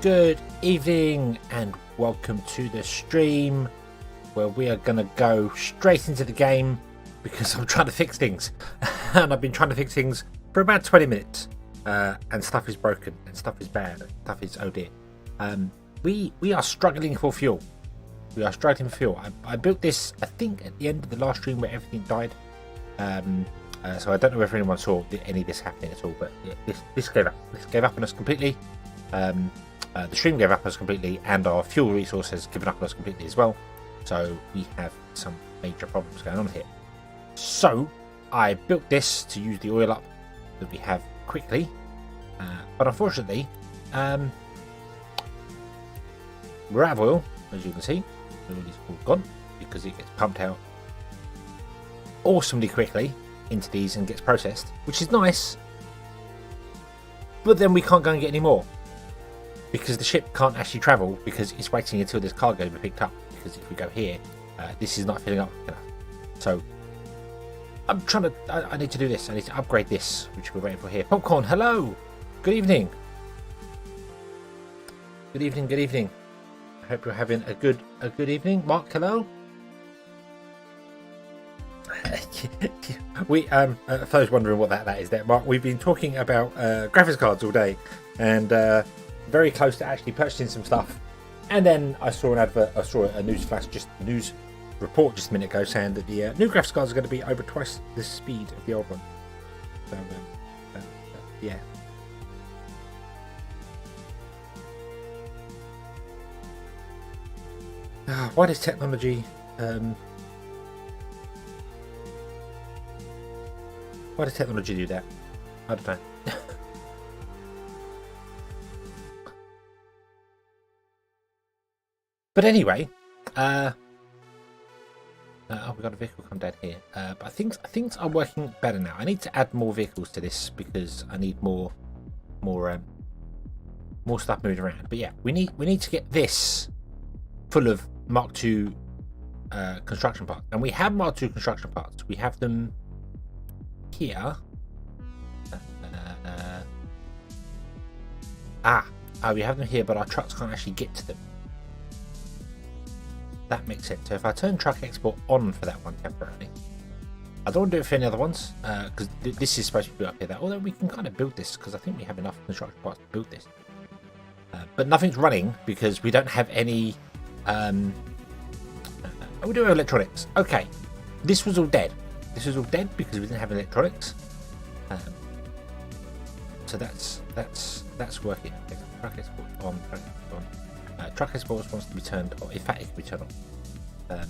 Good evening and welcome to the stream where we are going to go straight into the game because I'm trying to fix things and I've been trying to fix things for about 20 minutes and stuff is broken and stuff is bad and stuff is oh dear. We are struggling for fuel. We are struggling for fuel. I built this I think at the end of the last stream where everything died. So I don't know if anyone saw any of this happening at all, but yeah, this gave up. This gave up on us completely. The stream gave up on us completely, and our fuel resource has given up on us completely as well. So we have some major problems going on here. So I built this to use the oil up that we have quickly, but unfortunately, we're out of oil, as you can see. The oil is all gone because it gets pumped out awesomely quickly into these and gets processed, which is nice. But then we can't go and get any more because the ship can't actually travel because it's waiting until this cargo to be picked up. Because if we go here, this is not filling up enough. So I'm trying to. I need to do this. I need to upgrade this, which we're waiting for here. Popcorn, hello. Good evening. Good evening. Good evening. I hope you're having a good evening. Mark, hello. We for those wondering what that is there, Mark, we've been talking about graphics cards all day and very close to actually purchasing some stuff, and then I saw an advert, I saw a news report just a minute ago saying that the new graphics cards are going to be over twice the speed of the old one. So yeah. Why does technology why does technology do that? I don't know. But anyway, oh, we got a vehicle come down here. But things are working better now. I need to add more vehicles to this because I need more stuff moving around. But yeah, we need to get this full of Mark II construction parts, and we have Mark II construction parts. We have them here. We have them here, but our trucks can't actually get to them. That makes sense. So if I turn truck export on for that one temporarily, I don't want to do it for any other ones because this is supposed to be up here. Although we can kind of build this because I think we have enough construction parts to build this, but nothing's running because we don't have any. We do have electronics. Okay, this was all dead. This was all dead because we didn't have electronics. So that's working. Okay, truck export on. Truck export on. Truck export wants to be turned on. In fact, it can be turned on.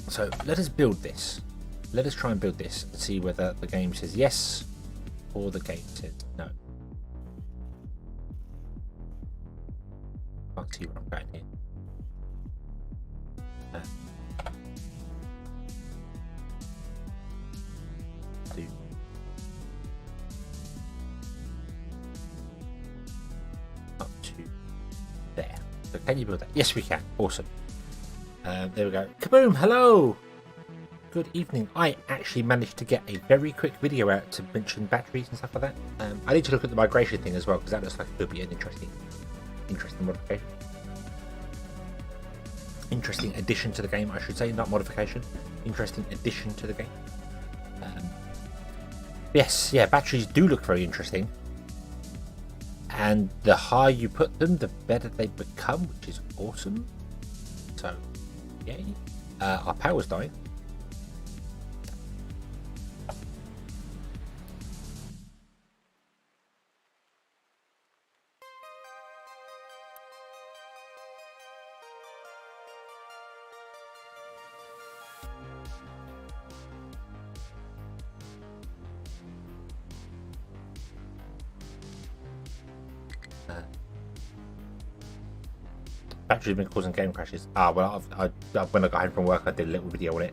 So let us build this. Let us try and build this and see whether the game says yes or the game says no. Can't see where I'm going here. There. So can you build that? Yes, we can. Awesome. There we go. Kaboom! Hello! Good evening. I actually managed to get a very quick video out to mention batteries and stuff like that. I need to look at the migration thing as well because that looks like it could be an interesting modification. Interesting addition to the game, I should say, not modification. Interesting addition to the game. Yes, yeah, batteries do look very interesting. And the higher you put them, the better they become, which is awesome. So, yay. Our power's dying. Batteries been causing game crashes. Well, when I got home from work, I did a little video on it.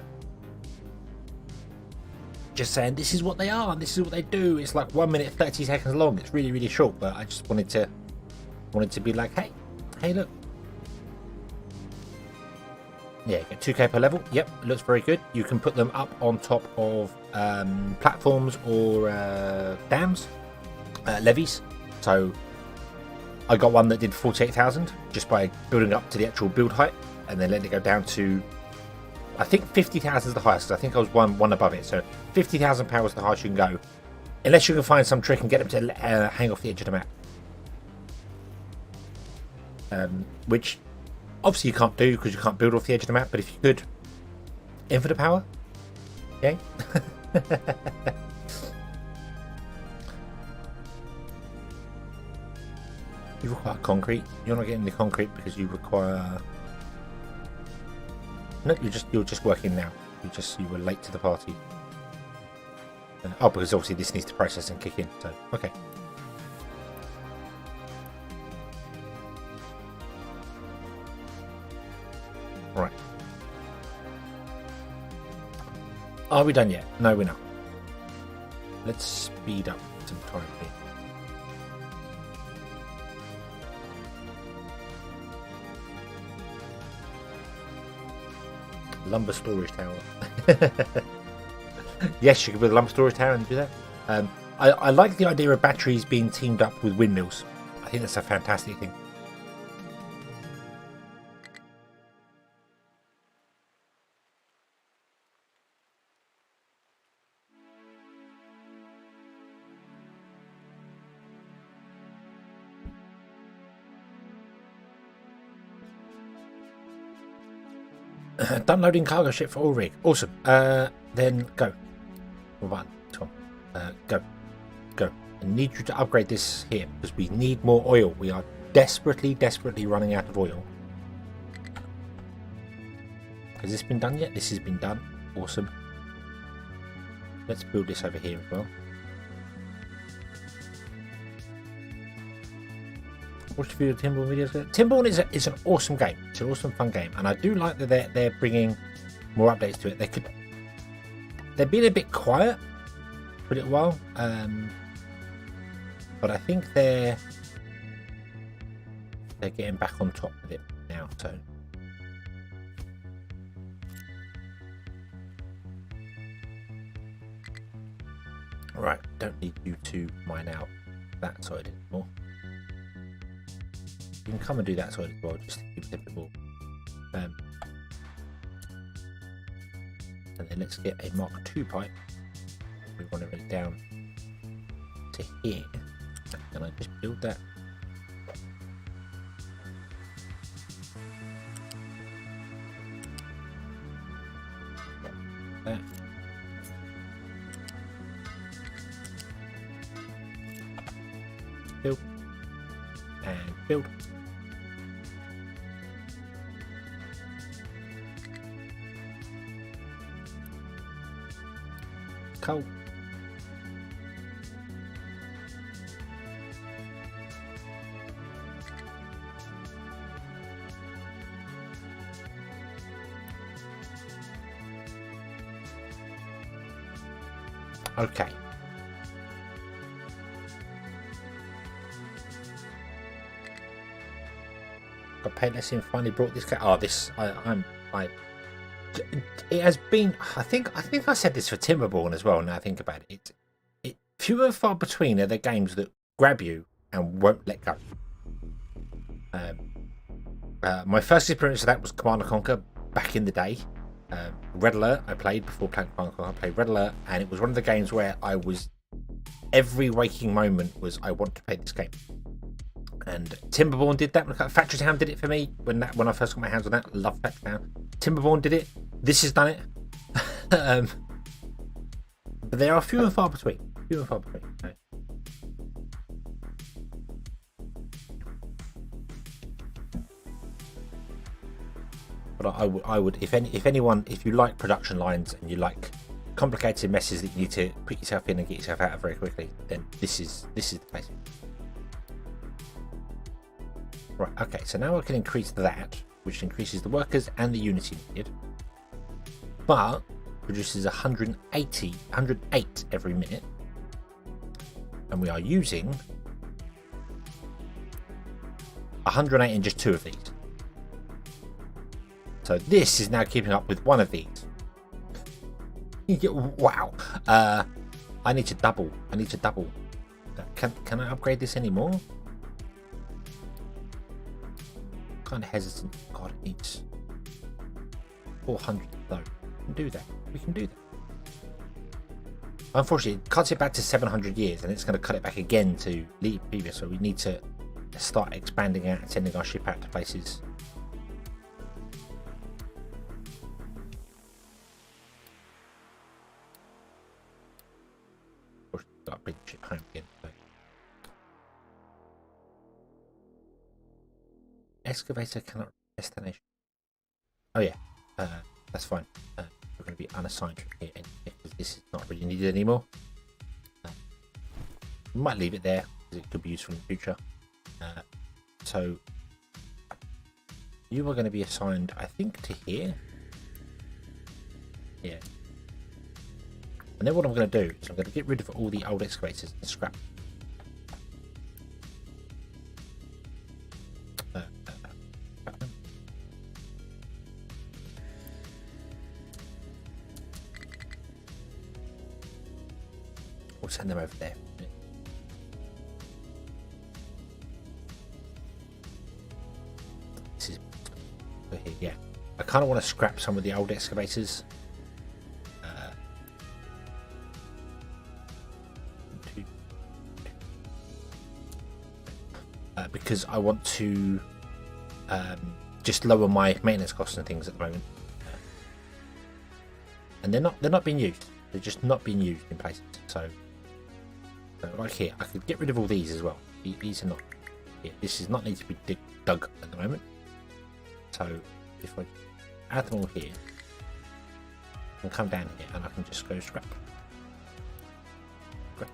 Just saying, this is what they are, and this is what they do. It's like 1 minute 30 seconds long. It's really, really short, but I just wanted to be like, hey, look. Yeah, get 2k per level. Yep, looks very good. You can put them up on top of platforms or dams, levees. So I got one that did 48,000 just by building up to the actual build height and then letting it go down to, I think 50,000 is the highest. I think I was one above it. So 50,000 power is the highest you can go, unless you can find some trick and get them to hang off the edge of the map. Which obviously you can't do because you can't build off the edge of the map, but if you could, infinite power, okay. You require concrete. You're not getting the concrete because you require. No, you're just working now. You were late to the party. Oh, because obviously this needs to process and kick in. So okay. Right. Are we done yet? No, we're not. Let's speed up some time here. Lumber storage tower. Yes, you can build a lumber storage tower and do that. I like the idea of batteries being teamed up with windmills. I think that's a fantastic thing. Done loading cargo ship for all rig. Awesome. Then go. One, go. I need you to upgrade this here because we need more oil. We are desperately running out of oil. Has this been done yet? This has been done. Awesome. Let's build this over here as well. Watch a few Timberborn videos. Timberborn is an awesome game. It's an awesome, fun game, and I do like that they're bringing more updates to it. They've been a bit quiet for a little while, but I think they're getting back on top of it now. So right, don't need you to mine out that side anymore. You can come and do that side as well, just to keep it a bit more. And then let's get a Mark II pipe. We want to run it down to here. Can I just build that? That. Build. And build. Coal. Okay. Got Paintless in finally brought this guy. Oh, this it has been. I think I said this for Timberborn as well. Now I think about it, it few and far between are the games that grab you and won't let go. My first experience of that was Command & Conquer back in the day. Red Alert I played before playing Command & Conquer. I played Red Alert, and it was one of the games where I was every waking moment was I want to play this game. And Timberborn did that. Factory Town did it for me when I first got my hands on that. Love Factory Town. Timberborn did it. This has done it. But there are few and far between. Okay. But I would, if anyone, if you like production lines and you like complicated messes that you need to put yourself in and get yourself out of very quickly, then this is the place. Right, okay, so now I can increase that, which increases the workers and the unity needed, but produces 108 every minute, and we are using 108 in just 2 of these. So this is now keeping up with one of these. Wow. I need to double. Can I upgrade this anymore? Kind of hesitant. God, it needs 400 though. We can do that. We can do that. Unfortunately, it cuts it back to 700 years, and it's going to cut it back again to previous. So we need to start expanding out and sending our ship out to places. Got to bring the ship home again. So. Excavator cannot destination. Oh yeah, that's fine. We're going to be unassigned from here because this is not really needed anymore. We might leave it there because it could be useful in the future. So you are going to be assigned, I think, to here. Yeah. And then what I'm going to do is I'm going to get rid of all the old excavators and scrap. We'll send them over there. This is here, yeah. I kind of want to scrap some of the old excavators. Because I want to just lower my maintenance costs and things at the moment, and they're not being used. They're just not being used in places. So like here, I could get rid of all these as well. These are not. Yeah, this is not need to be dug at the moment. So if I add them all here, I can come down here and I can just go scrap. Scrap.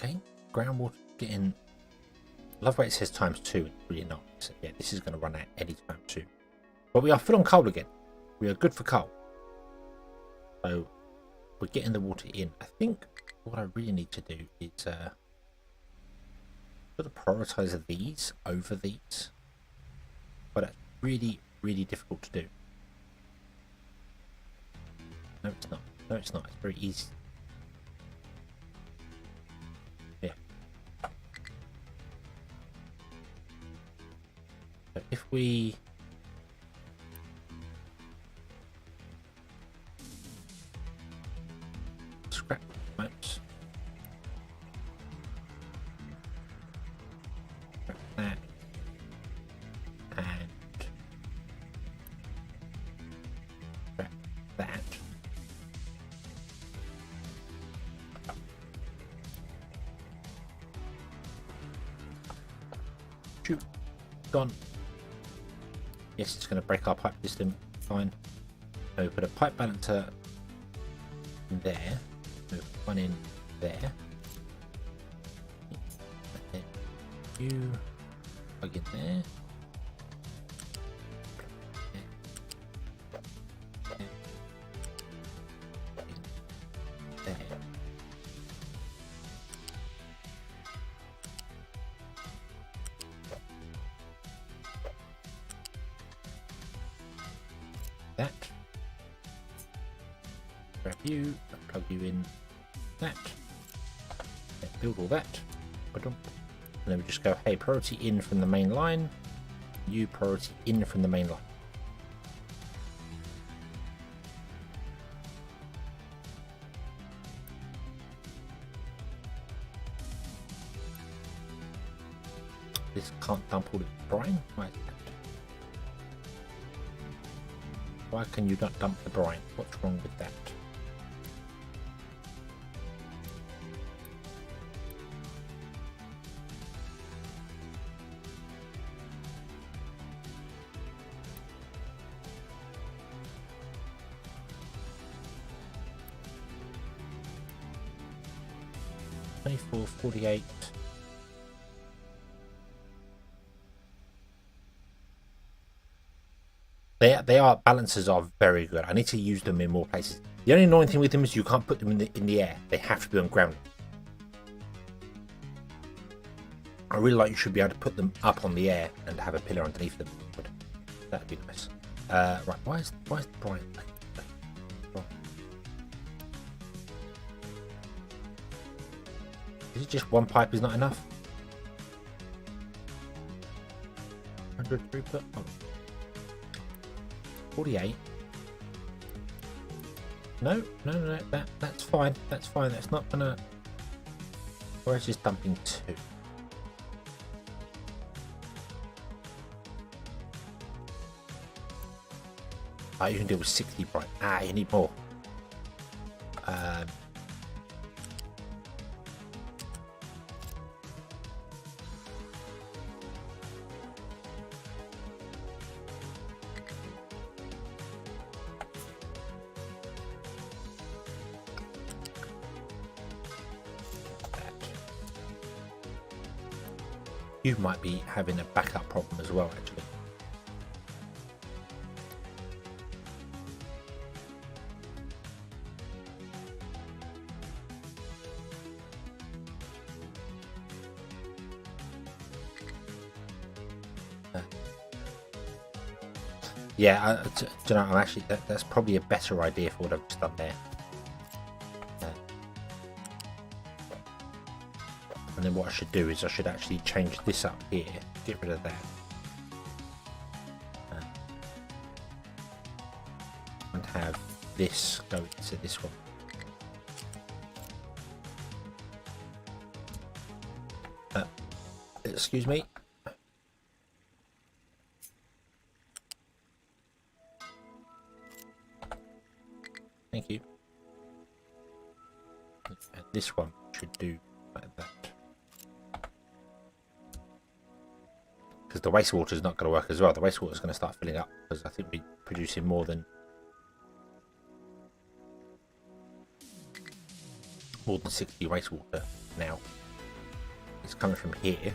Okay, groundwater getting. I love where it says ×2. It's really not. So yeah, this is going to run out any time soon. But we are full on coal again. We are good for coal. So we're getting the water in. I think what I really need to do is sort of prioritize these over these. But that's really, really difficult to do. No, it's not. No, it's not. It's very easy. Yeah. So if we scrap maps, scrap that, and scrap that. Shoot, gone. Yes, it's going to break our pipe system. Fine. So we put a pipe balancer in there. Move one in there. And then you plug in there. There. That. Grab you, plug you in that. Build all that. And then we just go, hey, priority in from the main line. You priority in from the main line. This can't dump all the brine. Why can you not dump the brine? What's wrong with that? 24, 48. They are balancers are very good. I need to use them in more places. The only annoying thing with them is you can't put them in the air. They have to be on ground. I really like you should be able to put them up on the air and have a pillar underneath them. That'd be nice. Right, why is the bright? Is it just one pipe is not enough? 100 throughput? Oh. 48. No, that's fine. That's fine. That's not gonna. Where's this dumping to? Oh, you can deal with 60 bright. Ah, you need more. You might be having a backup problem as well, actually. Yeah, do you know, I'm actually that's probably a better idea for what I've just done there. And then what I should do is I should actually change this up here, get rid of that, and have this go into this one. Excuse me. Thank you. And this one should do like that. Because the wastewater is not going to work as well. The wastewater is going to start filling up because I think we're producing more than 60 wastewater now. It's coming from here.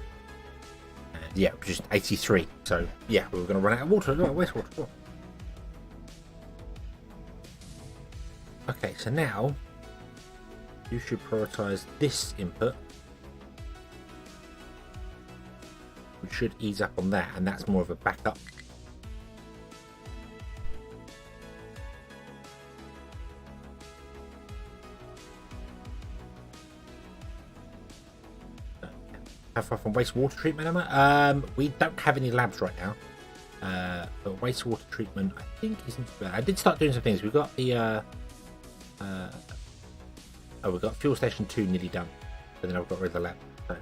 And yeah, we're producing 83. So yeah, we were going to run out of water, not wastewater. Okay, so now you should prioritize this input, which should ease up on that, and that's more of a backup. How far from wastewater treatment am I? We don't have any labs right now, but wastewater treatment I think isn't bad. I did start doing some things. We've got the we've got fuel station 2 nearly done, but then I've got rid of the lab. So.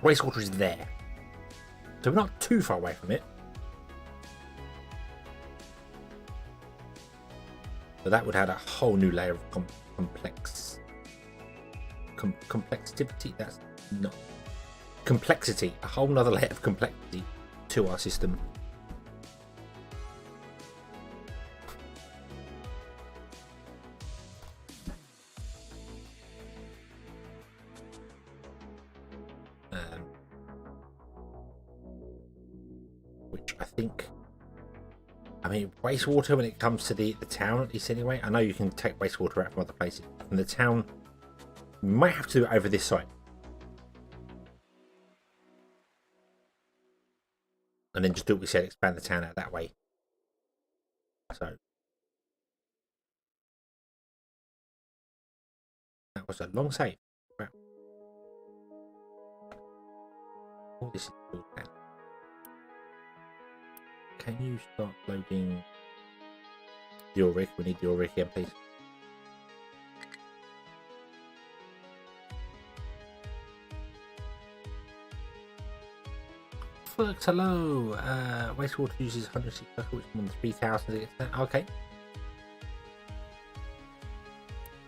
Wastewater is there, so we're not too far away from it. But that would add a whole new layer of complexity. That's not complexity. A whole nother layer of complexity to our system. Which I think, I mean, wastewater when it comes to the town, at least anyway. I know you can take wastewater out from other places. From the town, you might have to do it over this side. And then just do what we said, expand the town out that way. So that was a long save. Wow. All this is built down. Can you start loading your rig? We need your rig again, please. Folks, hello. Wastewater uses 106 which is more than 3,000. Okay.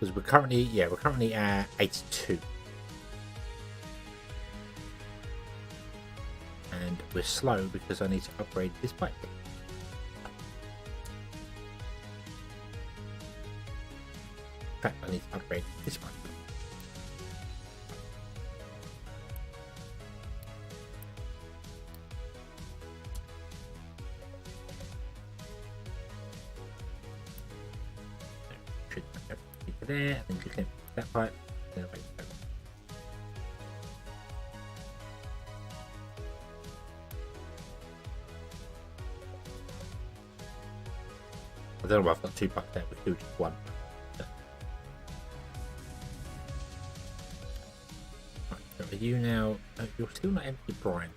Because we're currently at 82. And we're slow because I need to upgrade this pipe. fact, I need to upgrade this one. There, and then you can that pipe. Then away you go. I don't know why I've got 2 pipes there, we do just 1. Right, so are you now? You're still not empty, Brian.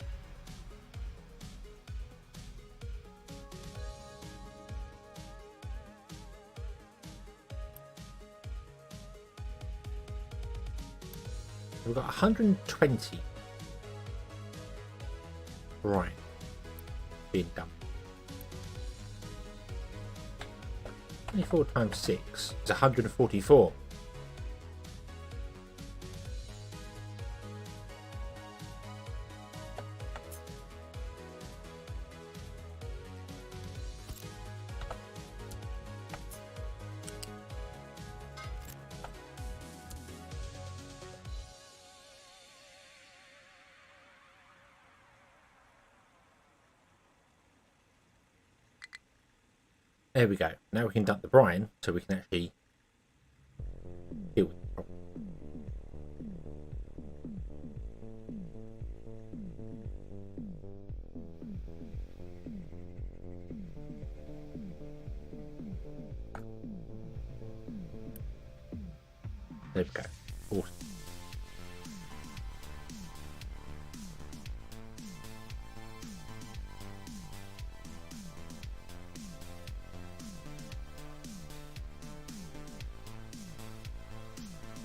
We've got 120 right being done. 24 times 6 is 144. There we go. Now we can dump the brine so we can actually deal with the problem. There we go. Awesome.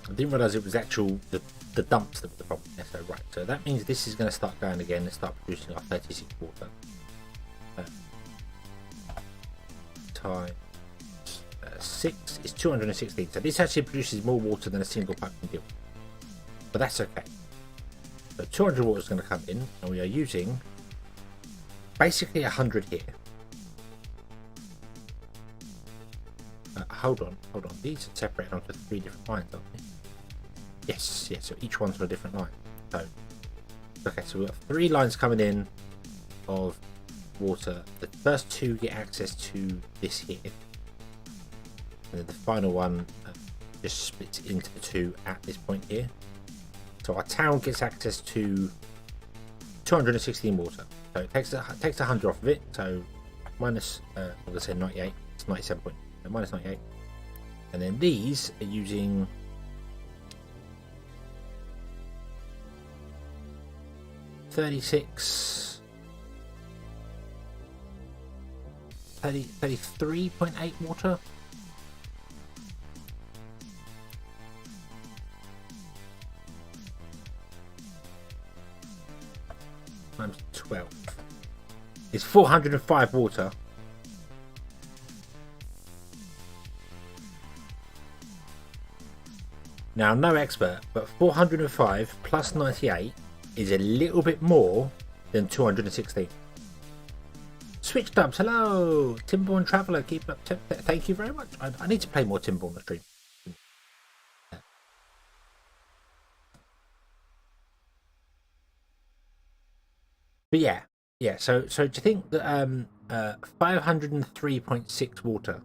I didn't realise it was the dumps that were the problem there. So right, so that means this is going to start going again and start producing our 36 water. Times 6 is 216. So this actually produces more water than a single pipe can deal with. But that's okay. So 200 water is going to come in, and we are using basically 100 here. Hold on. These are separated onto 3 different lines, aren't they? Yes. So each one's on a different line. So, okay, so we've got 3 lines coming in of water. The first 2 get access to this here, and then the final one just splits into the 2 at this point here. So our town gets access to 216 water. So it takes 100 off of it. So minus, I'm going to say 98. It's 97. Minus 98. And then these are using 36, 33.8 water. Times 12 is 405 water. Now, I'm no expert, but 405 plus 98 is a little bit more than 216. Switch dubs, hello! Timborn Traveller, keep up. Thank you very much. I need to play more Timborn on the stream. But yeah. So do you think that 503.6 water,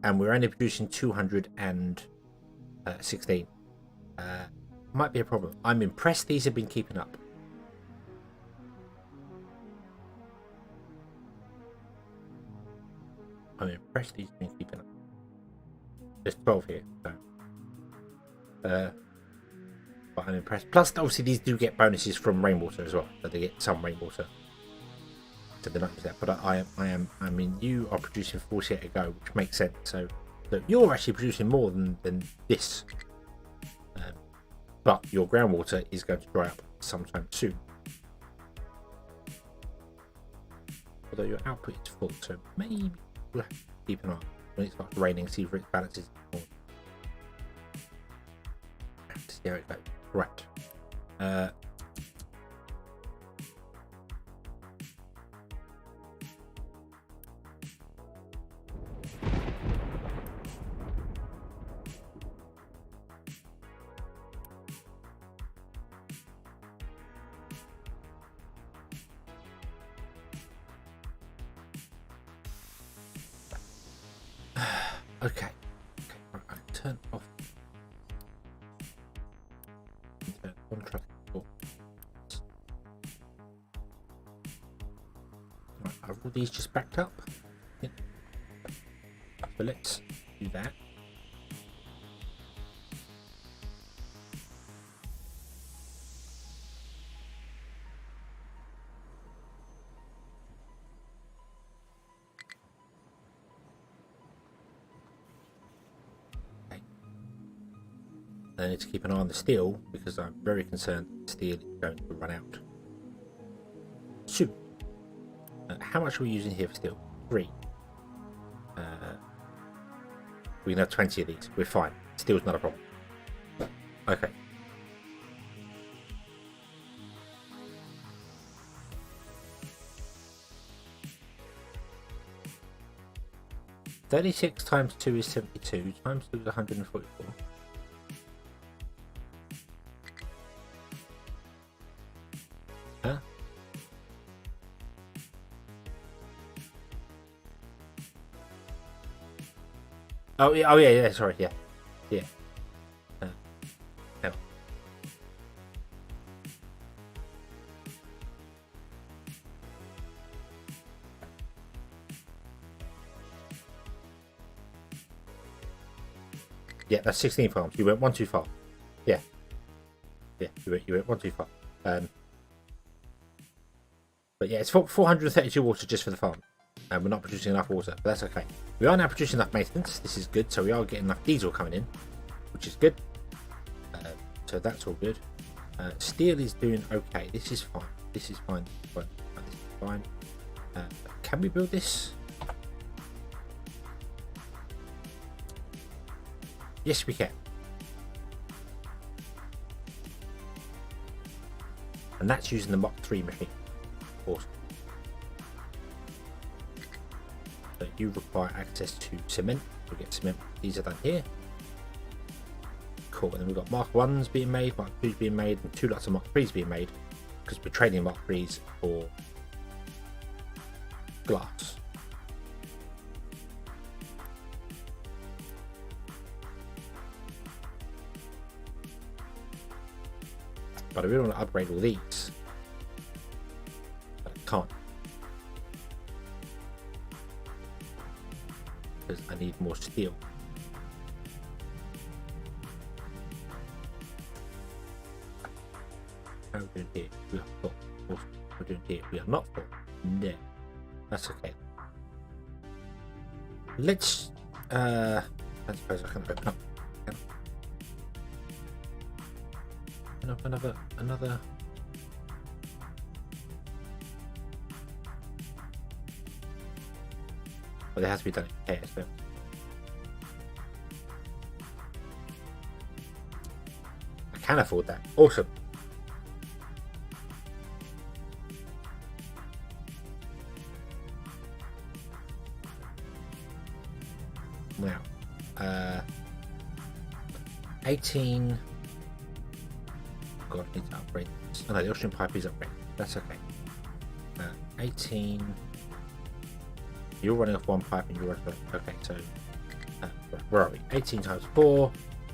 and we're only producing 216, might be a problem. I'm impressed these have been keeping up. There's 12 here, so but I'm impressed. Plus, obviously, these do get bonuses from rainwater as well, so they get some rainwater. So they're not use that. But I mean, you are producing 48 a go, which makes sense. So you're actually producing more than this. But your groundwater is going to dry up sometime soon. Although your output is full, so maybe we'll have to keep an eye when it starts raining, see if it balances more. See how it goes. Right. Okay. Right, I can turn off. Turn on track. Right, are all these just backed up? Yeah. So let's do that. I need to keep an eye on the steel because I'm very concerned the steel is going to run out. So, how much are we using here for steel? 3. We can have 20 of these. We're fine. Steel's not a problem. Okay. $36 times 2 is 72. Times 2 is 144. Huh? Oh yeah. Sorry, yeah. No. Yeah, that's 16 farms. You went one too far. Yeah, you went one too far. But yeah, it's 432 water just for the farm. And we're not producing enough water, but that's okay. We are now producing enough maintenance. This is good. So we are getting enough diesel coming in, which is good. So that's all good. Steel is doing okay. This is fine. This is fine. This is fine. Can we build this? Yes, we can. And that's using the Mach 3 machine. Awesome. So you require access to cement. We'll get cement. These are done here. Cool. And then we've got Mark 1s being made, Mark 2s being made, and 2 lots of Mark 3s being made because we're trading Mark 3s for glass. But I really want to upgrade all these. But I can't. Because I need more steel. How are we doing here? We are full. We're doing here. We are not full. No. That's okay. Let's I suppose I can open up. Another well, it has to be done in pairs, so I can afford that. Awesome. Now 18. God, I need to upgrade this. Oh no, the oxygen pipe is upgraded. That's okay. 18. You're running off one pipe and you're running off. Okay, so where are we? 18 times 4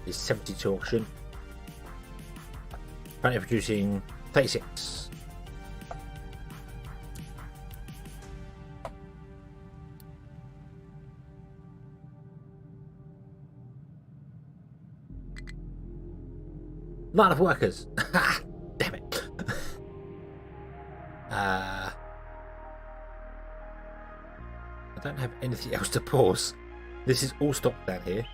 is 72 oxygen. Currently producing 36. Not enough workers. Damn it. I don't have anything else to pause. This is all stopped down here.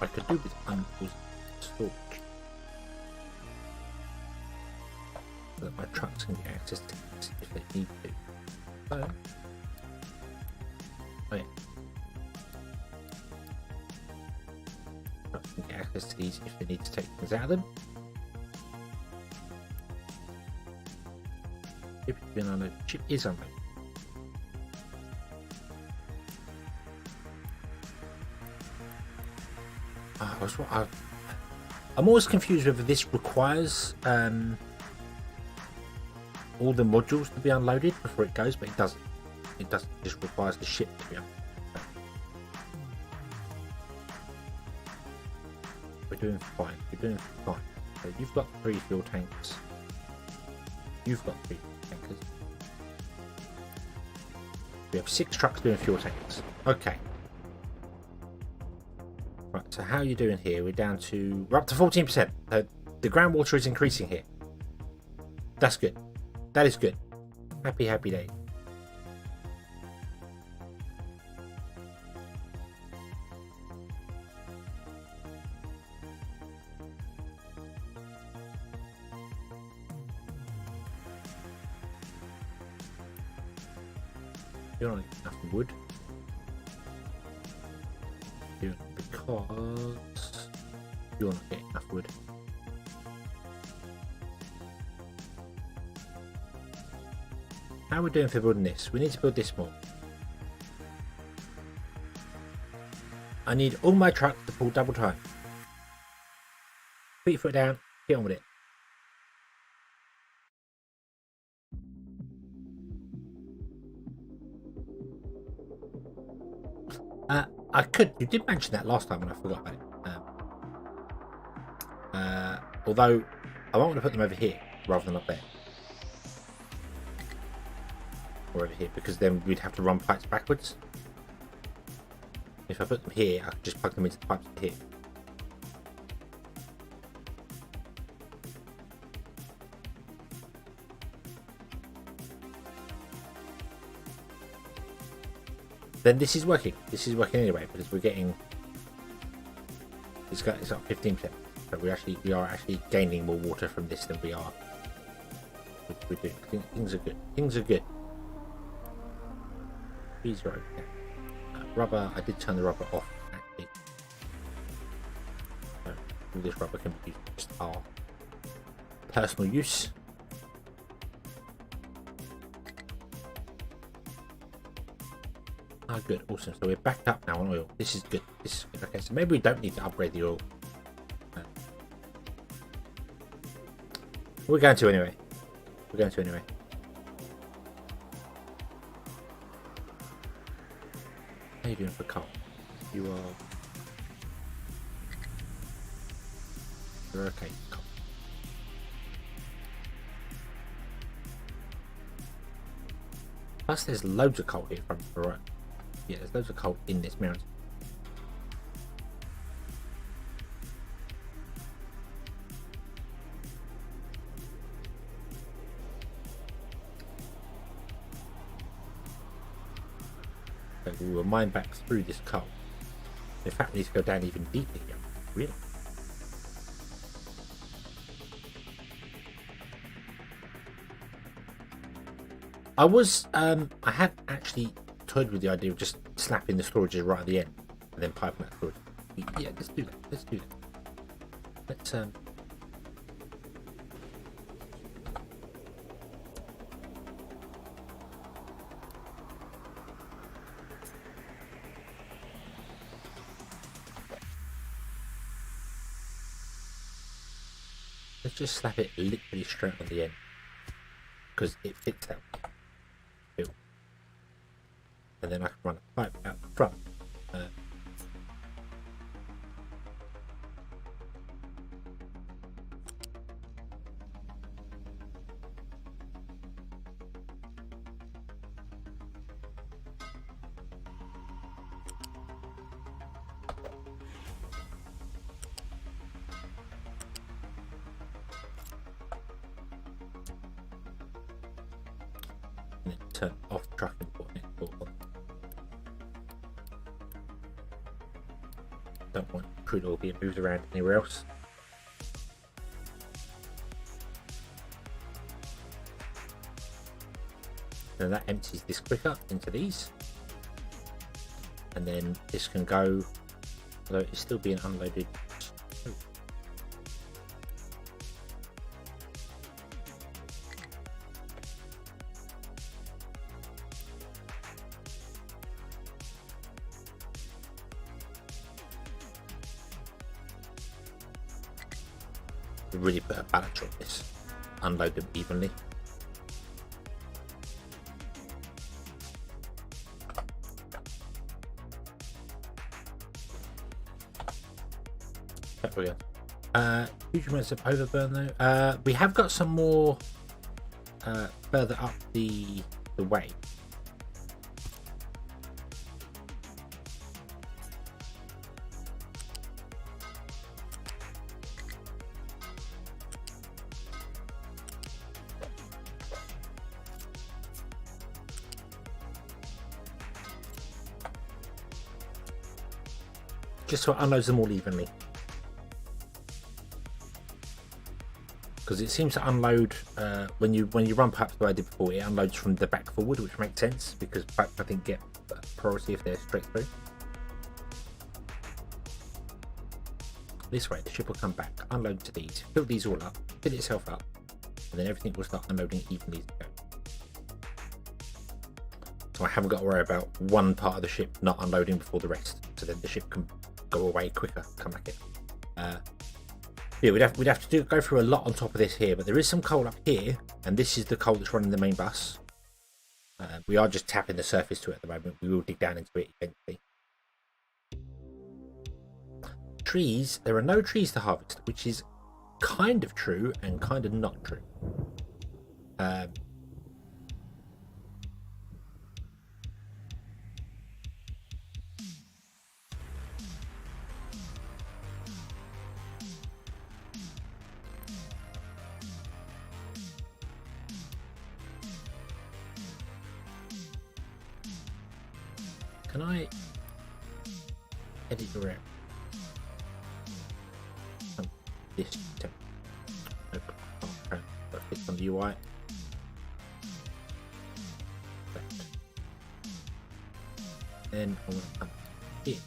I could do with unpaused storage. So that my trucks can get access to this if they need to. So, oh yeah. Trucks can get access to these if they need to take things out of them. Chip has been unloaded. Chip is unloaded. I'm always confused whether this requires all the modules to be unloaded before it goes, but it doesn't. it doesn't just requires the ship to be up. We're doing fine. We're doing fine. So you've got 3 fuel tanks. You've got 3 tankers. We have 6 trucks doing fuel tanks. Okay. Right, so how are you doing here? We're up to 14%. So the groundwater is increasing here. That's good. That is good. Happy day. You're not getting enough wood. Because you're not getting enough wood. How are we doing for building this? We need to build this more. I need all my trucks to pull double time. Put your foot down, get on with it. You did mention that last time and I forgot about it. Although I might want to put them over here rather than up there. Or over here, because then we'd have to run pipes backwards. If I put them here, I could just plug them into the pipes here. Then this is working. This is working anyway, because we're getting it's up 15%. So we are actually gaining more water from this than we are. We do. Things are good. Things are good. These are okay. Rubber. I did turn the rubber off actually. So all this rubber can be used for just our personal use. Ah, good, awesome. So we're backed up now on oil. This is good. This is good. Okay, so maybe we don't need to upgrade the oil. We're going to anyway. We're going to anyway. How are you doing for coal? You're okay. Coal. Plus, there's loads of coal here from the right. Yeah, there's loads of coal in this mountain. So we will mine back through this coal. In fact, we need to go down even deeper here. Really? I had actually toyed with the idea of just slapping the storages right at the end and then piping that through. Yeah, let's do that. Let's do that. Let's just slap it literally straight on the end because it fits out. And then I can run a pipe out the front. And then turn off truck import and export on. Don't want crude oil being moved around anywhere else. And that empties this quicker into these. And then this can go, although it's still being unloaded. Really put a balance on this, unload them evenly. There we go. Huge amounts of overburn though. We have got some more further up the way. Just so it unloads them all evenly. Because it seems to unload when you run perhaps the way I did before, it unloads from the back forward, which makes sense because back I think get priority if they're straight through. This way the ship will come back, unload to these, fill these all up, fill itself up, and then everything will start unloading evenly as it goes. So I haven't got to worry about one part of the ship not unloading before the rest, so then the ship can go away quicker, come back in. Yeah, we'd have to go through a lot on top of this here, but there is some coal up here, and this is the coal that's running the main bus. We are just tapping the surface to it at the moment. We will dig down into it eventually. Trees, there are no trees to harvest, which is kind of true and kind of not true. Can I edit your app? This click on the UI. Then I want to come here.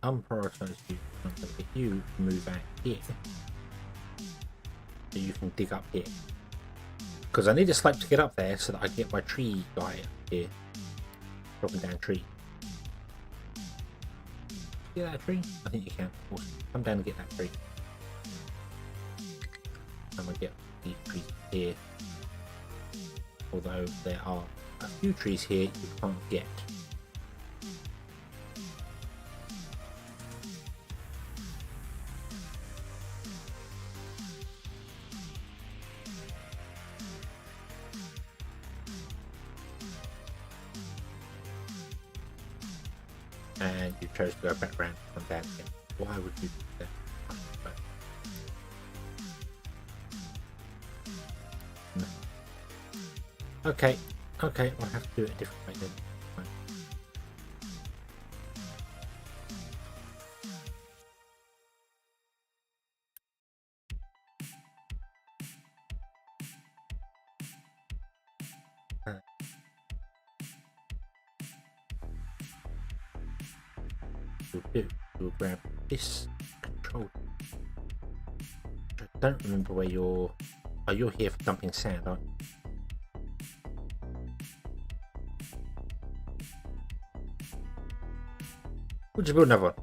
Unprioritise you. I'm going to get you to move out here so you can dig up here, because I need a slope to get up there so that I can get my tree guy up here, dropping down tree. See that tree? I think you can. Awesome. Come down and get that tree. I'm going to get these trees here, although there are a few trees here you can't get. And you chose to go back round and come down again. Why would you do that? No. Okay, we'll have to do it a different way then. We'll grab this control. I don't remember where you're. Oh, you're here for dumping sand, aren't you? Would you build another one?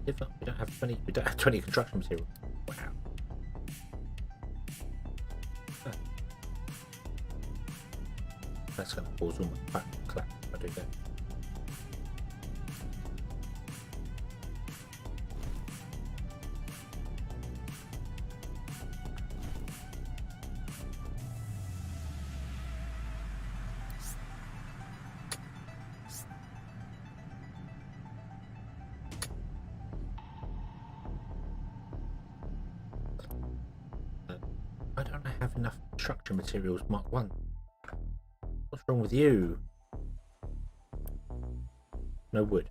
We don't have 20. We don't have 20 construction material. Wow. That's going to cause all my clap if I do that. I don't have enough construction materials, Mark 1. What's wrong with you? No wood.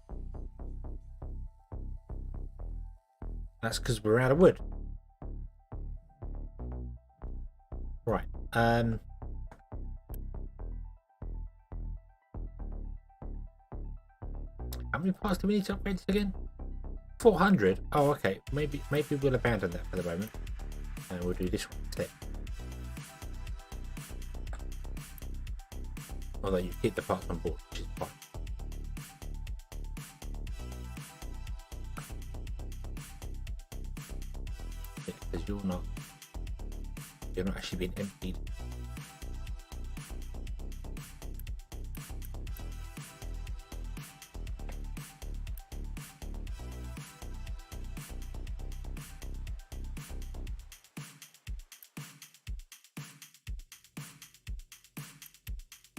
That's because we're out of wood. Right. How many parts do we need to upgrade this again? 400. Oh, okay. Maybe we'll abandon that for the moment, and we'll do this one instead. Although you keep the parts on board, which is fine. Because you're not actually being emptied.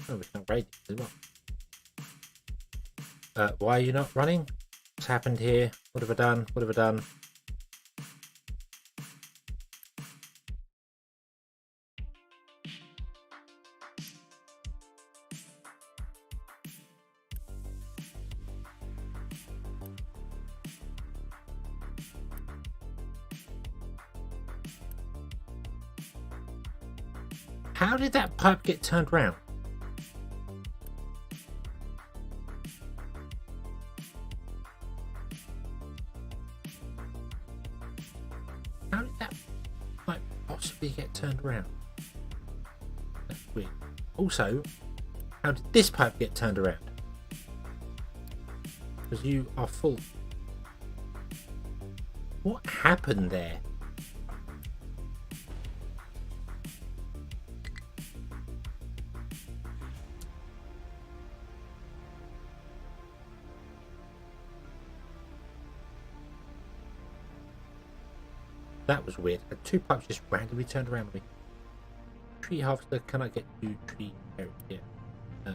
Oh, we can upgrade it as well. Why are you not running? What's happened here? What have I done? What have I done? How did that pipe get turned round? How did that pipe possibly get turned around? That's weird. Also, how did this pipe get turned around? Because you are full. What happened there? That was weird. Two pipes just randomly turned around me. Tree harvester, can I get to tree area? Yeah.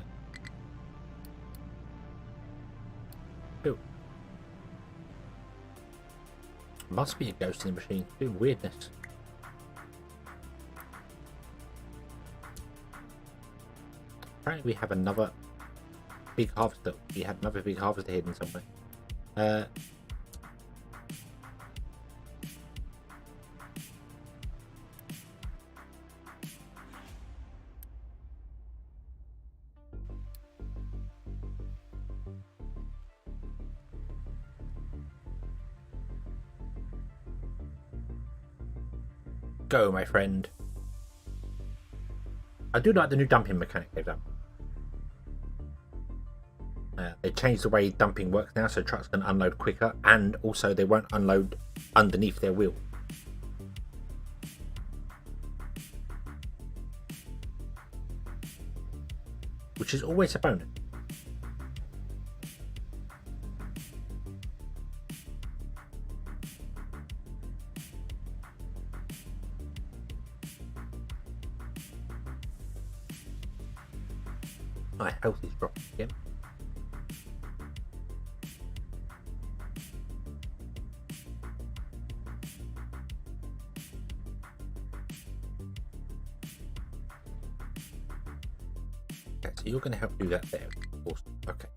Oh. Must be a ghost in the machine. Doing weirdness. Apparently we have another big harvester. We had another big harvester hidden somewhere. Go, my friend. I do like the new dumping mechanic they've done. They changed the way dumping works now, so trucks can unload quicker, and also they won't unload underneath their wheel. Which is always a bonus. My health is dropping again. Okay, so you're going to help do that there. Awesome. Okay.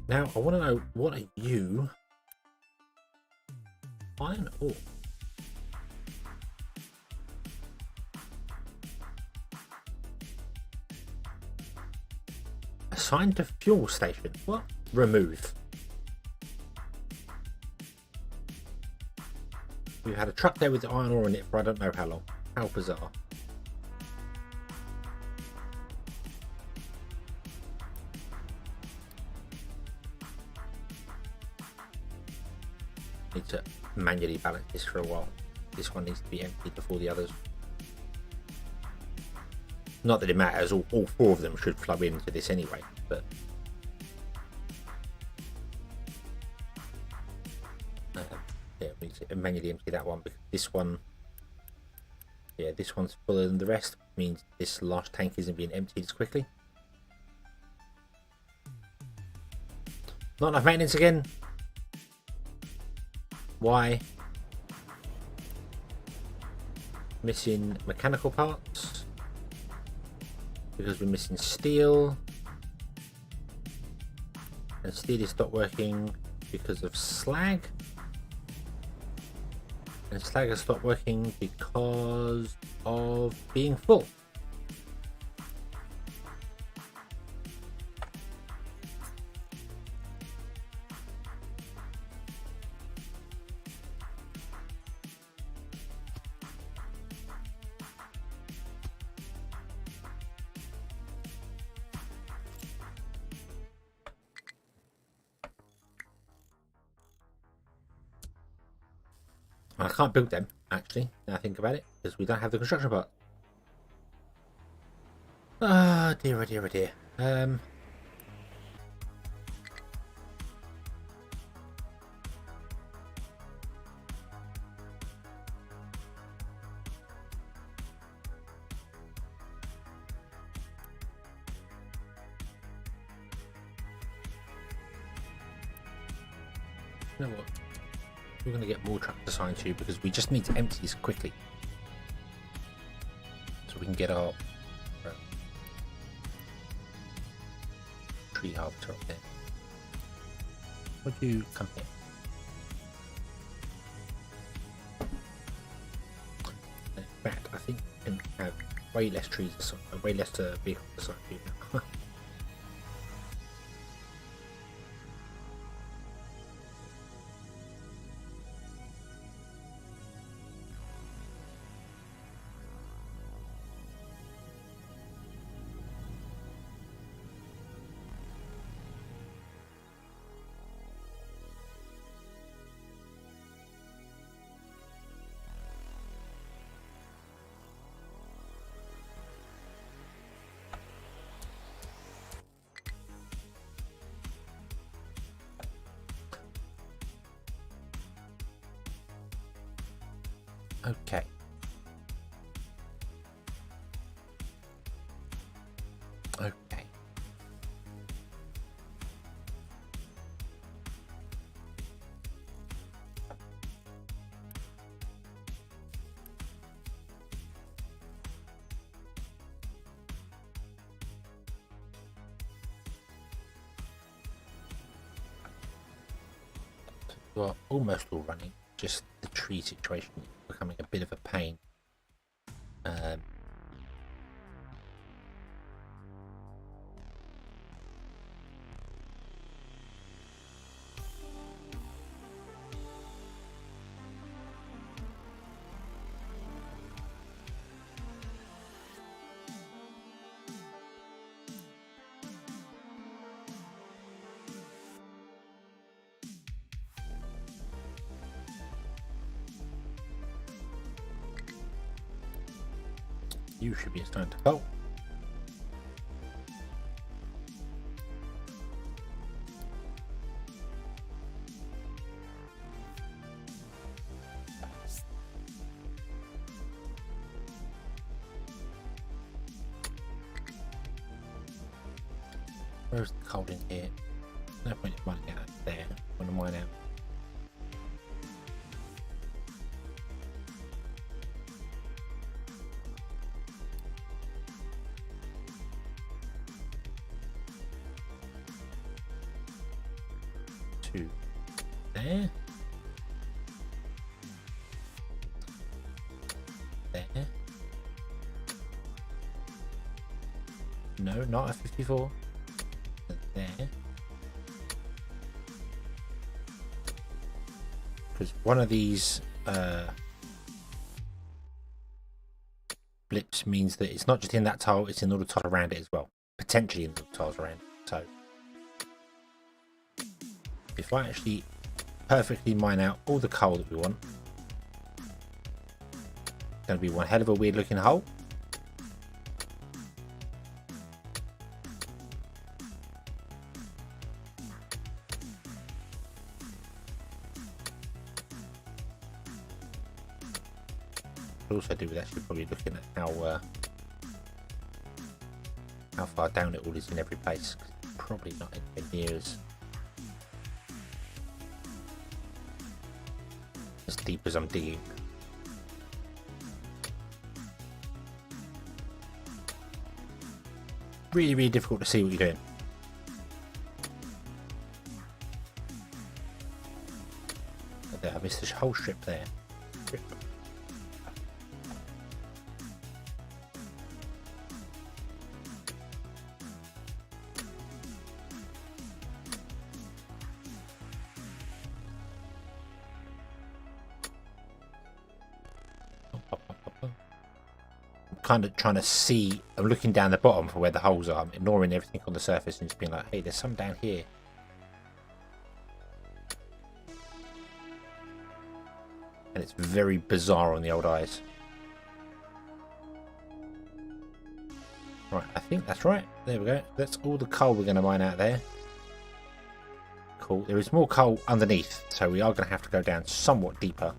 Now I want to know, what are you? Iron ore. Assigned to fuel station. What? Remove. We've had a truck there with the iron ore in it for I don't know how long. How bizarre. Need to manually balance this for a while. This one needs to be emptied before the others. Not that it matters, all four of them should flow into this anyway, but yeah, we need to manually empty that one because this one, yeah, this one's fuller than the rest, which means this last tank isn't being emptied as quickly. Not enough maintenance again. Why? Missing mechanical parts. Because we're missing steel, and steel is not working because of slag, and slag has stopped working because of being full. I can't build them, actually, now I think about it, because we don't have the construction part. Ah, dear, oh dear, oh dear. You know what? We're going to get more trucks assigned to you because we just need to empty this quickly. So we can get our tree harvester up there. Would you come here? In fact, I think we can have way less trees assigned, way less vehicles assigned to you now. Okay. Okay. You are almost all running. Just the tree situation is becoming a bit of a pain. You should be starting to go. Where's the cold in here? No point in mining out there. I want to mine out. Two there. There. No, not a 54. There. Because one of these blips means that it's not just in that tile, it's in all the tiles around it as well. Potentially in the tiles around it. So if I actually perfectly mine out all the coal that we want, it's going to be one hell of a weird looking hole. Also do with actually probably looking at how far down it all is in every place. Probably not in near as deep as I'm digging. Really difficult to see what you're doing. There, I missed this whole strip there. Kind of trying to see, I'm looking down the bottom for where the holes are. I'm ignoring everything on the surface and just being like, hey, there's some down here. And it's very bizarre on the old eyes. Right, I think that's right. There we go. That's all the coal we're going to mine out there. Cool. There is more coal underneath, so we are going to have to go down somewhat deeper.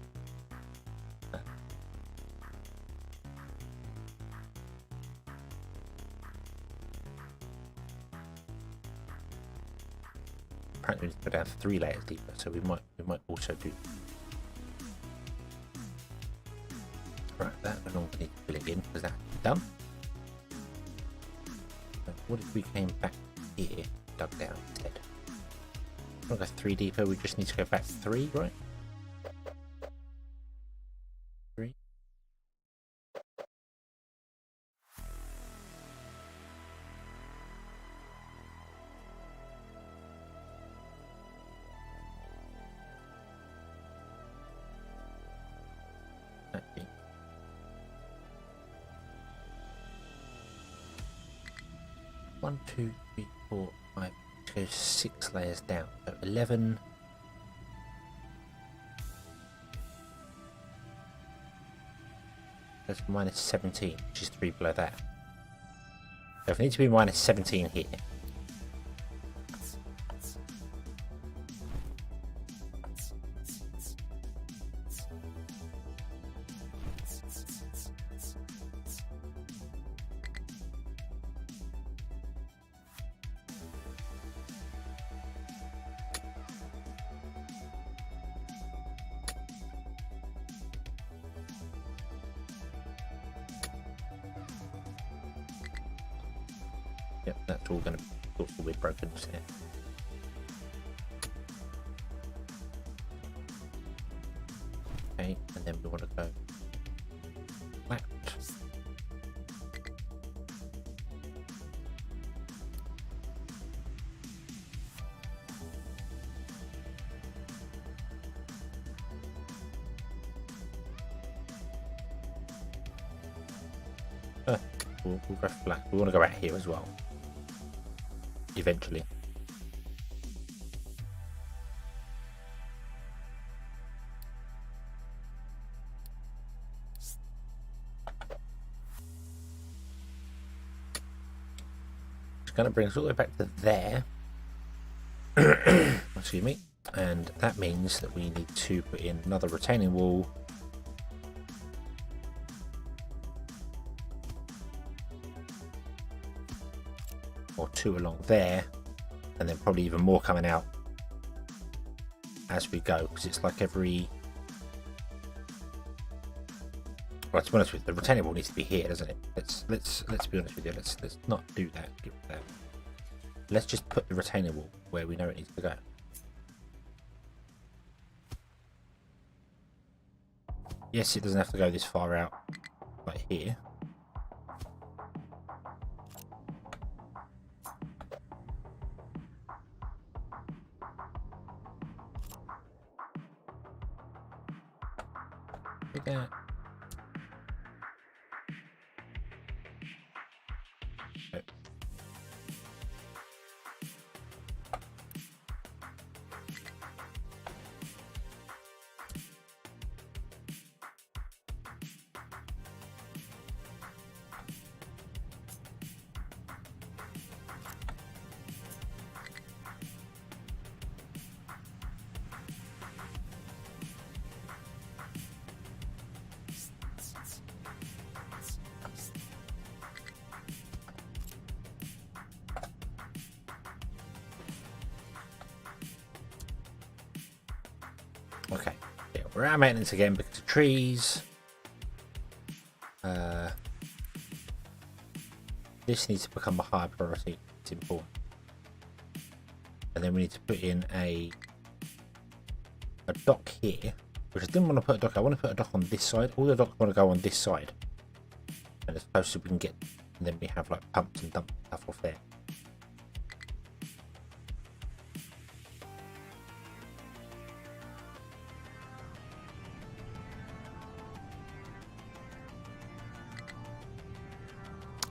Apparently we need to go down 3 layers deeper, so we might also do. Right, that we don't need to fill it in because that's done. So what if we came back here, dug down instead? We'll go 3 deeper, we just need to go back 3, right? 3. Okay. 1, 2, 3, 4, 5. Go 6 layers down, so 11. That's minus 17, which is 3 below that. So if we need to be minus 17 here. Yep, that's all going to sort of weird brokenness here. Okay, and then we want to go flat. We'll go flat. We want to go out here as well. Eventually. It's going to bring us all the way back to there. Excuse me. And that means that we need to put in another retaining wall. Or 2 along there, and then probably even more coming out as we go, because it's like every. Well, to be honest with you, the retaining wall needs to be here, doesn't it? Let's be honest with you. Let's not do that. Get rid of that. Let's just put the retaining wall where we know it needs to go. Yes, it doesn't have to go this far out, like here. That. Okay, yeah, we're out of maintenance again because of trees. This needs to become a higher priority. It's important. And then we need to put in a dock here, which I didn't want to put a dock. I want to put a dock on this side. All the docks want to go on this side, and as close as we can get. And then we have like pumps and dump stuff off there.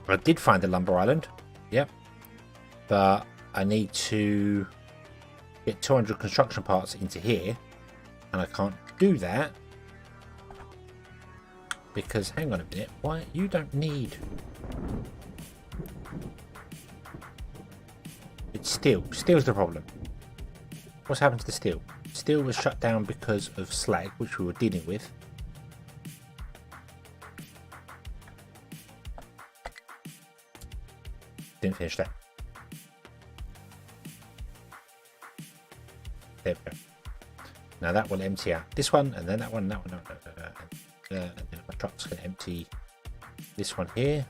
I did find the lumber island, yep, but I need to get 200 construction parts into here, and I can't do that Because, hang on a minute, why? You don't need... It's steel. Steel's the problem. What's happened to the steel? Steel was shut down because of slag, which we were dealing with. Didn't finish that. There we go. Now that will empty out this one, and then that one, and that one, and then my truck's going to empty this one here.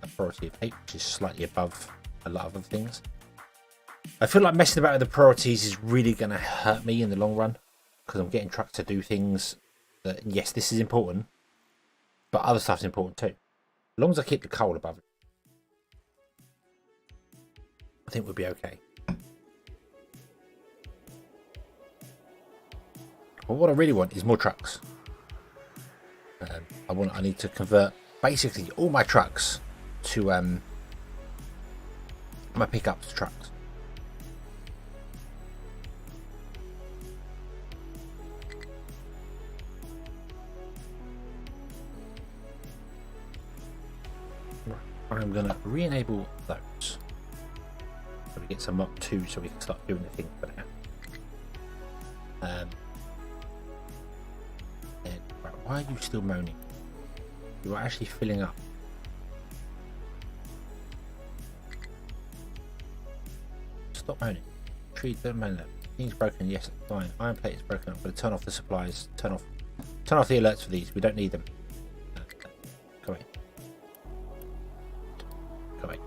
A priority of 8, which is slightly above a lot of other things. I feel like messing about with the priorities is really going to hurt me in the long run, because I'm getting trucks to do things that, yes, this is important, but other stuff's important too. As long as I keep the coal above it, I think we'll be okay. But what I really want is more trucks. I need to convert basically all my trucks to my pickups to trucks. I'm going to re-enable those. So we get some up 2 so we can start doing the thing for that. Right, why are you still moaning? You are actually filling up. Stop moaning. Tree, don't moan that. Thing's broken, yes, fine. Iron plate is broken. I'm going to turn off the supplies. Turn off the alerts for these. We don't need them. Go away. Go away.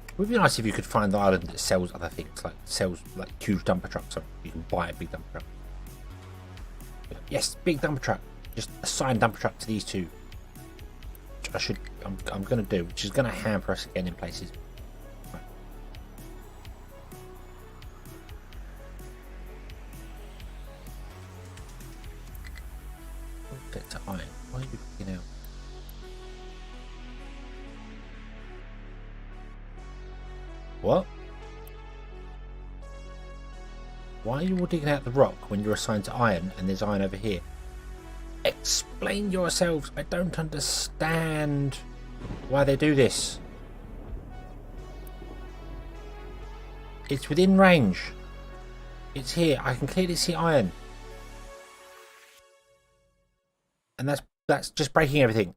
It would be nice if you could find the island that sells other things, like sells like huge dumper trucks. So you can buy a big dumper truck. Yes, big dumper truck. Just assign dumper truck to these two. Which I'm going to do, which is going to hamper us again in places. Right. Get to iron. Why are you looking out? What? Why are you all digging out the rock when you're assigned to iron and there's iron over here? Explain yourselves. I don't understand why they do this. It's within range. It's here. I can clearly see iron. And that's just breaking everything.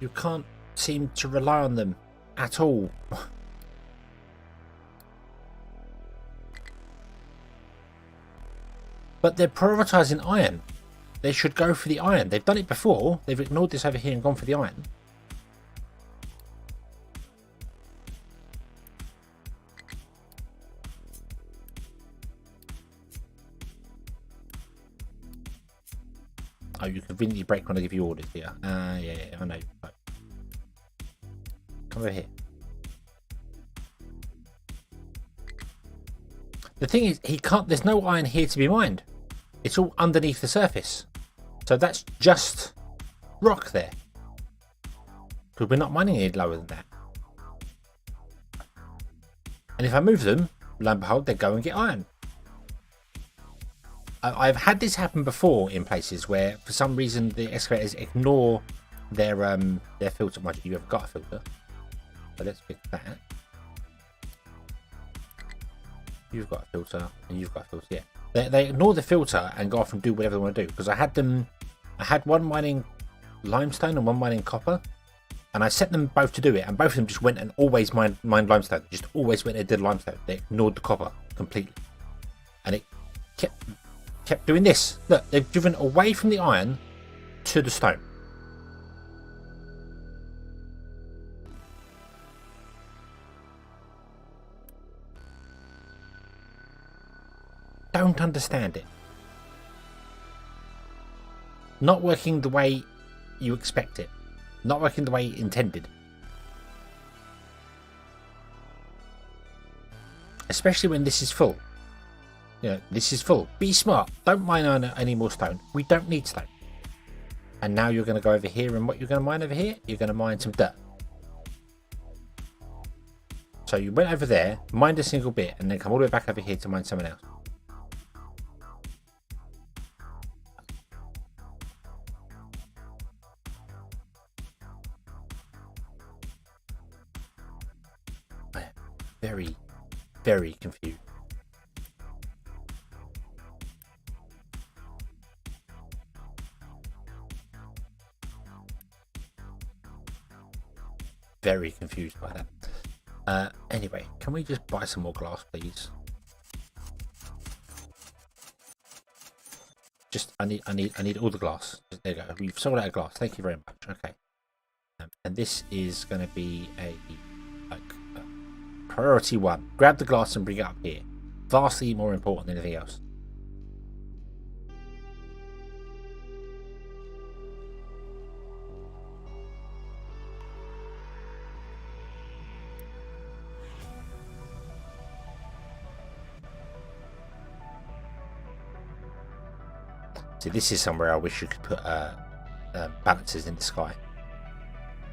You can't seem to rely on them at all. But they're prioritising iron. They should go for the iron. They've done it before. They've ignored this over here and gone for the iron. Oh, you conveniently break when I give you orders here. Yeah, I know. Right. Come over here. The thing is, he can't. There's no iron here to be mined. It's all underneath the surface. So that's just rock there. Because we're not mining any lower than that. And if I move them, lo and behold, they go and get iron. I've had this happen before in places where, for some reason, the excavators ignore their filter. Mind you, have got a filter. So let's pick that. You've got a filter, and you've got a filter. Yeah, they ignore the filter and go off and do whatever they want to do. Because I had one mining limestone and one mining copper, and I set them both to do it, and both of them just went and always mined limestone. Just always went and did limestone. They ignored the copper completely, and it kept doing this. Look, they've driven away from the iron to the stone. Don't understand it. Not working the way you expect it. Not working the way intended. Especially when this is full. this is full. Be smart. Don't mine any more stone. We don't need stone. And now you're going to go over here, and what you're going to mine over here? You're going to mine some dirt. So you went over there, mined a single bit, and then come all the way back over here to mine someone else. I am very, very confused. Very confused by that. Anyway, can we just buy some more glass, please? I need all the glass. There you go. We've sold out of glass. Thank you very much. Okay. And this is going to be a priority 1. Grab the glass and bring it up here. Vastly more important than anything else. See, this is somewhere I wish you could put balancers in the sky,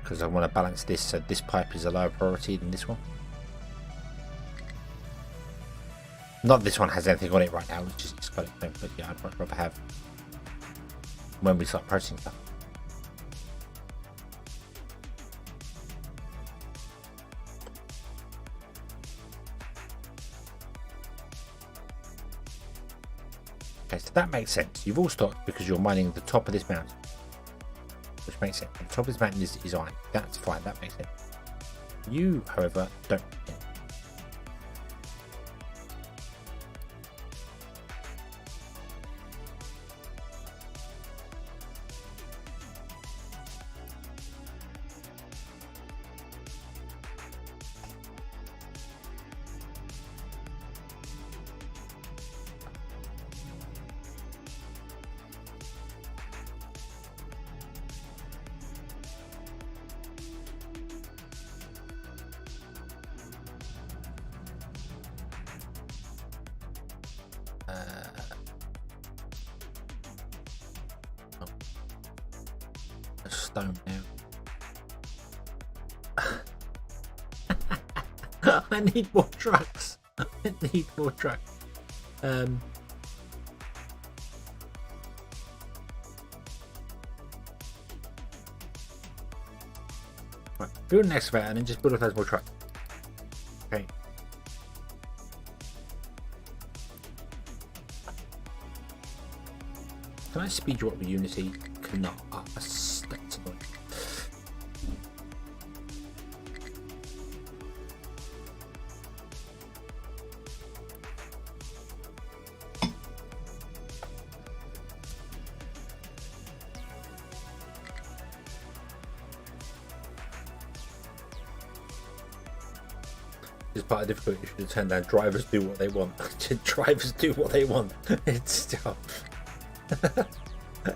because I want to balance this so this pipe is a lower priority than this one. Not that this one has anything on it right now, it's got it, but yeah, I'd much rather have when we start processing stuff. Okay, so that makes sense. You've all stopped because you're mining the top of this mountain, which makes sense. The top of this mountain is iron. That's fine. That makes sense. You, however, don't. Stone now. I need more trucks. I need more trucks. Right, build an excavator and then just build a loads more trucks. Okay. Can I speed you up with Unity? Cannot. Oh, that's annoying. It's part of the difficulty. You should have turned down drivers do what they want. Drivers do what they want. It's still.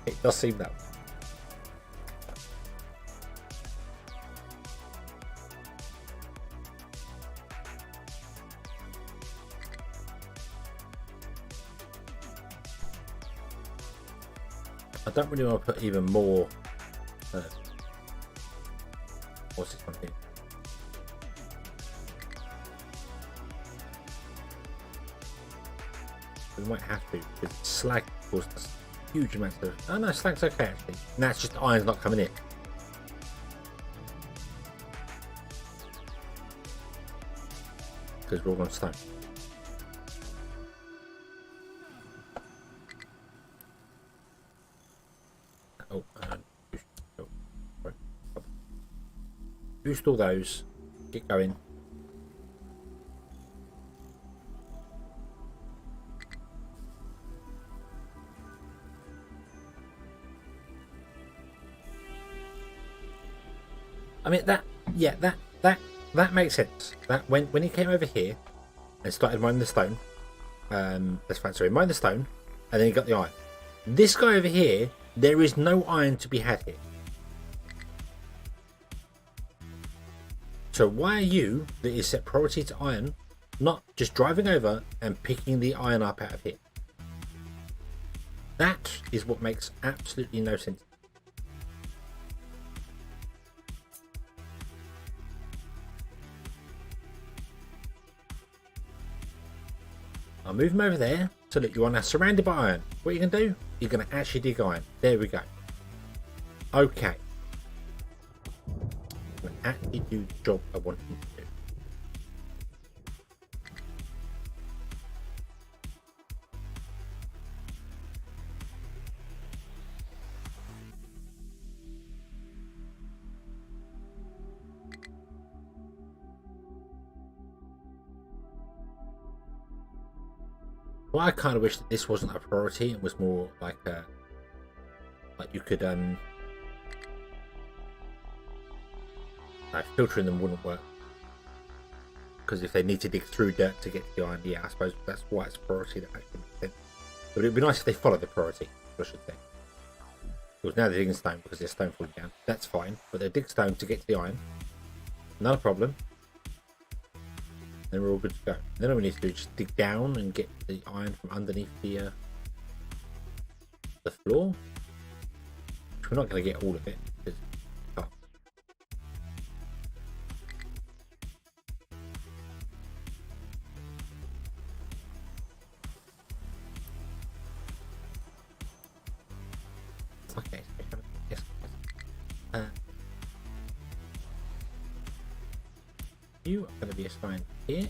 It does seem that way. I don't really want to put even more. What's this one here? We might have to, because slag causes us huge amounts of. Oh no, slag's okay actually. Now it's just iron's not coming in. Because we're all on stone. Boost all those. Get going. I mean that makes sense. That when he came over here and started mining the stone, that's fine. Sorry, mine the stone, and then he got the iron. This guy over here, there is no iron to be had here. So why are you, that is set priority to iron, not just driving over and picking the iron up out of here. That is what makes absolutely no sense. I'll move them over there. So look, you are now surrounded by iron. What you're going to do, you're going to actually dig iron. There we go. Okay. I'm going to actually do the job I want him to do. Well, I kind of wish that this wasn't a priority. It was more like you could filtering them wouldn't work, because if they need to dig through dirt to get to the iron, yeah, I suppose that's why it's a priority. That actually makes sense. But it'd be nice if they followed the priority, I should say. Because now they're digging stone because there's stone falling down. That's fine, but they dig stone to get to the iron. Not a problem. Then we're all good to go. Then all we need to do is just dig down and get the iron from underneath the floor. Which we're not going to get all of it. Because okay, yes. You are going to be assigned here.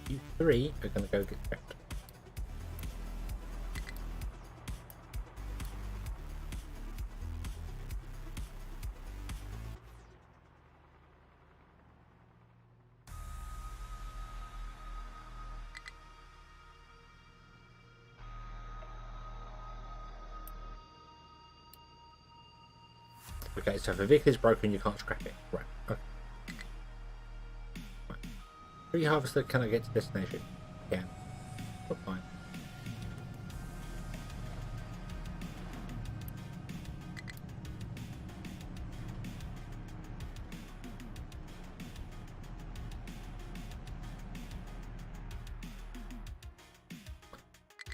You three are going to go get scrapped. Okay, so if a vehicle is broken, you can't scrap it. Right. Okay. Free harvester, can I get to destination? Yeah. But fine.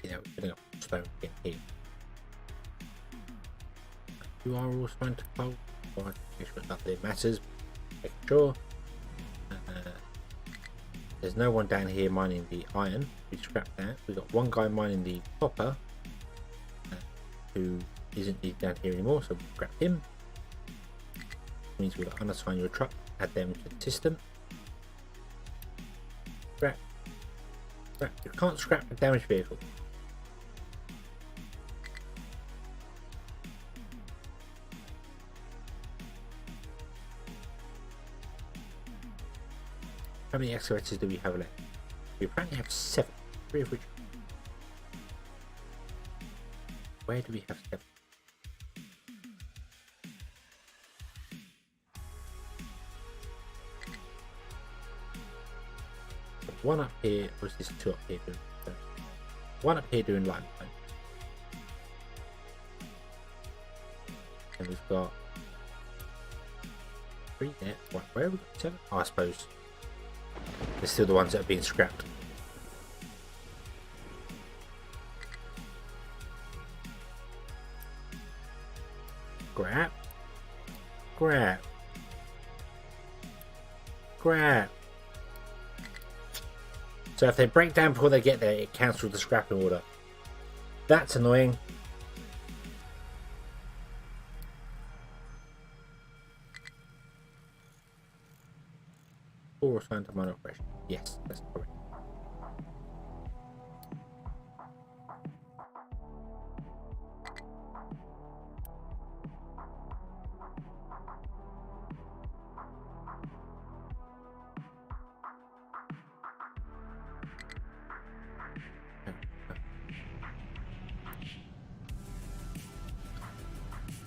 Yeah, we're putting up stone to get here. You are all starting to fold. Right, make sure nothing matters. Make sure. There's no one down here mining the iron. We scrapped that. We've got one guy mining the copper, who isn't needed down here anymore, so we'll scrap him. Which means we'll unassign your truck, add them to the system. Scrap. Scrap. You can't scrap a damaged vehicle. How many excavators do we have left? We apparently have 7, 3 of which. Where do we have 7? One up here, or is this 2 up here doing? One up here doing limestone. And we've got 3 there. Right, where have we got 7? Oh, I suppose. They're still the ones that are being scrapped. Grab. Grab. Grab. So if they break down before they get there, it cancels the scrapping order. That's annoying. Or assigned to mine operation. Yes, that's correct.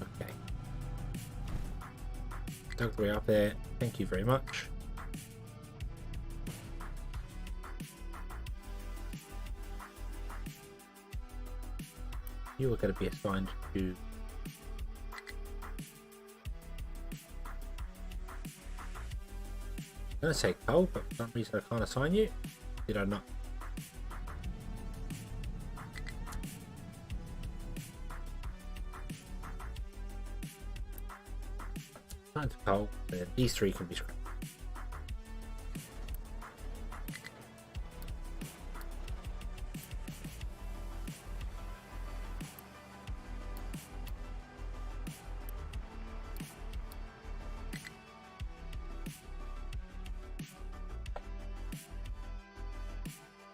Okay. Dug the way up there. Thank you very much. You are going to be assigned to I'm going to say coal, but for some reason I can't assign you. Did I not? Time to coal. These three can be scrapped.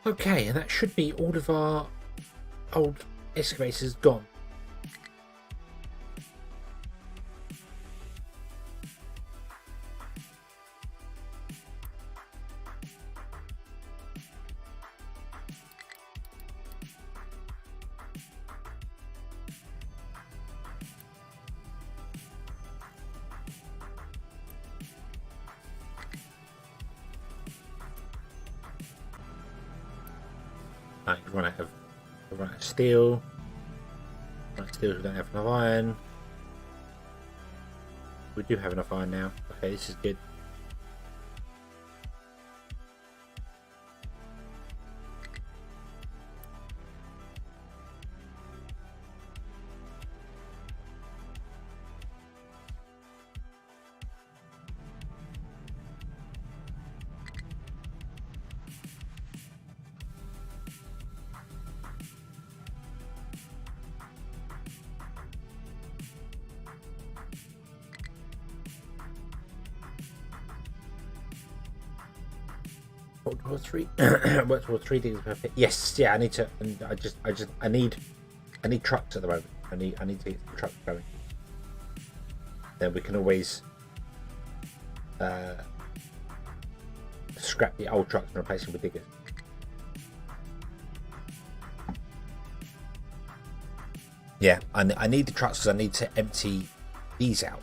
Okay, and that should be all of our old excavators gone. Right, run out of steel. Right, steel, we don't have enough iron. We do have enough iron now. Okay, this is good. World War Three. World War Three things perfect. Yes, yeah. I need to. I need trucks at the moment. I need to get some trucks going. Then we can always scrap the old trucks and replace them with diggers. Yeah, I need the trucks because I need to empty these out.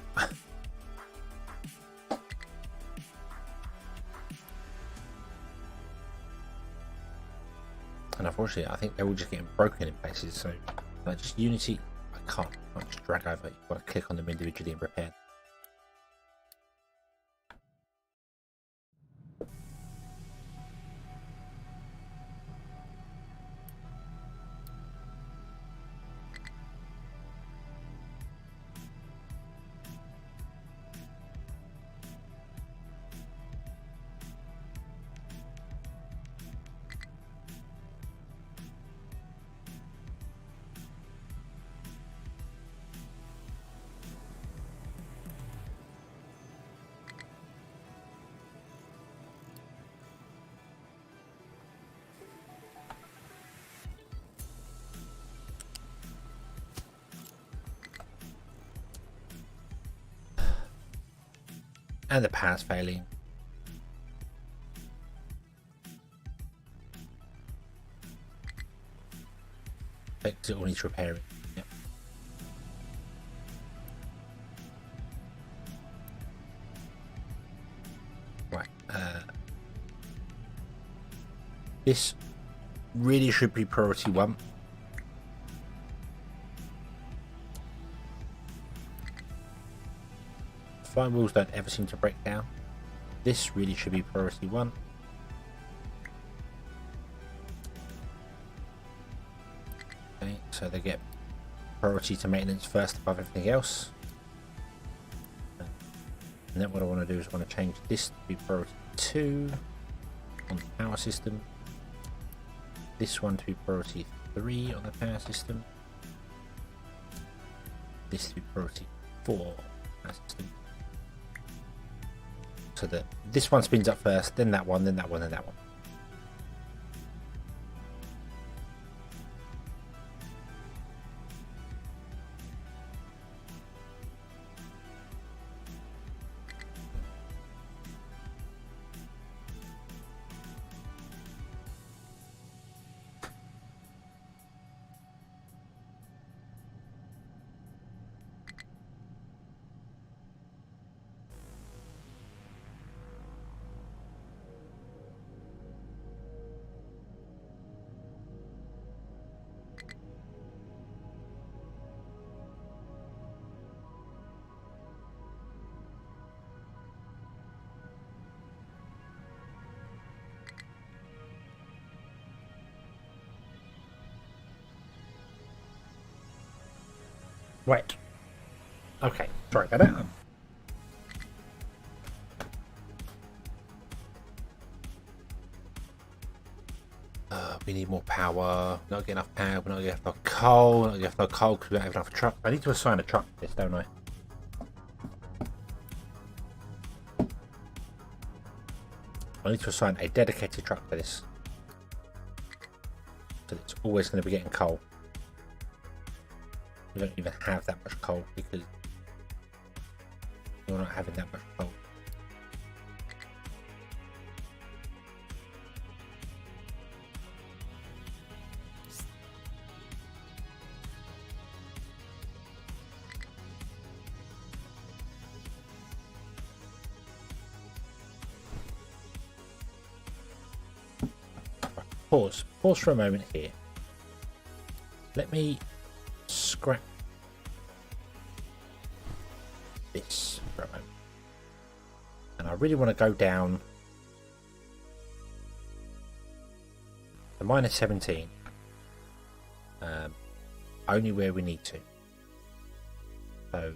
And unfortunately, I think they're all just getting broken in places. So, like, just Unity, I can't just drag over. You've got to click on them individually and repair. And the power's failing. It all needs repairing. Yep. Right. This really should be priority 1. Firewalls don't ever seem to break down. This really should be priority 1. Okay, so they get priority to maintenance first above everything else. And then what I want to do is I want to change this to be priority 2 on the power system. This one to be priority 3 on the power system. This to be priority 4 on the power system. So that this one spins up first, then that one, then that one, then that one. Right. Okay. Sorry about that. We need more power. Not get enough power. We're not get enough coal. Not get enough coal because we don't have enough truck. I need to assign a truck to this, don't I? I need to assign a dedicated truck for this. So it's always going to be getting coal. We don't even have that much coal because we're not having that much coal. Pause for a moment here. Let me scrap this for a moment. And I really want to go down to minus 17. Only where we need to. So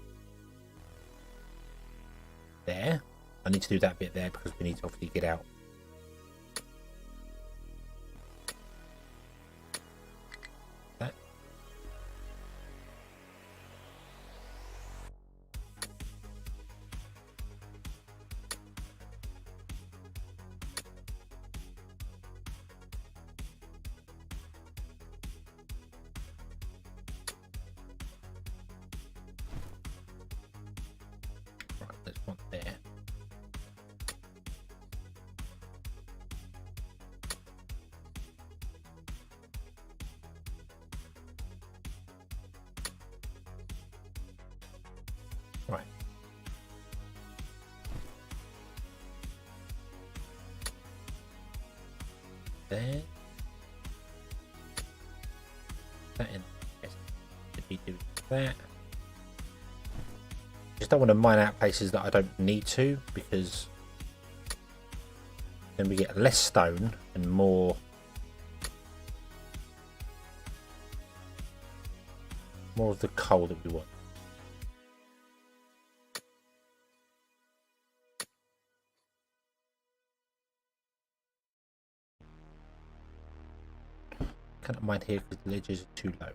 there. I need to do that bit there because we need to obviously get out. There. Right. There. That in. Yes. Should be doing that. Just don't want to mine out places that I don't need to, because then we get less stone and more of the coal that we want. Cannot mine here because the ledges are too low.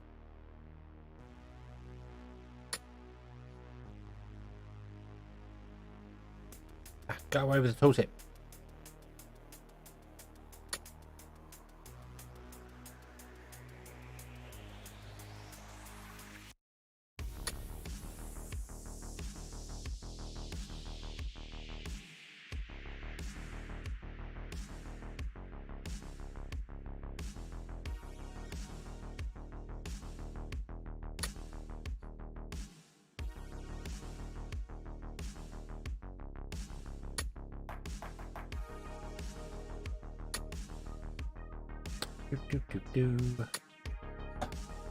Go away with the tooltip.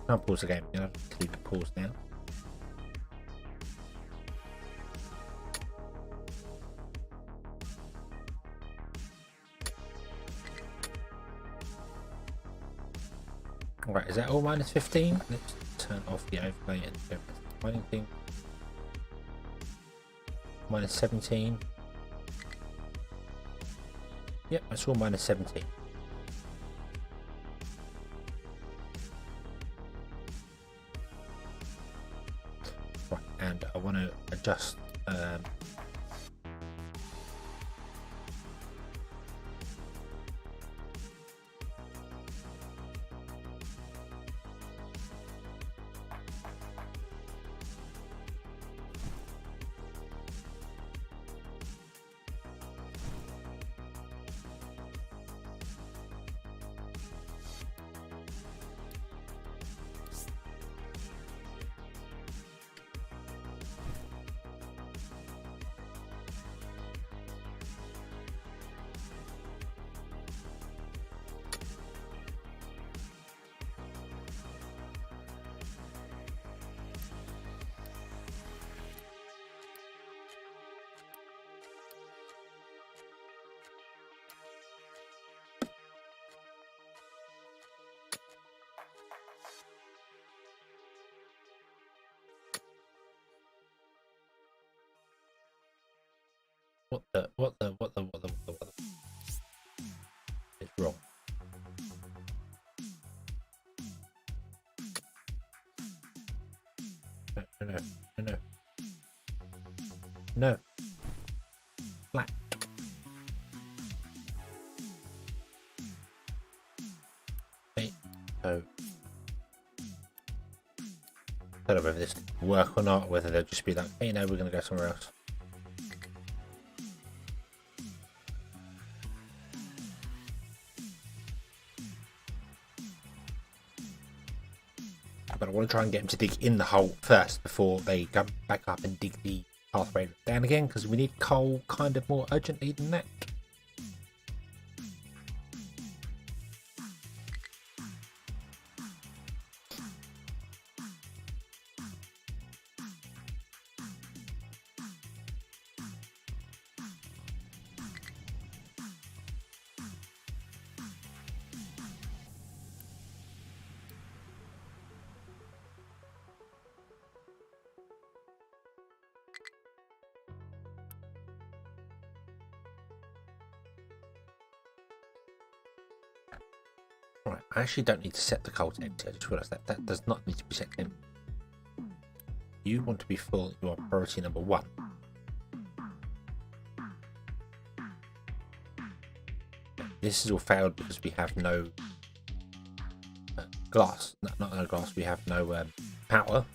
I'll pause the game. I'll have to leave it paused now. Alright, is that all minus 15? Let's turn off the overlay and go back to the mining thing. Minus 17. Yep, that's all minus 17. Right, and I want to adjust What the? It's wrong. No. Flat. Okay. So. I don't know whether this will work or not, whether they'll just be like, hey, no, we're going to go somewhere else. But I want to try and get them to dig in the hole first before they come back up and dig the pathway down again, because we need coal kind of more urgently than that. Right, I actually don't need to set the coal to empty. I just realised that does not need to be set in. You want to be full. You are priority number 1. This is all failed because we have no glass. Not no glass. We have no power.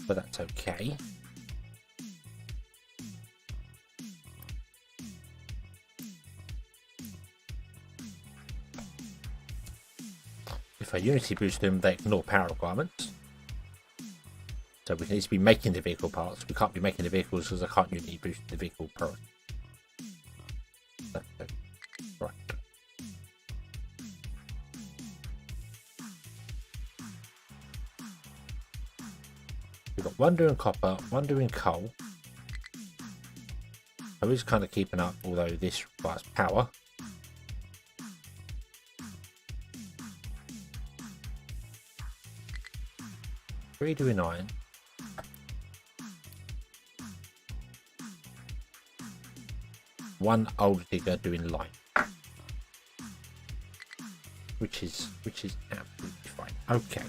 But that's okay. If I Unity boost them, they ignore power requirements. So we need to be making the vehicle parts. We can't be making the vehicles because I can't Unity boost the vehicle priority. Right. We've got 1 doing copper, 1 doing coal. I was kind of keeping up, although this requires power. 3 doing iron. 1 old digger doing lime. Which is absolutely fine. Okay.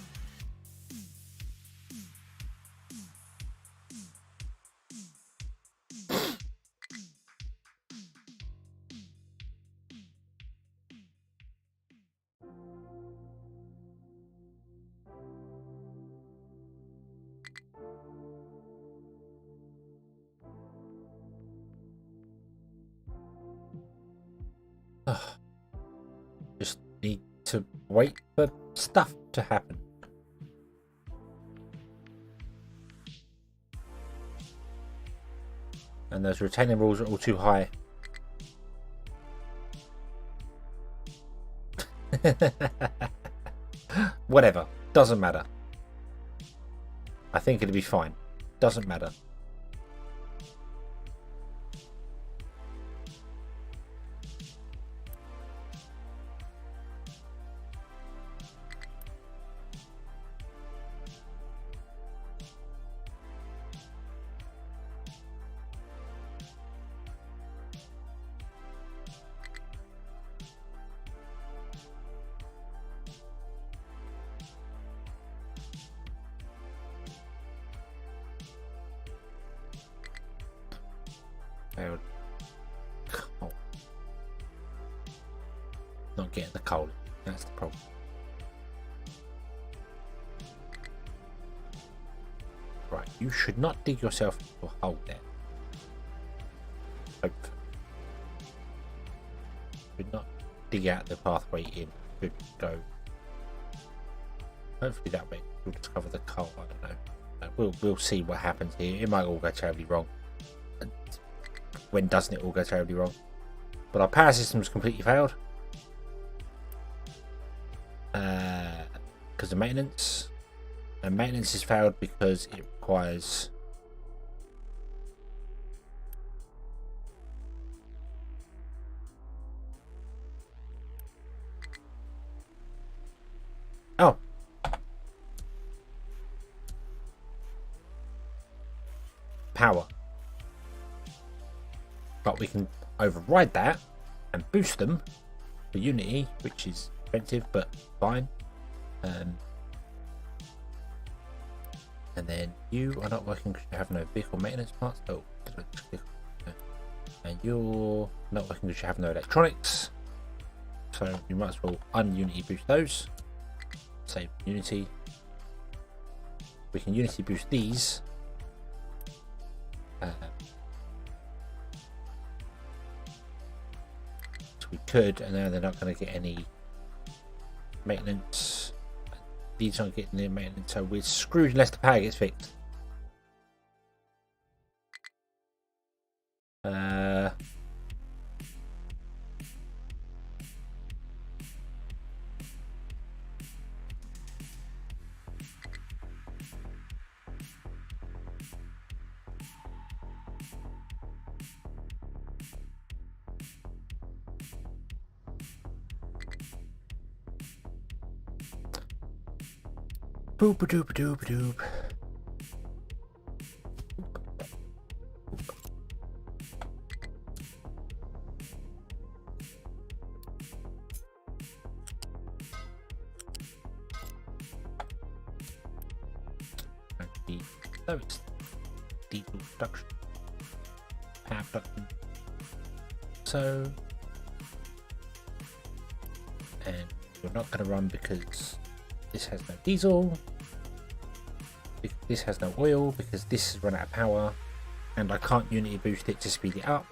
Just need to wait for stuff to happen. And those retaining walls are all too high. Whatever, doesn't matter. I think it'll be fine. Doesn't matter. Coal. Not getting the coal. That's the problem. Right, you should not dig yourself into a hole there. Hopefully. Should not dig out the pathway in. Should go. Hopefully that way we'll discover the coal. I don't know. We'll see what happens here. It might all go terribly wrong. When doesn't it all go terribly wrong? But our power system's completely failed. Because of maintenance. And maintenance is failed because it requires... Oh! power. But we can override that and boost them for Unity, which is expensive but fine. And then you are not working because you have no vehicle maintenance parts. Oh, and you're not working because you have no electronics. So you might as well un-Unity boost those. Save Unity. We can Unity boost these. So we could, and now they're not going to get any maintenance. These aren't getting any maintenance, so we're screwed unless the power gets fixed. Boop a doop a doop a doop. So it's diesel production, power production. So, and you're not going to run because this has no diesel, this has no oil, because this has run out of power, and I can't Unity boost it to speed it up.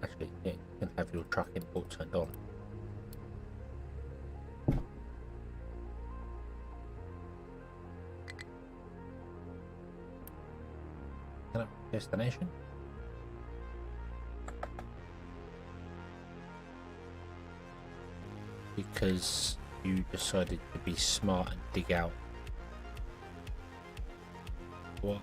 Actually, yeah, you can have your truck import turned on. Destination. Because you decided to be smart and dig out what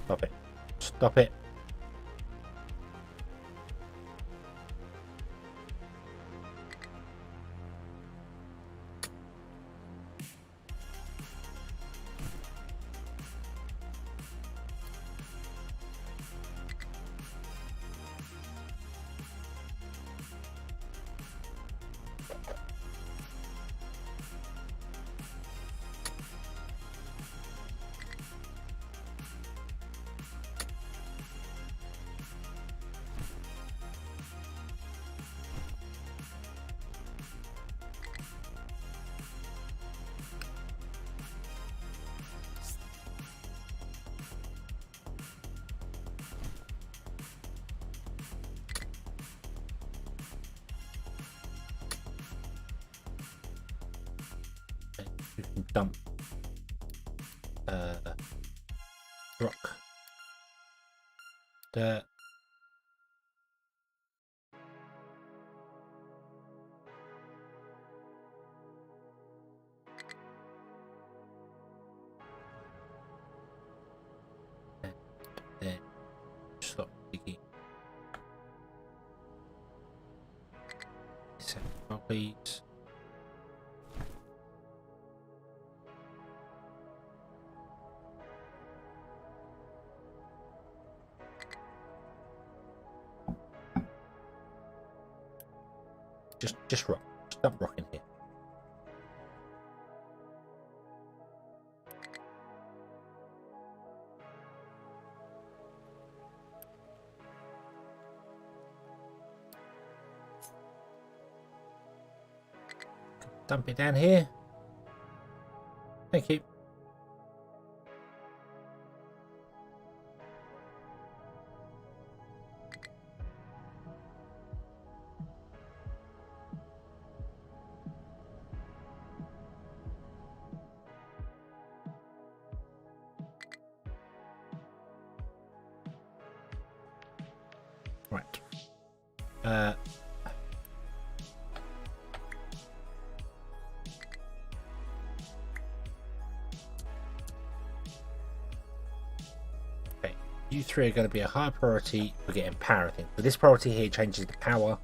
Stop it. Stop it. You can dump rock, dirt, and then stop digging. Set copies. Just rock. Just dump rock in here. Dump it down here. Thank you. Right. Uh, okay. You three are going to be a high priority for getting power, I think. But this priority here changes the power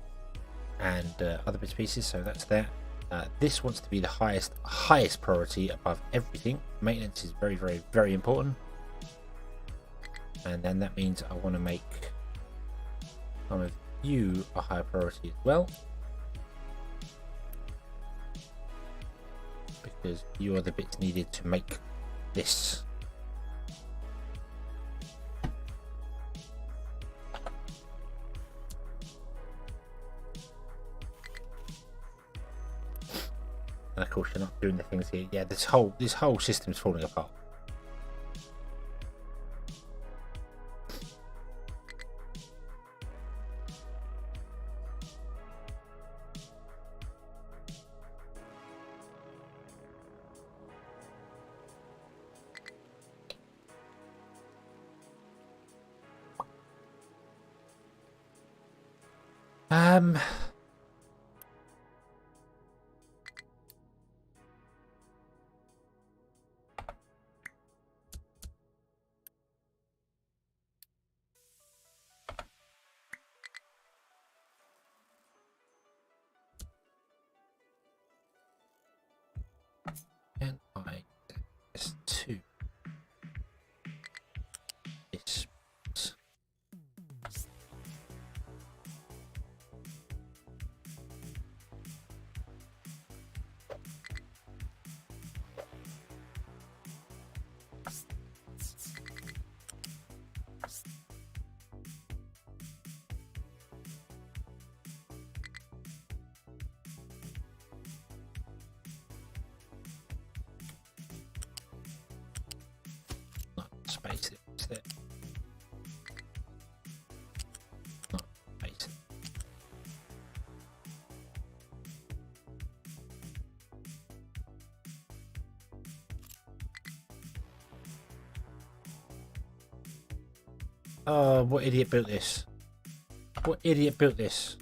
and other bits and pieces, so that's that. This wants to be the highest priority above everything. Maintenance is very, very, very important. And then that means I want to make some of you a high priority as well, because you are the bits needed to make this. And of course, you're not doing the things here. Yeah, this whole system's falling apart. Um. Can I set this to this? Not space it. Is it? Not space it. Oh, what idiot built this? What idiot built this?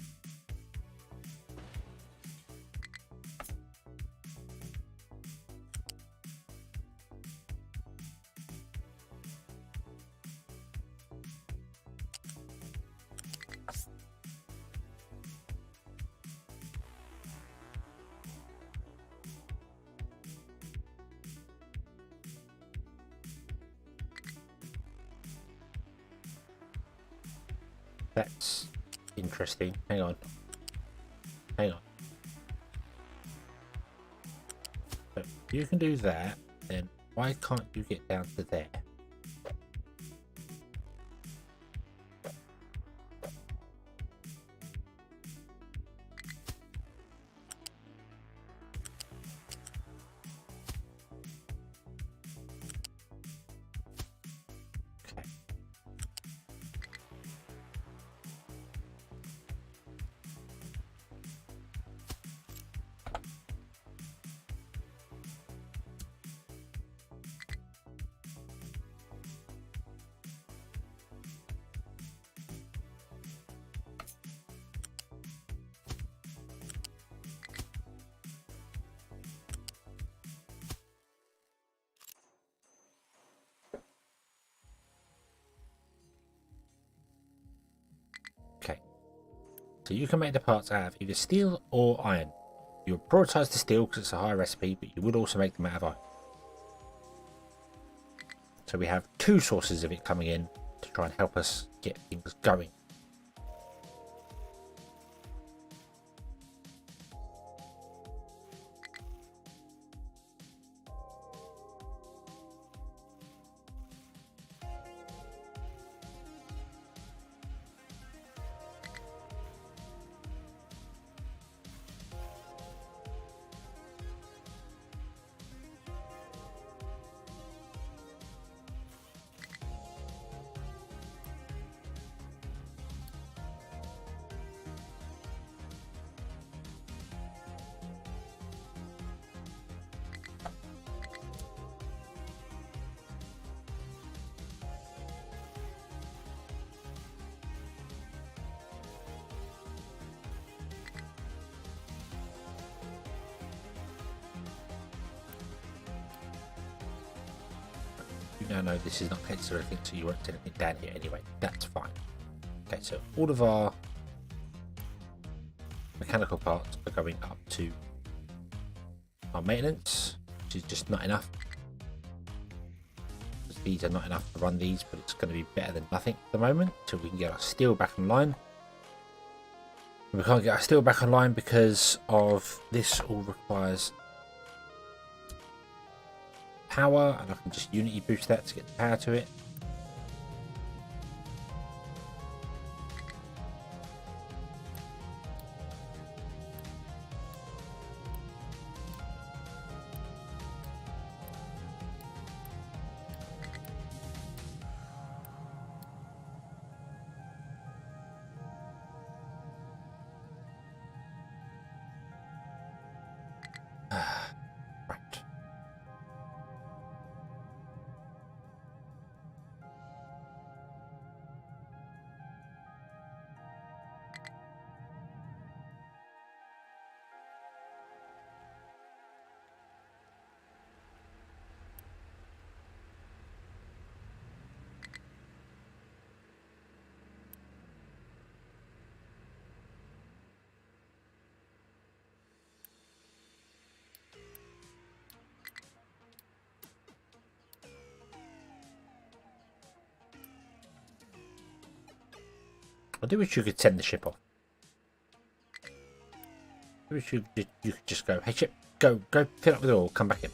That's interesting. Hang on. Hang on. So if you can do that, then why can't you get down to there? Okay. Okay. So you can make the parts out of either steel or iron. You'll prioritise the steel because it's a higher recipe, but you would also make them out of iron. So we have two sources of it coming in to try and help us get things going. You now know this is not connected to anything, so you won't send anything down here anyway. That's fine. Okay, so all of our mechanical parts are going up to our maintenance, which is just not enough. These are not enough to run these, but it's going to be better than nothing at the moment until we can get our steel back online. And we can't get our steel back online because of this all requires power, and I can just unity boost that to get the power to it. Right. I do wish you could send the ship off. I wish you could just go, hey ship, go fill up with oil, come back in.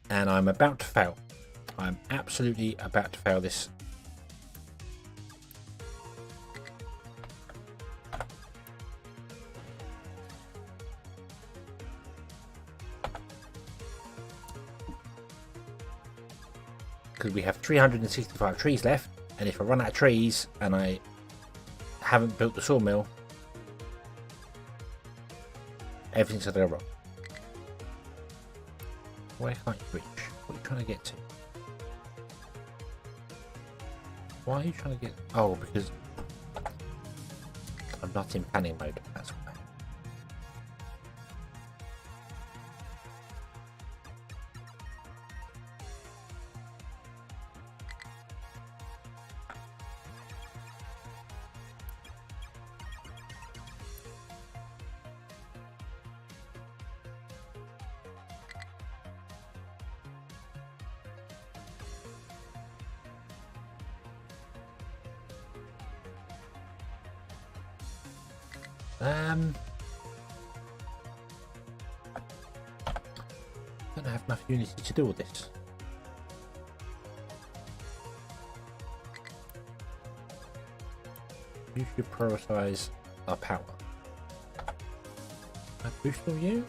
And I'm about to fail. I'm absolutely about to fail this. Because we have 365 trees left, and if I run out of trees and I haven't built the sawmill, everything's going to go wrong. Where can't you reach? What are you trying to get to? Why are you trying to get... Oh, because I'm not in planning mode, that's why. I don't have enough unity to do all this. You should prioritize our power. I boost all you?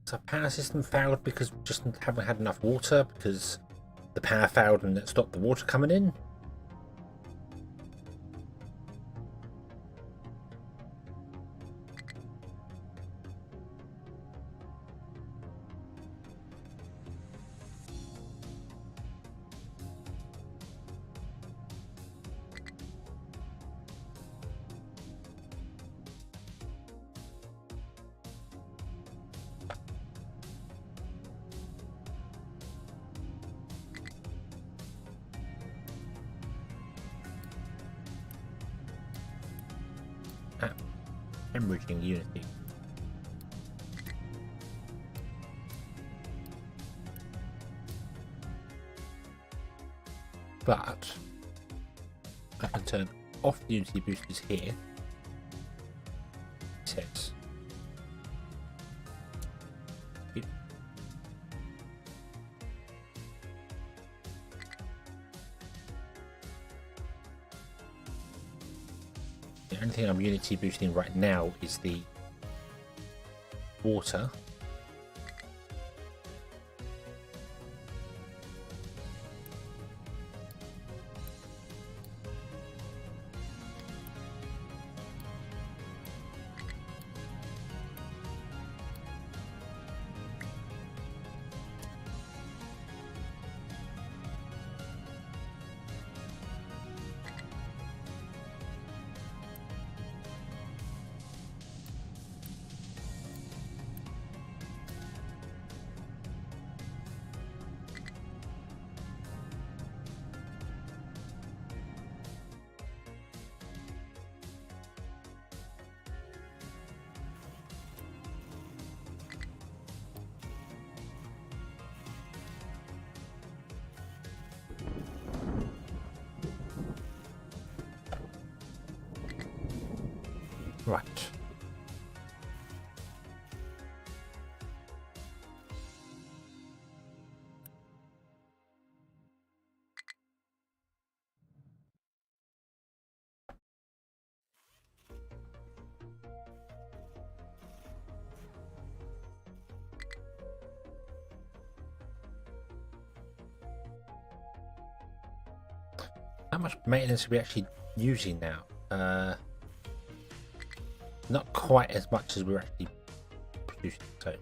So power system failed because we just haven't had enough water, because the power failed and it stopped the water coming in. Hemorrhaging unity. But I can turn off the unity boosters here. It says the only thing I'm unity boosting right now is the water. Right. How much maintenance are we actually using now? Not quite as much as we're actually producing, so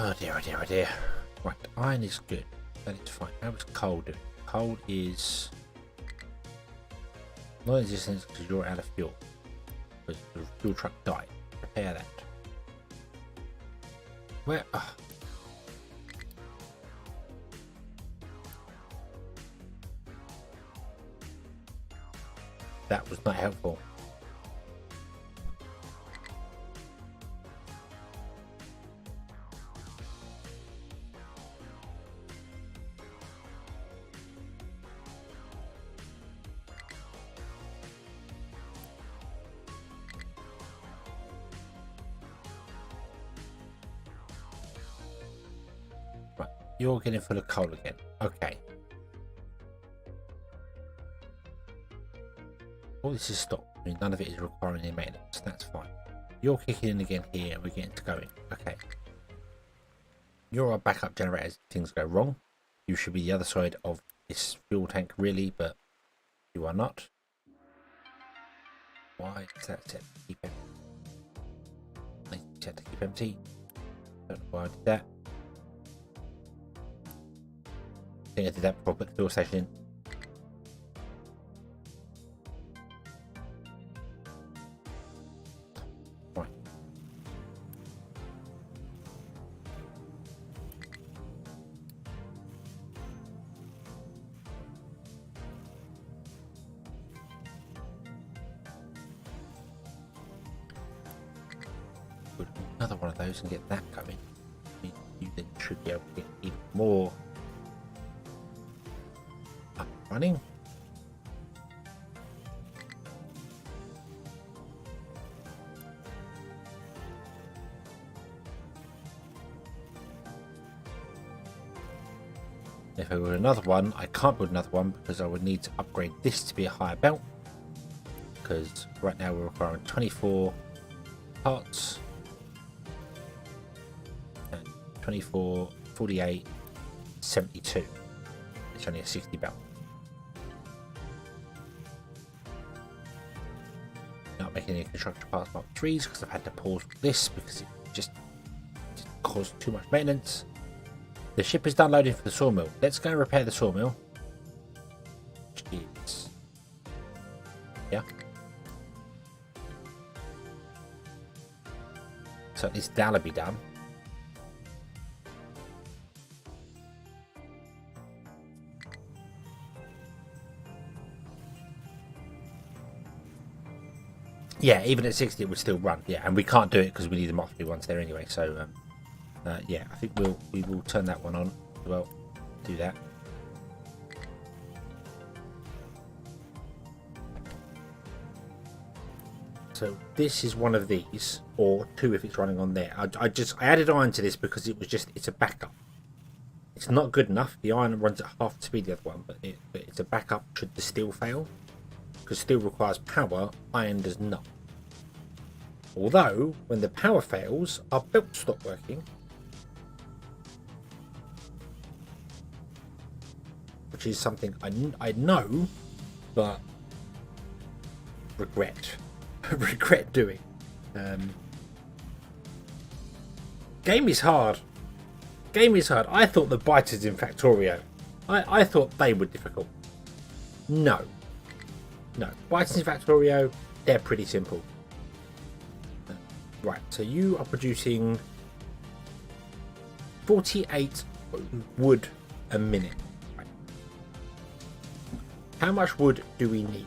oh dear, oh dear, oh dear. Right, iron is good. That is fine. How is coal doing? Coal is non-existent because you're out of fuel. Because the fuel truck died. Repair that. Where? Oh. That was not helpful. Right, you're getting full of coal again. Okay. All this is stopped. I mean, none of it is requiring any maintenance. That's fine. You're kicking in again here, and we're getting to going. Okay. You're our backup generator as things go wrong. You should be the other side of this fuel tank, really, but you are not. Why is that set to keep empty? Set to keep empty. Don't know why I did that. I think I did that before I put the fuel station in. Right. Put another one of those and get that going. You then should be able to get even more up and running. If I build another one, I can't build another one because I would need to upgrade this to be a higher belt. Because right now we're requiring 24 parts. And 24, 48, 72. It's only a 60 belt. Not making any construction parts Mark 3s because I've had to pause this because it just caused too much maintenance. The ship is done loading for the sawmill. Let's go and repair the sawmill. Jeez. Yeah. So at least that'll be done. Yeah, even at 60 it would still run. Yeah, and we can't do it because we need the monthly ones there anyway. So yeah, I think we will turn that one on. Well, do that. So this is one of these, or two if it's running on there. I added iron to this because it's a backup. It's not good enough. The iron runs at half the speed of the other one, but it's a backup should the steel fail. Because steel requires power, iron does not. Although, when the power fails, our belts stop working. which is something I know, but regret doing. Game is hard. I thought the biters in Factorio, I thought they were difficult. No, biters in Factorio, they're pretty simple. Right, so you are producing 48 wood a minute. Right. How much wood do we need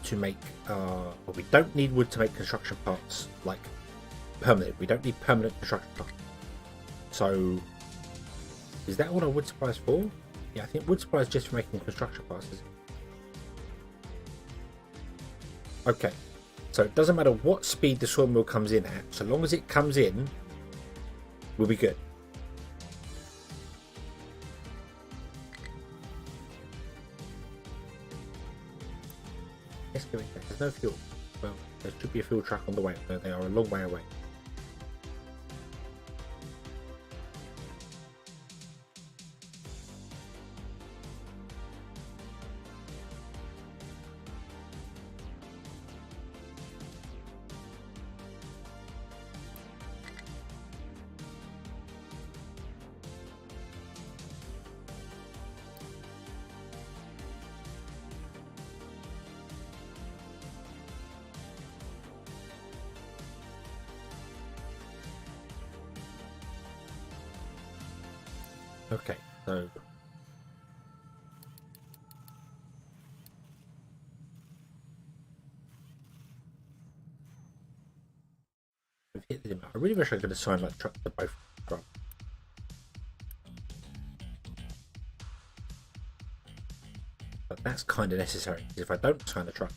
to make well, we don't need wood to make construction parts, like permanent. We don't need permanent construction parts. So is that what our wood supply is for? Yeah, I think wood supply is just for making construction parts, is it? Okay, so it doesn't matter what speed the sawmill comes in at, so long as it comes in, we'll be good. Let's go in there. There's no fuel. Well, there should be a fuel truck on the way, but they are a long way away. Okay, so we've hit the limit. I really wish I could assign like truck to both drums. But that's kind of necessary, because if I don't assign the truck,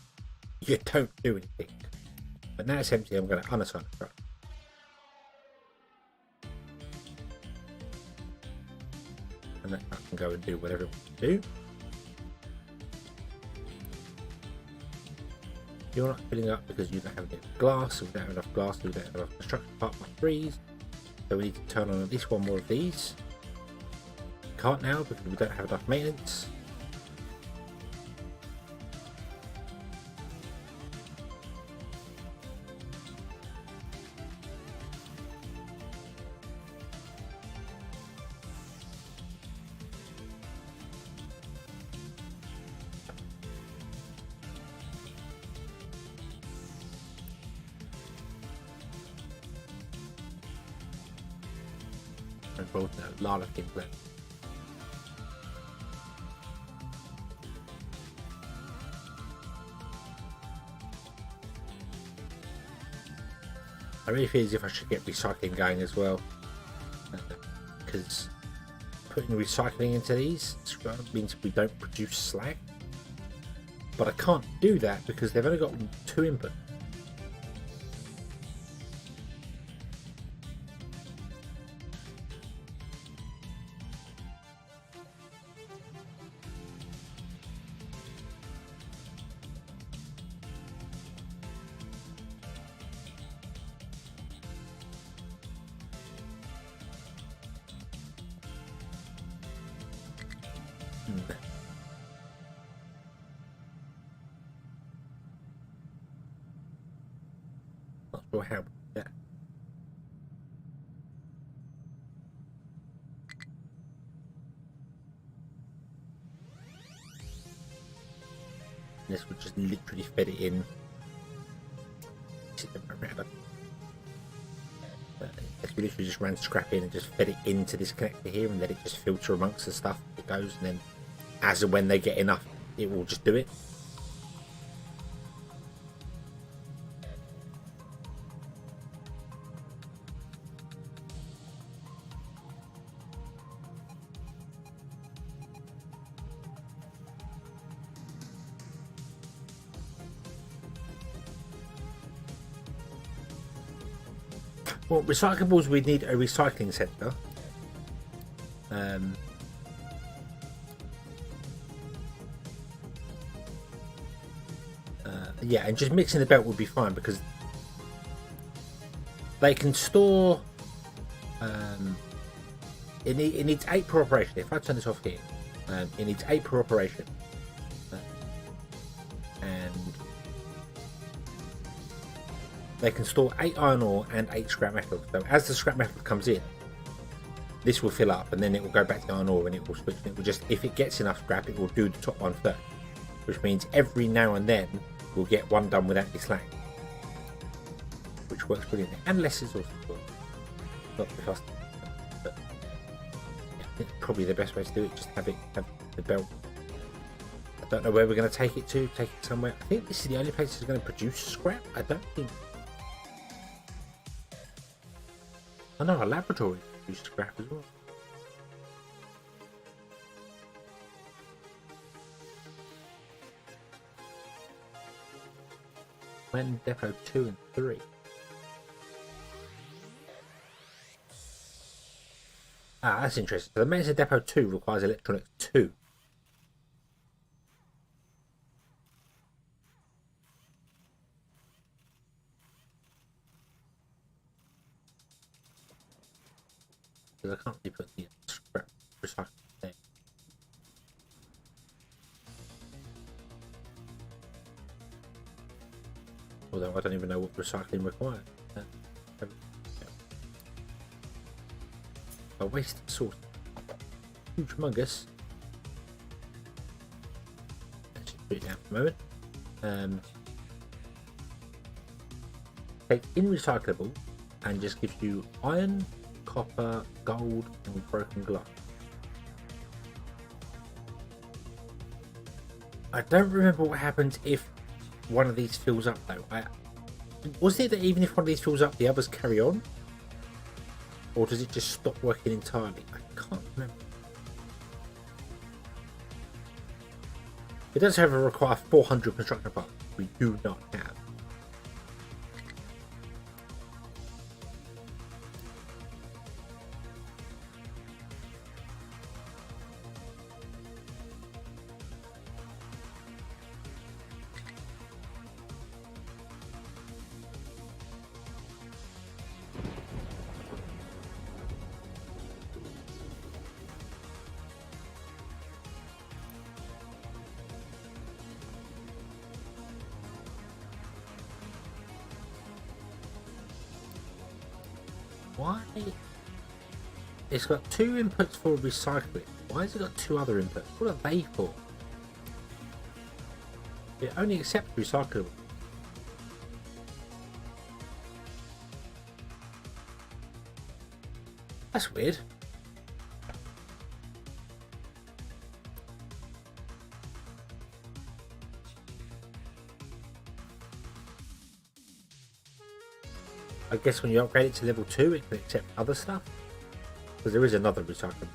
you don't do anything. But now it's empty, I'm going to unassign the truck. And then I can go and do whatever it wants to do. You're not filling up because you don't have enough glass, so we don't have enough glass, so we don't have enough construction part by 3s. So we need to turn on at least one more of these. Can't now because we don't have enough maintenance. Both a lot of things left. I really feel as if I should get recycling going as well, because putting recycling into these means we don't produce slag, but I can't do that because they've only got 2 input. Not sure how. Yeah. This would just literally fed it in. We literally just ran scrap in and just fed it into this connector here and let it just filter amongst the stuff that goes, and then as and when they get enough it will just do it. Well, recyclables, we need a recycling centre. Yeah, and just mixing the belt would be fine because they can store it needs 8 per operation. If I turn this off here, it needs 8 per operation. And they can store 8 iron ore and 8 scrap metal. So as the scrap metal comes in, this will fill up and then it will go back to the iron ore and it will switch. It will just, if it gets enough scrap, it will do the top one first. Which means every now and then we'll get one done without this lag. Which works brilliantly. And less is also good. Not the cost. But it's probably the best way to do it. Just have the belt. I don't know where we're going to take it to. Take it somewhere. I think this is the only place that's going to produce scrap. I don't think. I know our laboratory produces scrap as well. When depot 2 and 3. Ah, that's interesting. So the maintenance of depot 2 requires electronics 2. Because I can't really put the scrap recycling there. Although I don't even know what recycling requires. A waste source. Huge humongous. Actually put it down for a moment. Take in recyclable and just gives you iron, copper, gold and broken glass. I don't remember what happens if one of these fills up though. Was it that even if one of these fills up the others carry on? Or does it just stop working entirely? I can't remember. It does however require 400 construction parts. We do not have. Why? It's got 2 inputs for recycling. Why has it got 2 other inputs? What are they for? It only accepts recyclable. That's weird. I guess when you upgrade it to level 2 it can accept other stuff. Because there is another recyclable.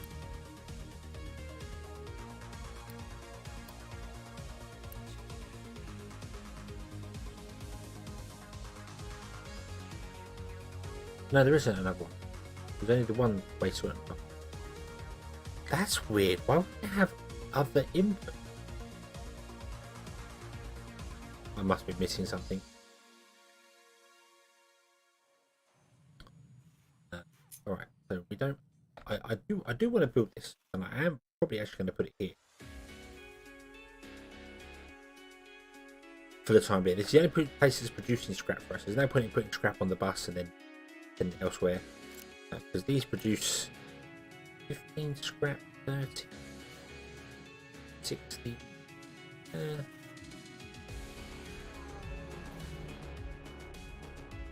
No, there isn't another one. There's only the one waste one. That's weird. Why would they have other input? I must be missing something. Alright, so we don't. I do want to build this, and I am probably actually going to put it here for the time being. It's the only place that's producing scrap for us. There's no point in putting scrap on the bus and then elsewhere, because these produce 15 scrap, 30, 60.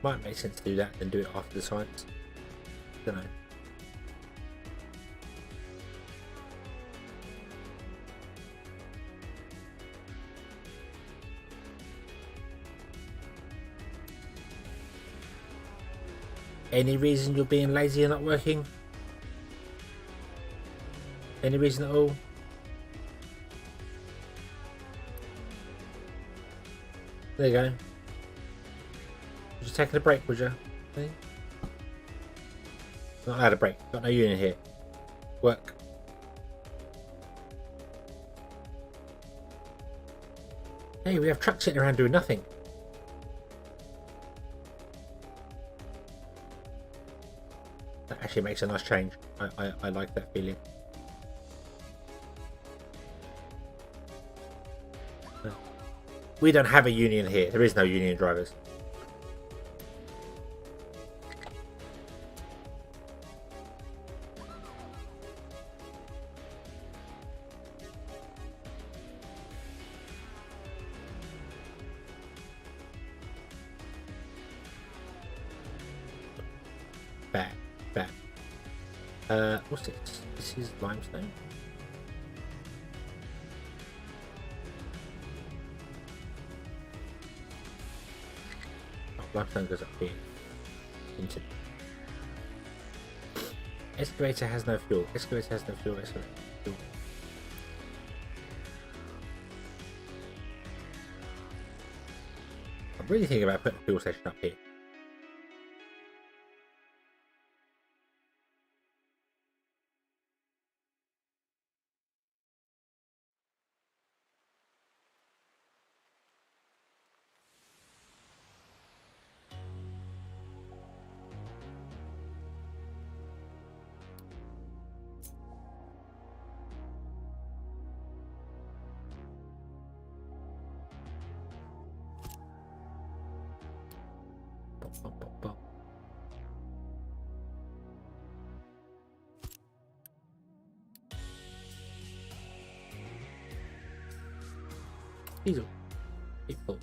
Might make sense to do that and do it after the science. Don't know. Any reason you're being lazy and not working? Any reason at all? There you go. Just taking a break, would you? Okay. Not allowed a break. Got no unit here. Work. Hey, we have trucks sitting around doing nothing. That actually actually makes a nice change. I like that feeling. We don't have a union here. There is no union drivers. Back. What's this? This is limestone. Oh, limestone goes up here. Into. Excavator has no fuel. Excavator has no fuel. Excavator has no fuel. I'm really thinking about putting a fuel station up here. Diesel. People.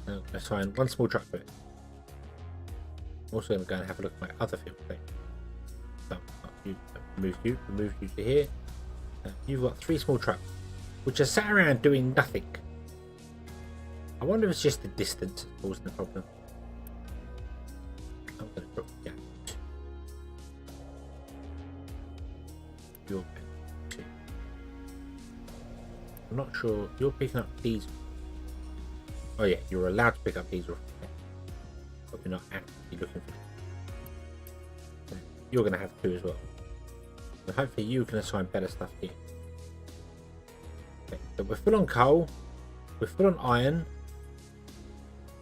No, let's find one small truck for it. I'm also going to go and have a look at my other field thing. So, remove you to here. You've got 3 small trucks, which are sat around doing nothing. I wonder if it's just the distance that's causing the problem. I'm going to drop you down. You're two. I'm not sure. You're picking up diesel. Oh yeah, you're allowed to pick up diesel, but we're not actively looking for it. You're going to have 2 as well. So hopefully you can assign better stuff here. Okay, so we're full on coal. We're full on iron.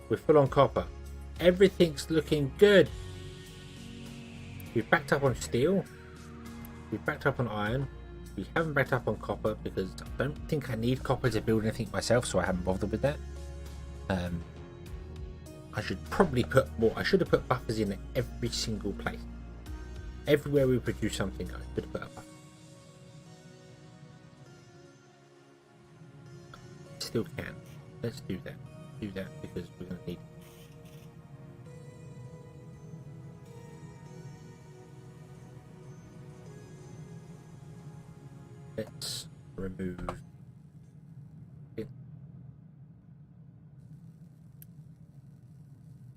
We're full on copper. Everything's looking good. We've backed up on steel. We've backed up on iron. We haven't backed up on copper because I don't think I need copper to build anything myself, so I haven't bothered with that. I should probably put more. I should have put buffers in every single place. Everywhere we produce something, I should put a buffer. Still can. Let's do that. Do that because we're going to need it. Let's remove it.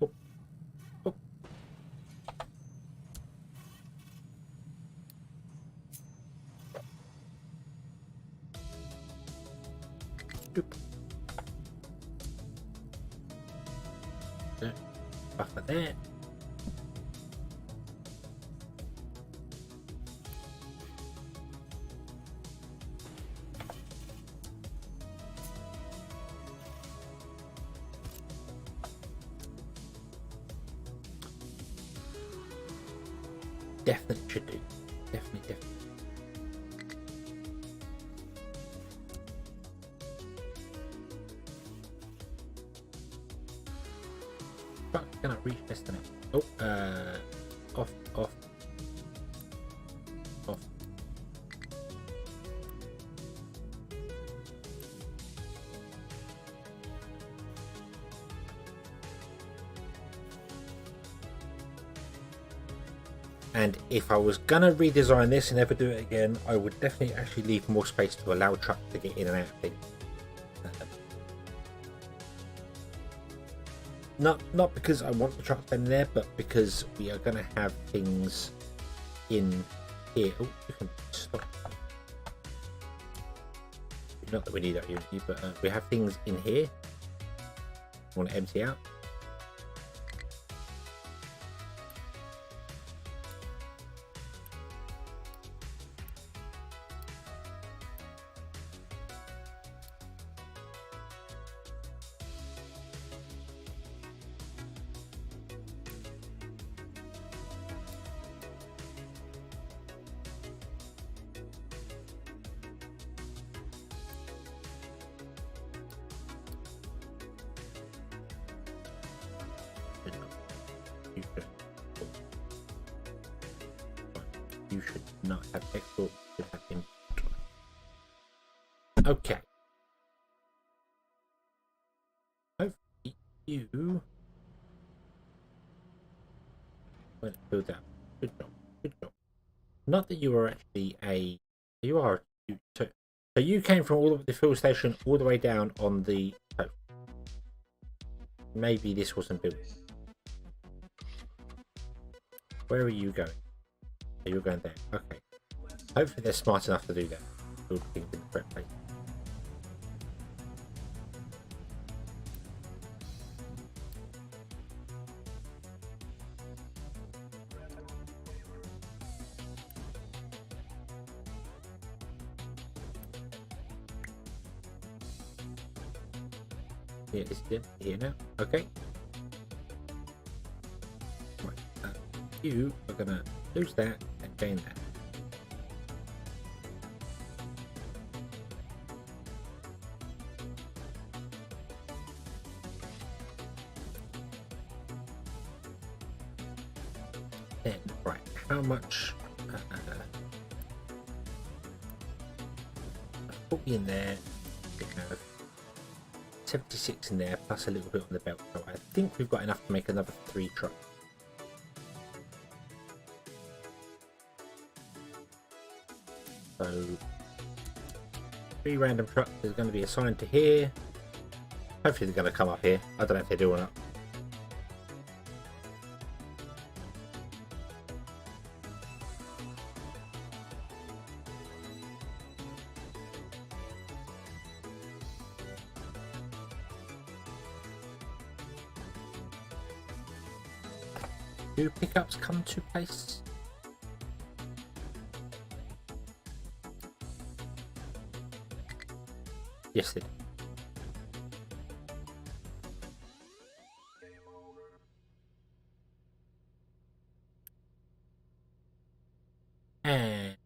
Oh. Oh. Doop. There. Buffer there. Definitely should do. Definitely. Fuck, cannot reach destination. Oh, off. And if I was gonna redesign this and ever do it again, I would definitely actually leave more space to allow trucks to get in and out of things. Not because I want the trucks in there, but because we are gonna have things in here. Oh, you can stop. Not that we need that unity, but we have things in here. I want to empty out. you should not have export. You should have import. Okay. Hopefully you won't build that. Good job. Good job. Not that you are actually a. You are. So you came from all the fuel station all the way down on the coast. Maybe this wasn't built. Where are you going? Oh, you're going there. Okay. Hopefully they're smart enough to do that. Build things in the correct place. Yeah, this is it. Here now. Okay. Right. You are gonna lose that and gain that. Then, right, how much? 40 in there. We have 76 in there, plus a little bit on the belt. So I think we've got enough to make another 3 trucks. So 3 random trucks is going to be assigned to here. Hopefully they're going to come up here. I don't know if they do or not. Do pickups come to place? Yes, they do. And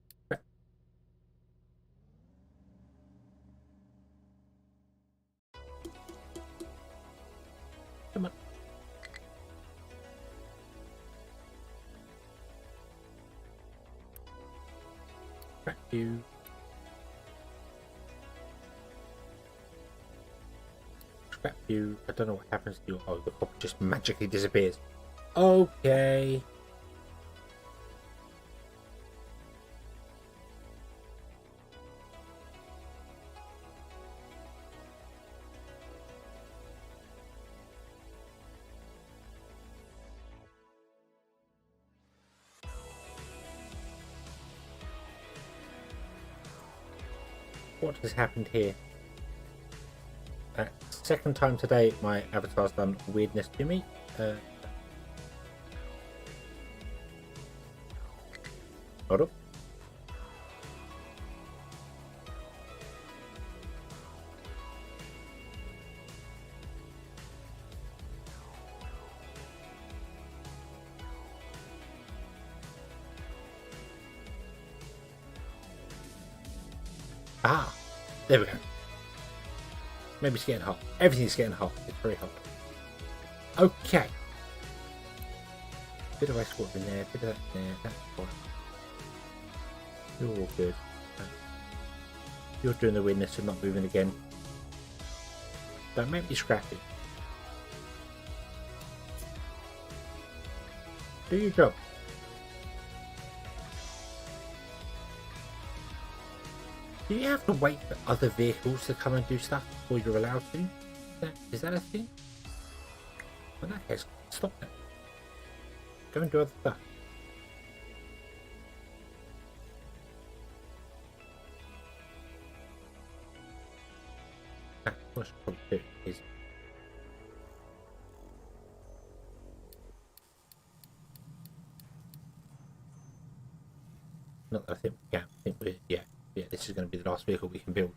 come on. Scrap you. Scrap you. I don't know what happens to you. Oh, the copper just magically disappears. Okay. What has happened here? Second time today my avatar's done weirdness to me. Hold up. Ah, there we go. Maybe it's getting hot. Everything's getting hot. It's very hot. Okay. Bit of ice water in there, bit of that in there. That's fine. You're all good. You're doing the weirdness and not moving again. Don't make me scrap it. Do your job. Do you have to wait for other vehicles to come and do stuff before you're allowed to? Is that a thing? In that case, stop that. Go and do other stuff. What I should probably do is not that I think we can. I think we're yeah, this is going to be the last vehicle we can build.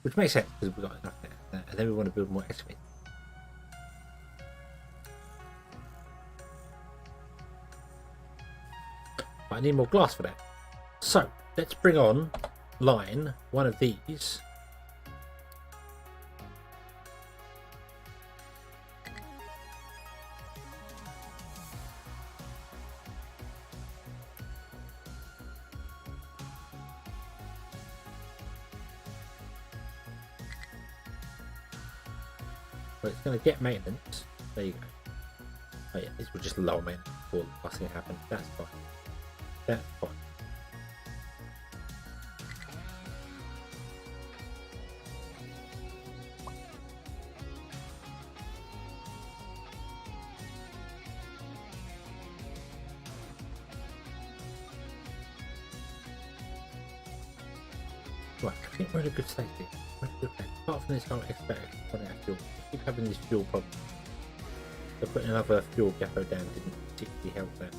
Which makes sense because we've got enough there. And then we want to build more excavators. But I need more glass for that. So let's bring on line one of these. But it's going to get maintenance. There you go. Oh yeah, this will just lower maintenance before the last thing happens. That's fine. That's fine. Right, I think we're in a good state here. We're in a good place. Apart from this whole expect running out of fuel. We keep having this fuel problem. So putting another fuel depot down didn't particularly help that.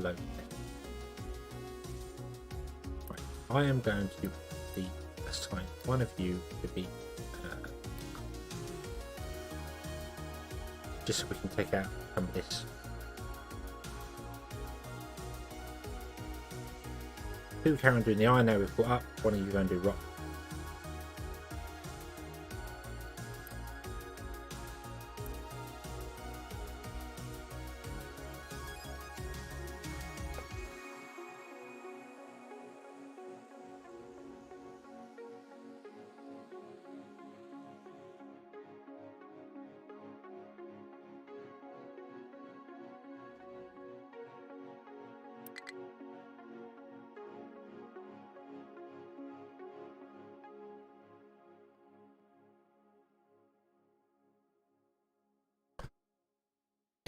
Low. Right, I am going to assign one of you to be just so we can take out some of this. Two carry on doing the iron now we've got up, one of you going to do rock.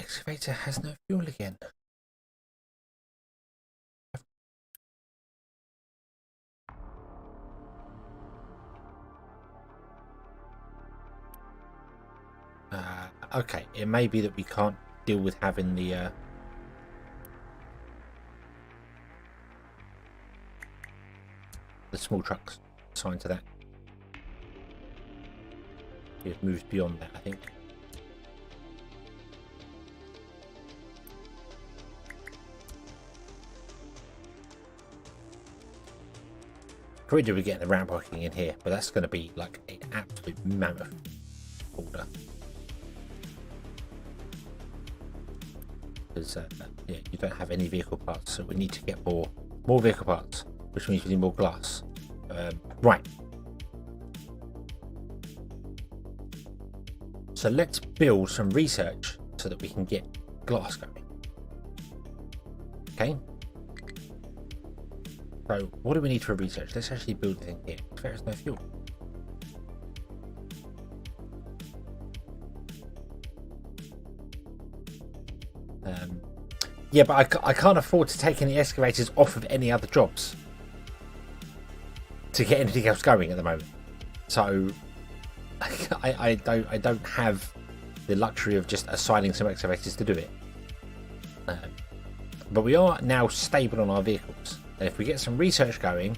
Excavator has no fuel again. Okay, it may be that we can't deal with having the small trucks assigned to that. It moves beyond that, I think. Probably we're getting the ramp working in here, but that's going to be like an absolute mammoth order. Because yeah, you don't have any vehicle parts, so we need to get more vehicle parts, which means we need more glass. Right. So let's build some research so that we can get glass going. Okay. So what do we need for research? Let's actually build the thing here. There is no fuel. Yeah, but I can't afford to take any excavators off of any other jobs to get anything else going at the moment. So I don't have the luxury of just assigning some excavators to do it. But we are now stable on our vehicles. And if we get some research going,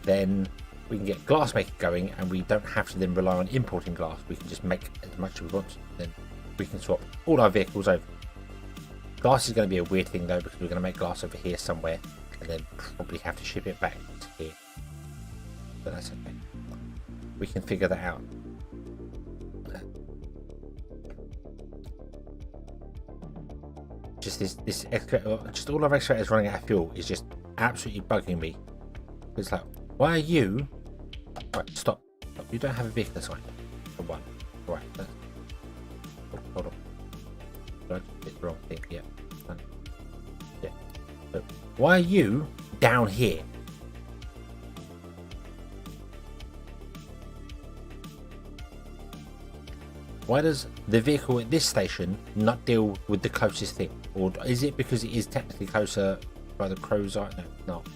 then we can get glass making going, and we don't have to then rely on importing glass. We can just make as much as we want. Then we can swap all our vehicles over. Glass is going to be a weird thing though, because we're going to make glass over here somewhere, and then probably have to ship it back to here. But that's okay. We can figure that out. Just this just all our excavators running out of fuel is just absolutely bugging me. It's like, why are you? Right, stop. You don't have a vehicle assigned for one. Right, that's... hold on. I did the wrong thing. Yeah. Yeah. So why are you down here? Why does the vehicle at this station not deal with the closest thing? Or is it because it is technically closer by the crow's eye? No, not.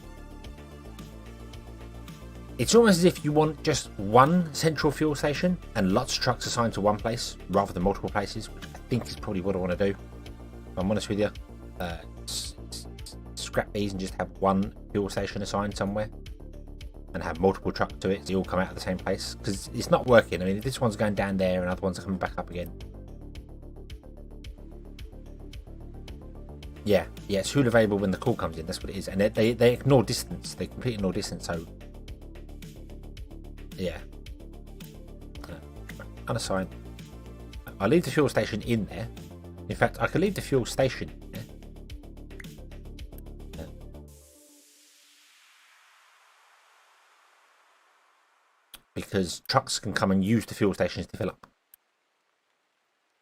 It's almost as if you want just one central fuel station and lots of trucks assigned to one place rather than multiple places, which I think is probably what I want to do. If I'm honest with you, scrap these and just have one fuel station assigned somewhere and have multiple trucks to it so they all come out of the same place, because it's not working. I mean, if this one's going down there and other ones are coming back up again. Yeah, it's fuel available when the call comes in. That's what it is. And they ignore distance. They completely ignore distance. So yeah, unassigned. I'll leave the fuel station in there. In fact, I could leave the fuel station there. because trucks can come and use the fuel stations to fill up.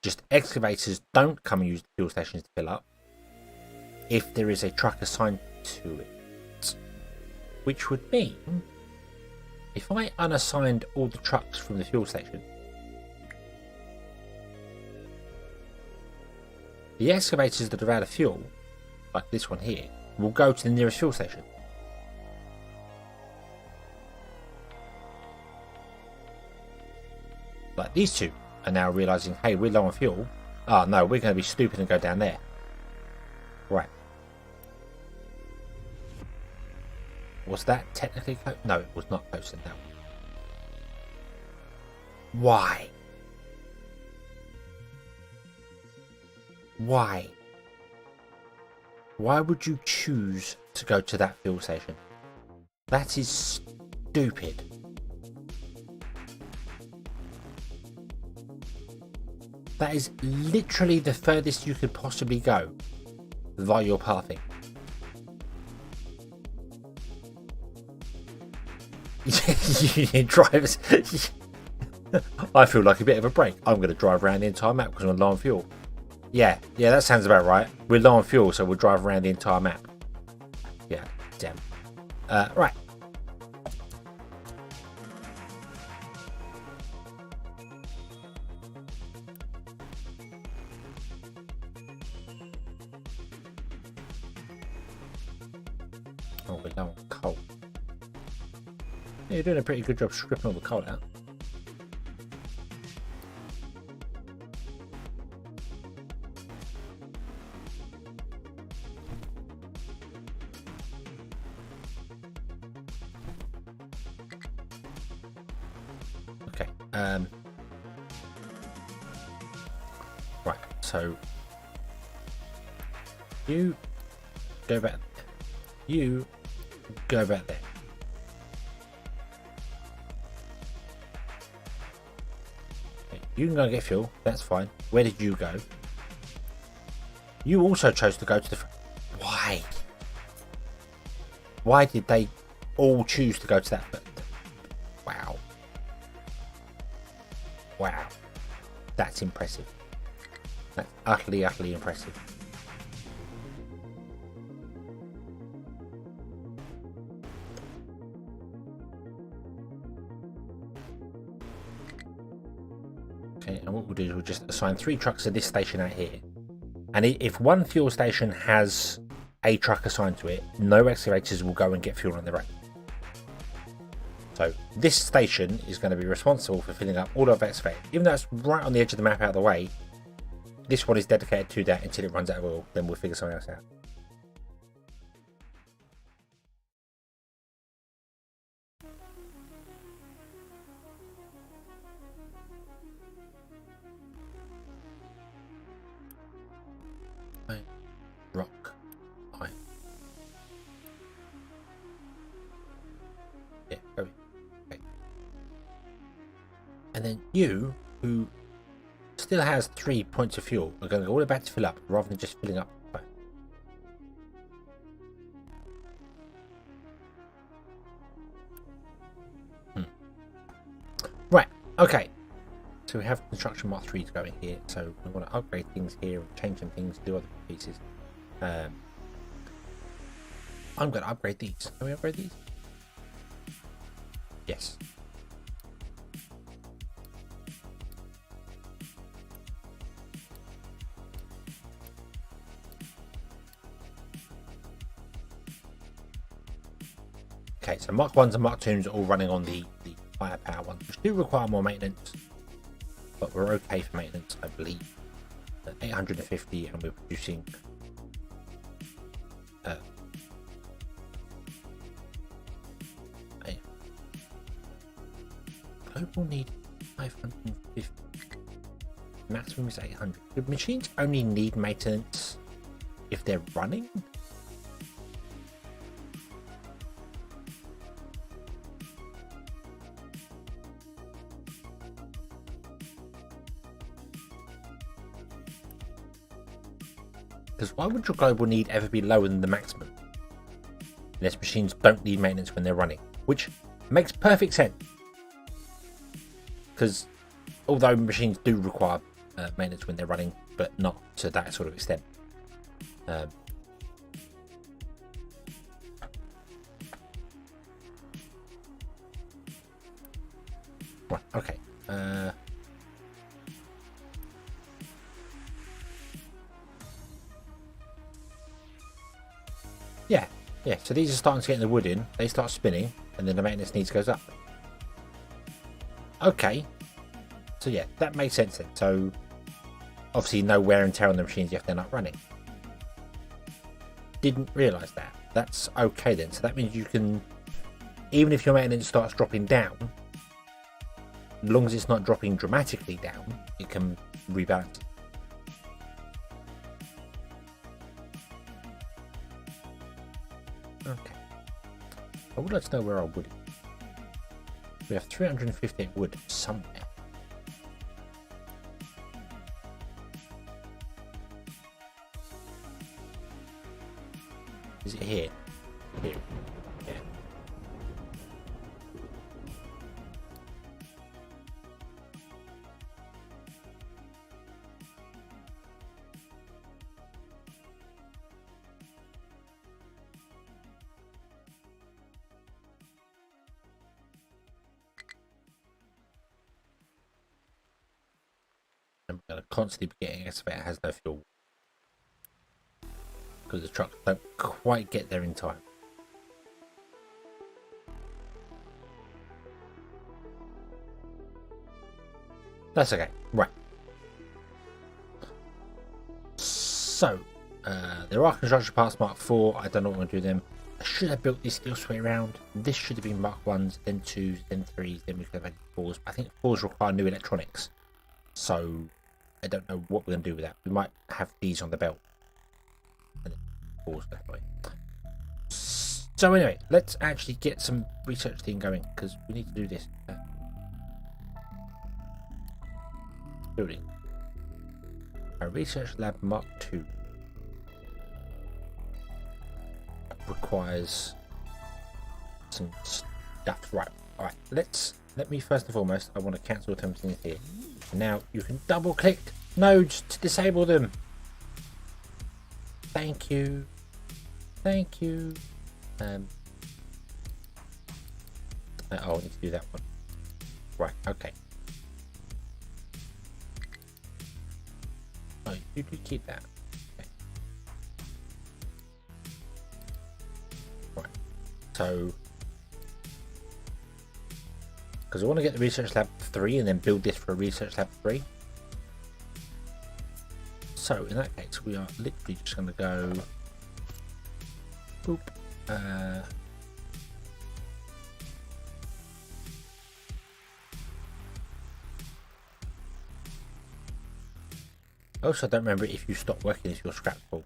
Just excavators don't come and use the fuel stations to fill up if there is a truck assigned to it. Which would mean, if I unassigned all the trucks from the fuel station, the excavators that are out of fuel, like this one here, will go to the nearest fuel station. Like these two are now realising, hey, we're low on fuel. Oh no, we're going to be stupid and go down there. Right. Was that technically close? No, it was not close in that one. Why? Why? Why would you choose to go to that fuel station? That is stupid. That is literally the furthest you could possibly go via your pathing. Union drivers. I feel like a bit of a break. I'm going to drive around the entire map because I'm low on fuel. Yeah, that sounds about right. We're low on fuel, so we'll drive around the entire map. Yeah, damn. Right. Oh, we're low on coal. Yeah, you're doing a pretty good job stripping all the coal out. Okay. Right. So you go back. You go back there. Okay, you can go and get fuel. That's fine. Where did you go? You also chose to go to the. Why? Why did they all choose to go to that? Wow. Wow. That's impressive. That's utterly impressive. Okay, and what we'll do is we'll just assign 3 trucks to this station out here. And if one fuel station has a truck assigned to it, no excavators will go and get fuel on their own. So this station is going to be responsible for filling up all of excavators. Even though it's right on the edge of the map out of the way, this one is dedicated to that until it runs out of oil. Then we'll figure something else out. Rock, iron. Yeah, go in. Okay. And then you, who still has 3 points of fuel, are going to go all the way back to fill up rather than just filling up. Right, okay. So we have construction mark 3 to go in here, so we want to upgrade things here and change some things, do other pieces. I'm going to upgrade these. Can we upgrade these? Yes. Okay, so Mark 1s and Mark 2s are all running on the firepower ones, which do require more maintenance, but we're okay for maintenance, I believe. 850, and we're producing global need 550. Maximum is 800. Do machines only need maintenance if they're running? Because why would your global need ever be lower than the maximum? Unless machines don't need maintenance when they're running, which makes perfect sense. because although machines do require maintenance when they're running, but not to that sort of extent. Right, okay. Yeah, so these are starting to get the wood in, they start spinning, and then the maintenance needs goes up. Okay, so yeah, that makes sense then. So obviously no wear and tear on the machines if they're not running. Didn't realise that. That's okay then, so that means you can, even if your maintenance starts dropping down, as long as it's not dropping dramatically down, it can rebalance. Okay. I would like to know where our wood is. We have 358 wood somewhere. Is it here? Here. Yeah. I'm going to constantly be getting excavator has no fuel. Because the trucks don't quite get there in time. That's okay. Right. So, there are construction parts Mark 4. I don't know what I'm going to do with them. I should have built this the other way around. This should have been Mark 1s, then 2s, then 3s, then we could have added 4s. But I think 4s require new electronics. So, I don't know what we're going to do with that. We might have these on the belt. And then 4s definitely. So anyway, let's actually get some research thing going, because we need to do this. Building. A research lab Mark 2 requires some stuff. Right, alright, let me first and foremost, I want to cancel everything here. Now you can double click nodes to disable them. Thank you. Thank you. Oh, I need to do that one. Right, okay. Oh, you do keep that. Okay. Right. So, because I want to get the research lab 3 and then build this for a research lab 3. So in that case, we are literally just going to go. Boop. Also, I don't remember if you stop working if you're scrapped full.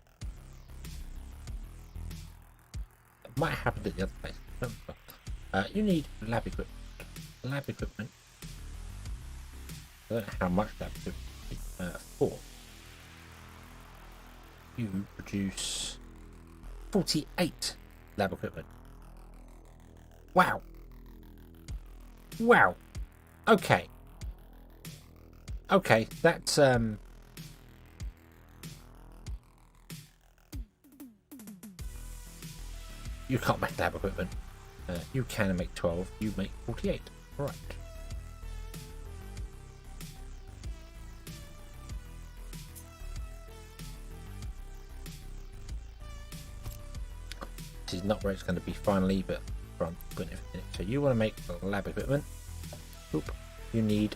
It might have happened at the other place. You need lab equipment. Lab equipment. I don't know how much lab equipment. 4. You produce 48 lab equipment. Wow. Wow. Okay. Okay, that's you can't make lab equipment. You can make 12. You make 48. Right. This is not where it's going to be finally, but I'm putting everything in it. So you want to make lab equipment. Oop. You need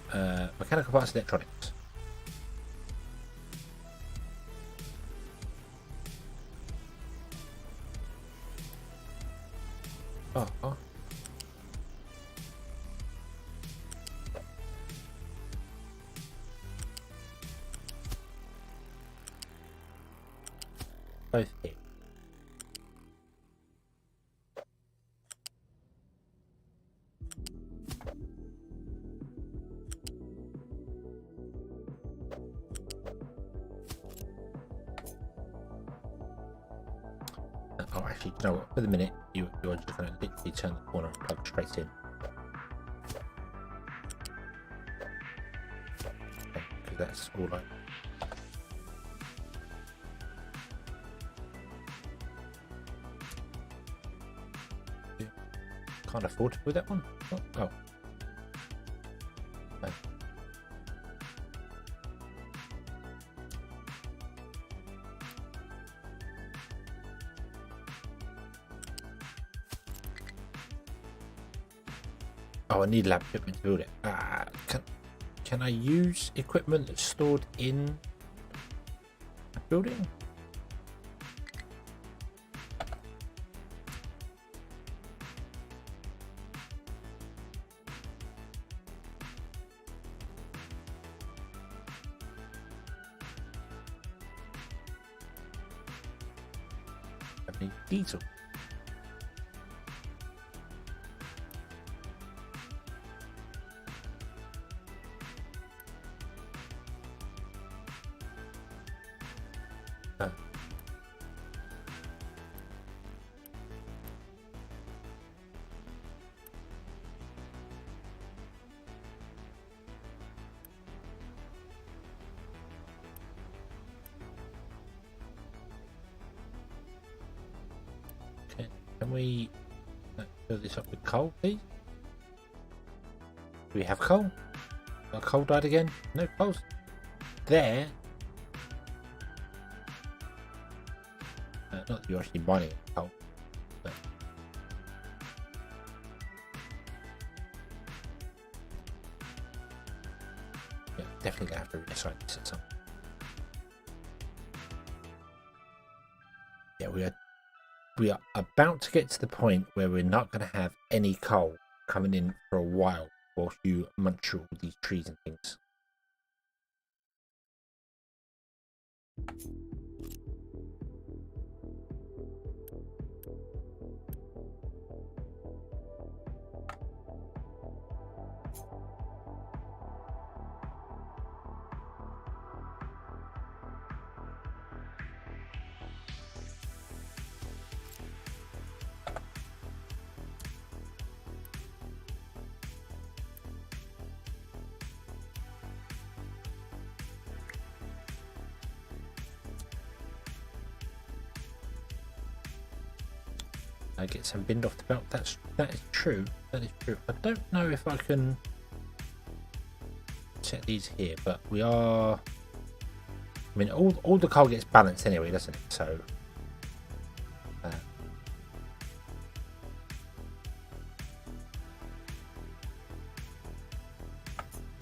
mechanical parts, electronics. Oh. Both here. Oh, actually, you know what? For the minute, you're just going to literally turn the corner and plug straight in. that's all I... Can't afford to do that one. Oh. No. Oh, I need lab equipment to build it. Can I use equipment that's stored in a building? I need diesel. Can we fill this up with coal, please? Do we have coal? Our coal died again? No coals. There. Not that you're actually mining coal. But... yeah, definitely gonna have to reassign this at some point. Yeah, we are about to get to the point where we're not going to have any coal coming in for a while whilst you munch through all these trees and things. I get some binned off the belt. That is true. That is true. I don't know if I can set these here, but we are. I mean, all the coal gets balanced anyway, doesn't it? So.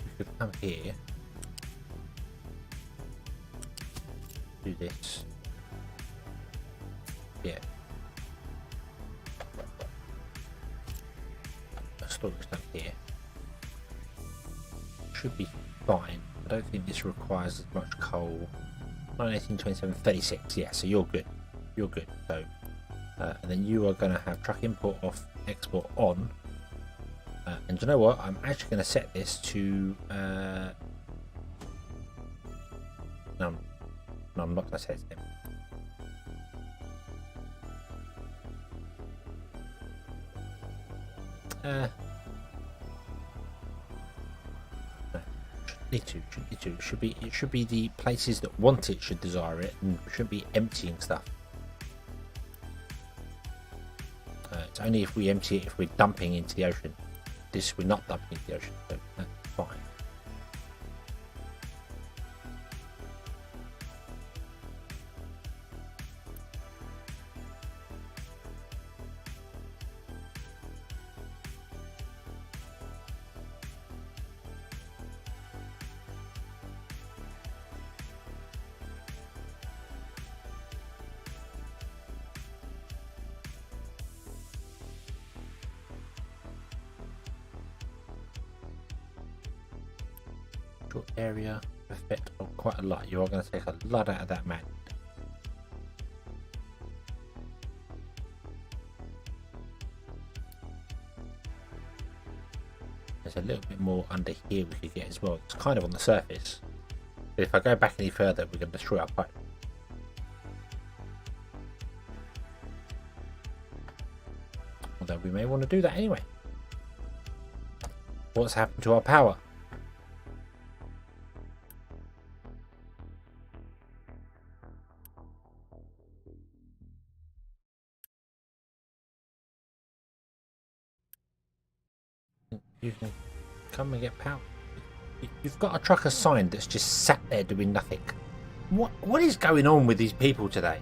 We could come here. Do this. Yeah. Storage tank here. Should be fine. I don't think this requires as much coal. 19, 27, 36. Yeah, so you're good. You're good. So, and then you are going to have truck import off, export on. And you know what? I'm actually going to set this to. No, I'm not going to set it. It should be the places that want it should desire it, and shouldn't be emptying stuff. It's only if we empty it if we're dumping into the ocean. This we're not dumping into the ocean, so that's fine. Area effect of quite a lot. You are going to take a lot out of that map. There's a little bit more under here we could get as well. It's kind of on the surface, but if I go back any further we're going to destroy our pipe. Although we may want to do that anyway. What's happened to our power? You can come and get power. You've got a truck assigned that's just sat there doing nothing. What is going on with these people today?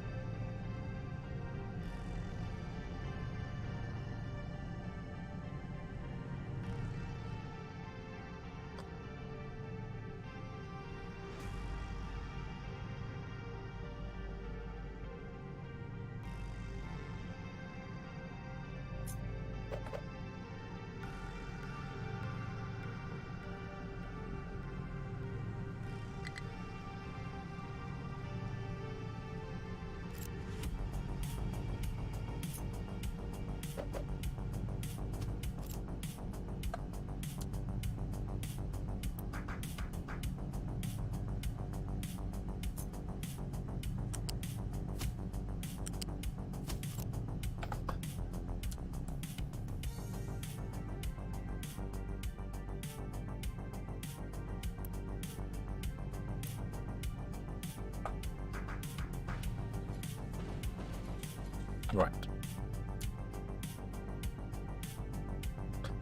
Right.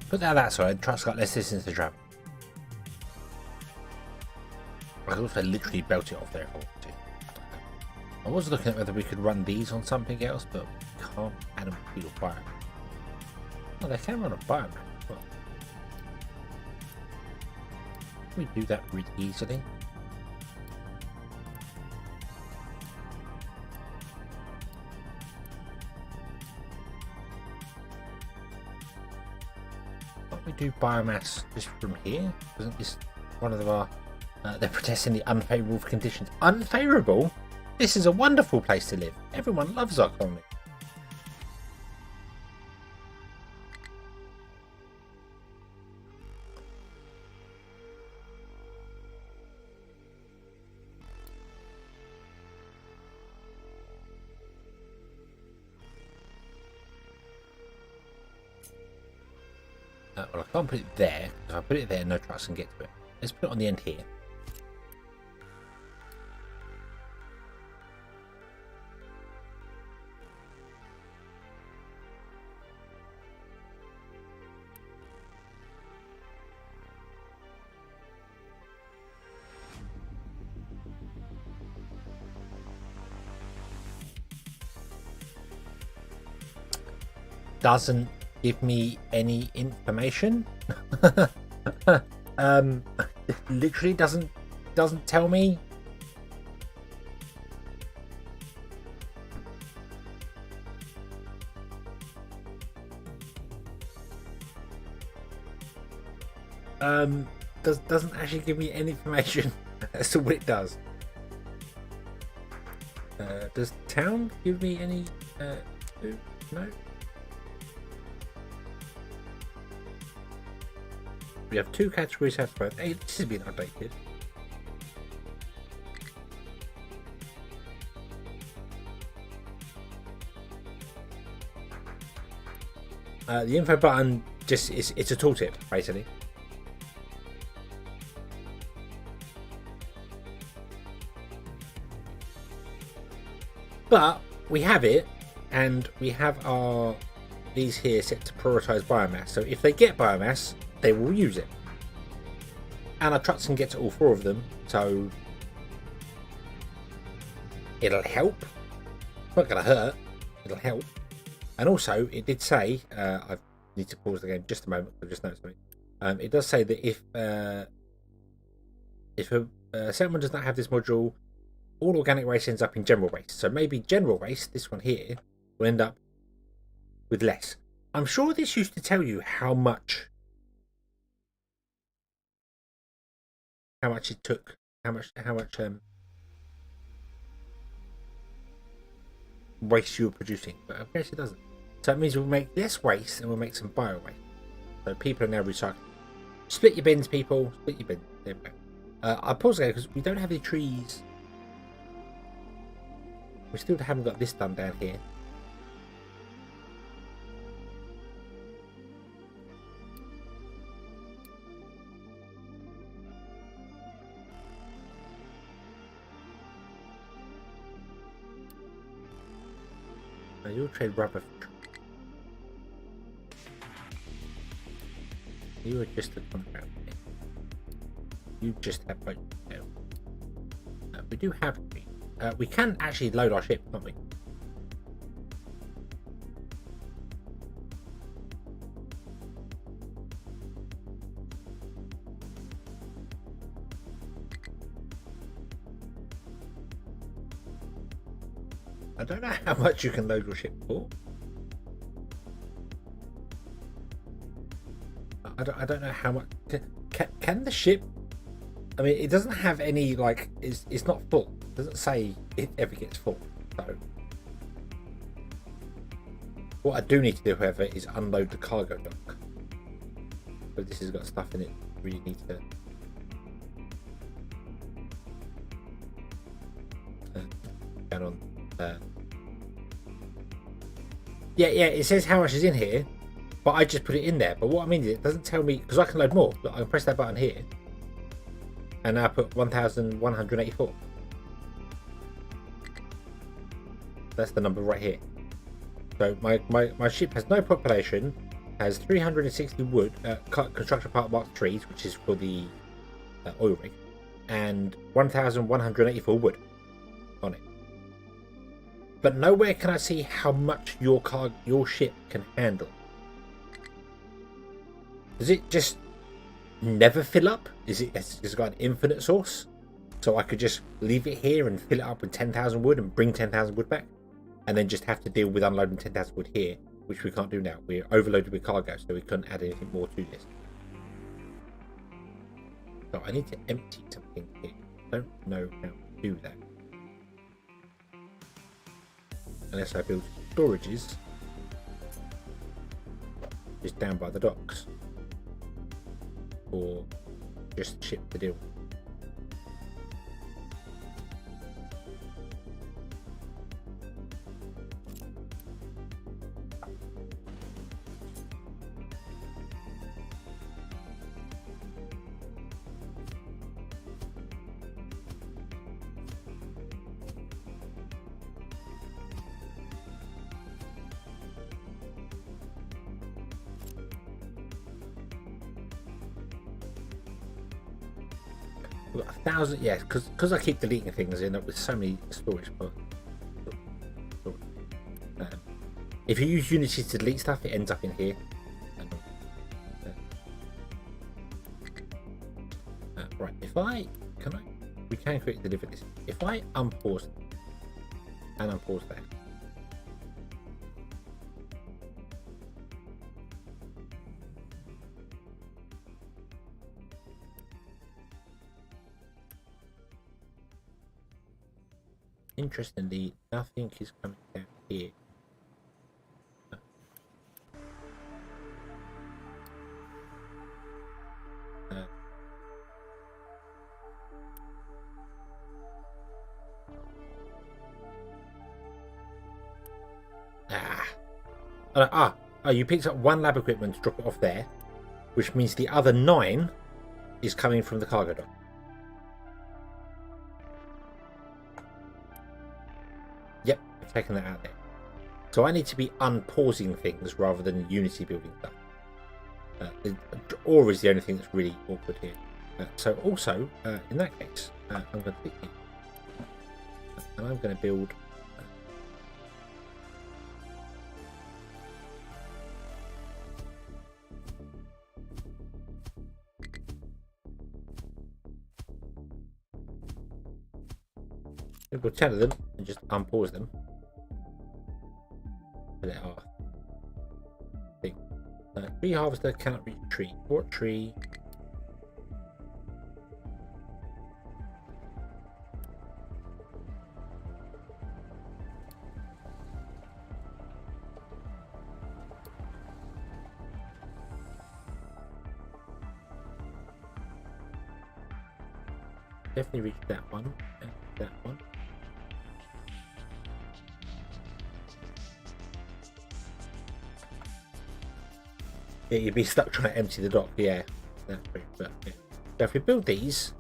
Put that side. Truck's got less distance to travel. I could also literally belt it off there if I wanted to. I was looking at whether we could run these on something else, but we can't add them to a bio. Oh, they can run a biomass. Well, we do that really easily. We do biomass just from here. Isn't this one of our they're protesting the unfavourable conditions? Unfavourable? This is a wonderful place to live. Everyone loves our colony. Well, I can't put it there. If I put it there, no trucks can get to it. Let's put it on the end here. Doesn't give me any information. Literally doesn't tell me. Doesn't actually give me any information as to what it does. Does town give me any? No. We have two categories set for both. Hey, this has been updated. The info button just it's a tooltip basically. But we have it, and we have our these here set to prioritize biomass. So if they get biomass, they will use it. And our trucks can get to all four of them, so it'll help. It's not going to hurt, it'll help. And also, it did say, I need to pause the game just a moment, I've just noticed something. It does say that if a settlement does not have this module, all organic waste ends up in general waste. So maybe general waste, this one here, will end up with less. I'm sure this used to tell you how much it took, how much waste you were producing, but I guess it doesn't. So it means we'll make less waste and we'll make some bio waste. So people are now recycling. Split your bins, people. Split your bins. There we go. I pause again because we don't have any trees. We still haven't got this done down here. You'll trade rubber. You are just a contract. You just have boat. We do have. We can actually load our ship, can't we? I don't know how much you can load your ship for. I don't know how much. Can the ship? I mean, it doesn't have any like. It's not full. It doesn't say it ever gets full. So what I do need to do, however, is unload the cargo dock. But this has got stuff in it. Really need to. Down on. Yeah, it says how much is in here, but I just put it in there. But what I mean is it doesn't tell me, because I can load more. Look, I can press that button here, and now I put 1,184. That's the number right here. So my ship has no population, has 360 wood, construction part marked trees, which is for the oil rig, and 1,184 wood on it. But nowhere can I see how much your ship can handle. Does it just never fill up? Has it got an infinite source? So I could just leave it here and fill it up with 10,000 wood and bring 10,000 wood back? And then just have to deal with unloading 10,000 wood here, which we can't do now. We're overloaded with cargo, so we couldn't add anything more to this. So I need to empty something here. I don't know how to do that. Unless I build storages just down by the docks, or just ship the deal. We've got 1,000, yeah, because I keep deleting things, I end up with so many storage. But if you use Unity to delete stuff, it ends up in here. Right, we can quickly deliver this. If I unpause and unpause that. Interestingly, nothing is coming down here. You picked up one lab equipment to drop it off there, which means the other 9 is coming from the cargo dock. Yep, I've taken that out there. So I need to be unpausing things rather than Unity building stuff. Or is the only thing that's really awkward here. So also, in that case, I'm going to click here. And I'm going to build... We'll go 10 of them and just unpause them. And there are things. Tree harvester cannot reach tree. What tree? Definitely reach that one and that one. Yeah, you'd be stuck trying to empty the dock, yeah. That's pretty bad, yeah. So if we build these,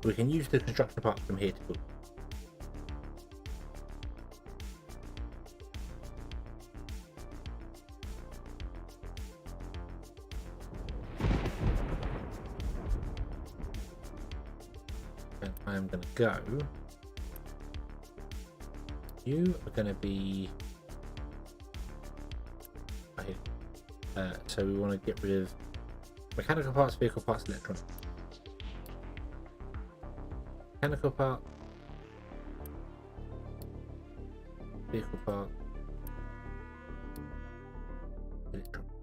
we can use the construction part from here to build. going to go. You are going to be. So we want to get rid of mechanical parts, vehicle parts, electronics. Mechanical part, vehicle part, electronics.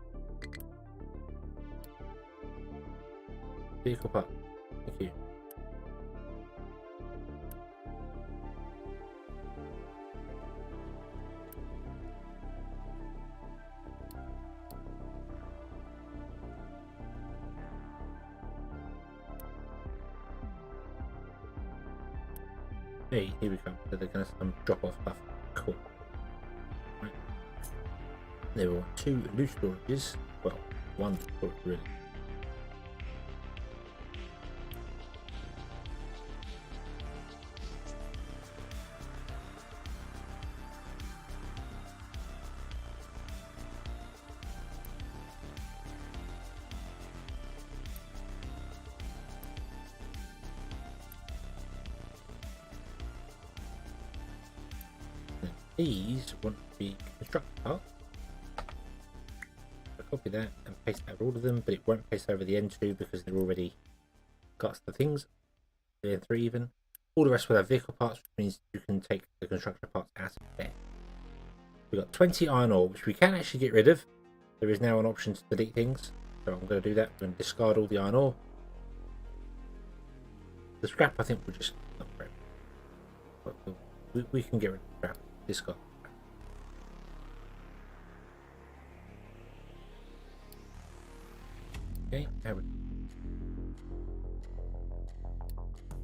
Vehicle part. Thank you. Hey, here we go. So they're going to drop off stuff. Cool. Right. There were 2 loose storages. Well, 1 storage really. These want to be constructed parts. So copy that and paste over all of them, but it won't paste over the N2 because they're already got the things. The N3 even. All the rest will have vehicle parts, which means you can take the constructor parts out of there. We've got 20 iron ore, which we can actually get rid of. There is now an option to delete things, so I'm going to do that. I'm going to discard all the iron ore. The scrap, I think, we'll just not scrap. But we can get rid of scrap. Discard. Okay, there we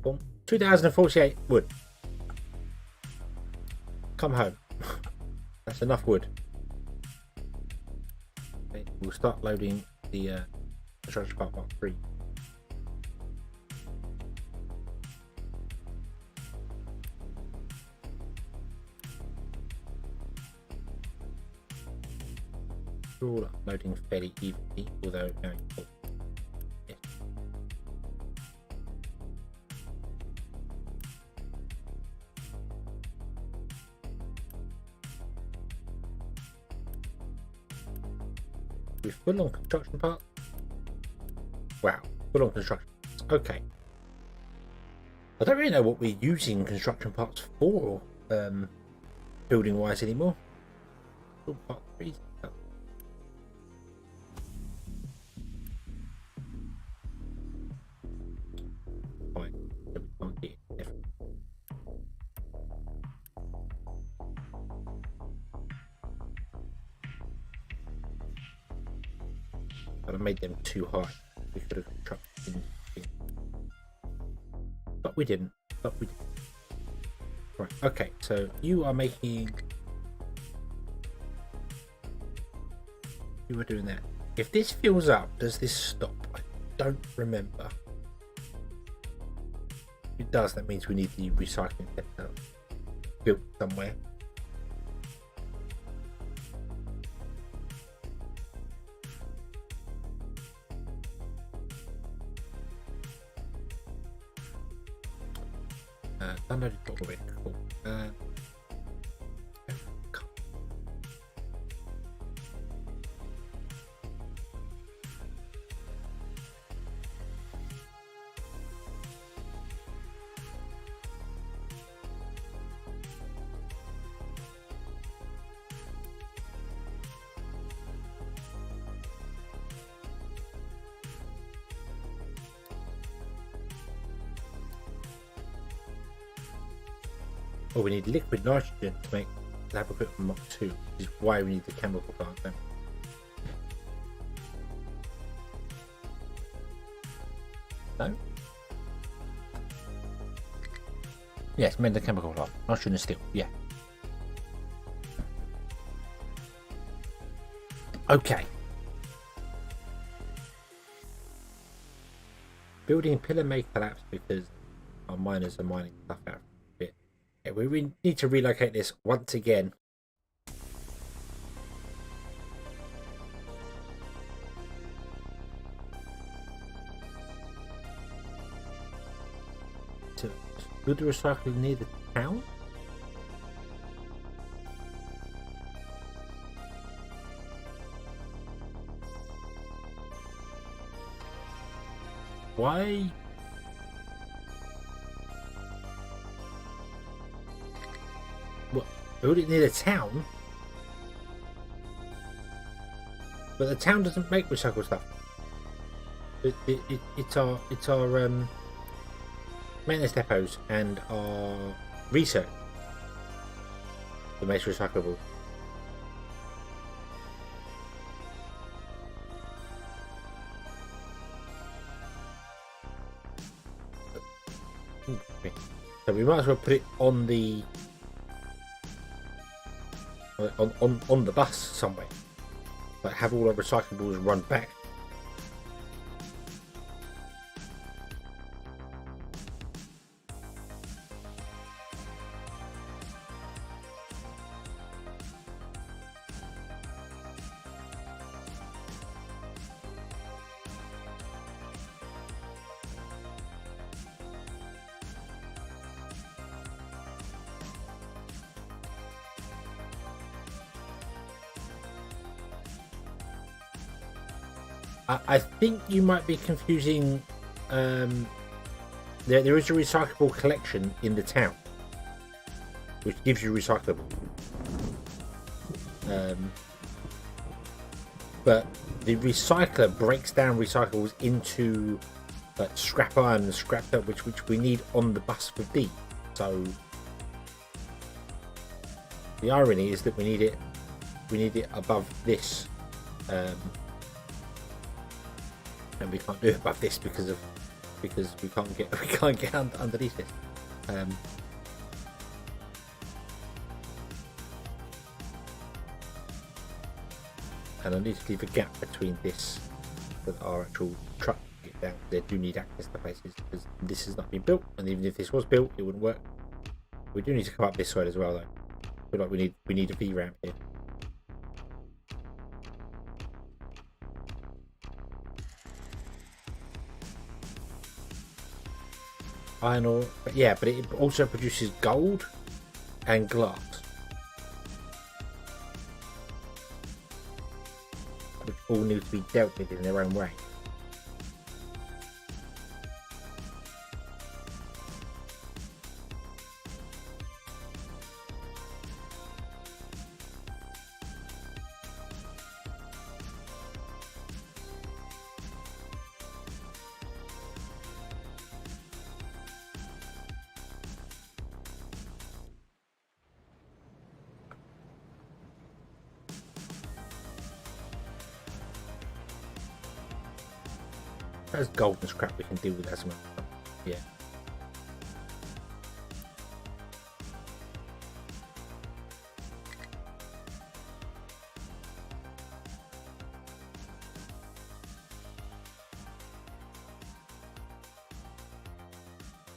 go. 2048 wood. Come home. That's enough wood. Okay, we'll start loading the construction part Mark 3. All uploading fairly evenly, although now yes. We're full on construction parts. Wow, full on construction parts. Okay. I don't really know what we're using construction parts for, building wise anymore. Part 3. But I made them too high. We could have trucked in, but we didn't. Right. Okay. So you are making. You were doing that. If this fills up, does this stop? I don't remember. If it does, that means we need the recycling center built somewhere. Downloaded already. Cool. Oh, we need liquid nitrogen to make lab equipment Mach 2, which is why we need the chemical plant then. No? Yes, made the chemical plant. Nitrogen is steel, yeah. Okay. Building pillar may collapse because our miners are mining stuff out. Yeah, we need to relocate this once again. To Build the recycling near the town? Why? What? Build it near the town? But the town doesn't make recycled stuff. It's our maintenance depots and our research that makes recyclable. Okay. So we might as well put it on the on the bus somewhere. Like have all our recyclables run back. I think you might be confusing. There is a recyclable collection in the town, which gives you recyclable. But the recycler breaks down recyclables into like scrap iron and scrap dirt, which we need on the bus for D. So the irony is that we need it above this. And we can't do it above this because we can't get underneath it. And I need to leave a gap between this and our actual truck to get down. They do need access to places because this has not been built, and even if this was built, it wouldn't work. We do need to come up this side as well, though. I feel like we need a V ramp here. Iron ore, but yeah, but it also produces gold and glass, which all need to be dealt with in their own way. That's gold and scrap we can deal with as well. Yeah.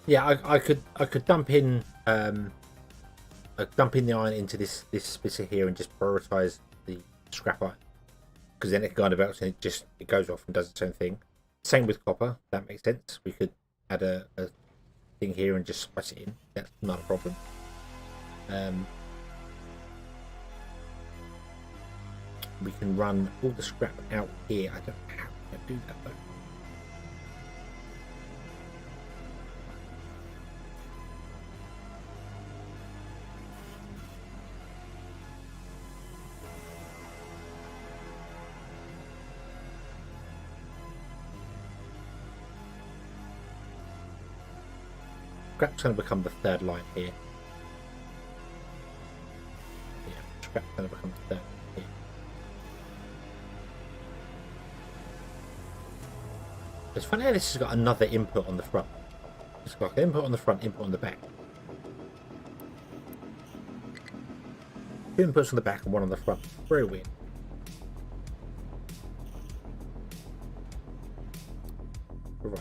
Yeah, I could dump in the iron into this bit here and just prioritize the scrap iron, because then it kind of melts and it goes off and does its own thing. Same with copper, that makes sense. We could add a thing here and just splice it in. That's not a problem. We can run all the scrap out here. I don't know how to do that though. Scrap's going to become the third line here. Yeah, scrap's going to become the third line here. It's funny how this has got another input on the front. It's got input on the front, input on the back. 2 inputs on the back and 1 on the front. Very weird. Right.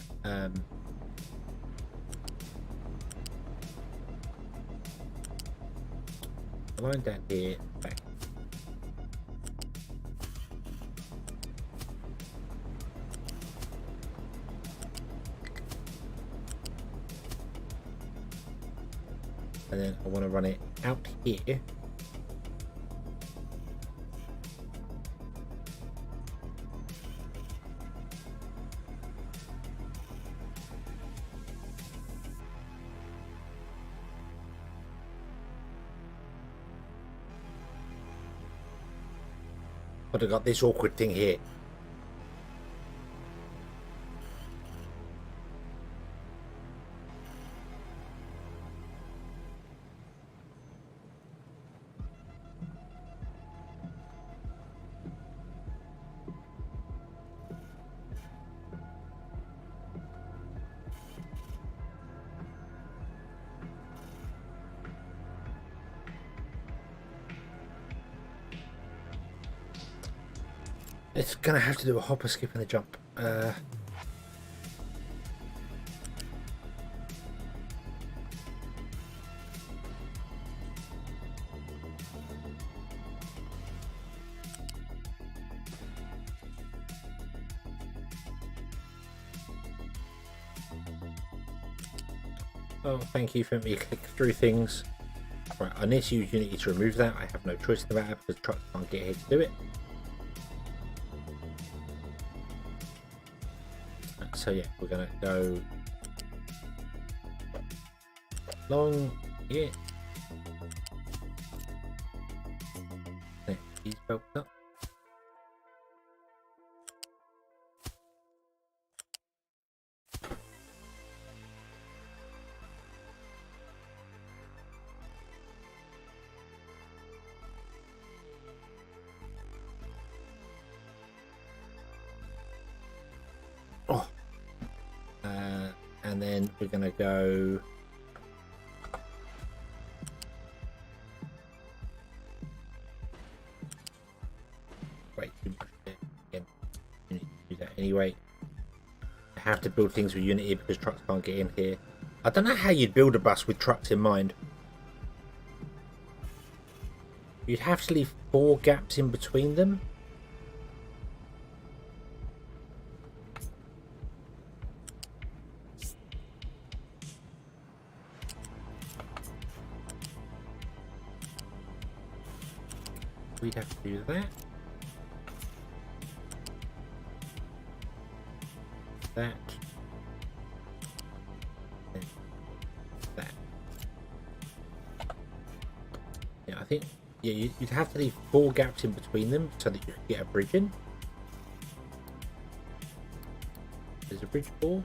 Line down here, back. and then I want to run it out here. But I got this awkward thing here. It's gonna have to do a hopper, skip, and a jump. Oh, thank you for letting me click through things. Right, I need to use Unity to remove that. I have no choice in the matter because trucks can't get here to do it. So yeah, we're gonna go long here. Next, these belts up. Oh. And then we're gonna go wait, again. You need to do that anyway. I have to build things with Unity because trucks can't get in here. I don't know how you'd build a bus with trucks in mind. You'd have to leave 4 gaps in between them. We'd have to do that. That. And that. Yeah, I think, yeah, you'd have to leave 4 gaps in between them so that you could get a bridge in. There's a bridge 4?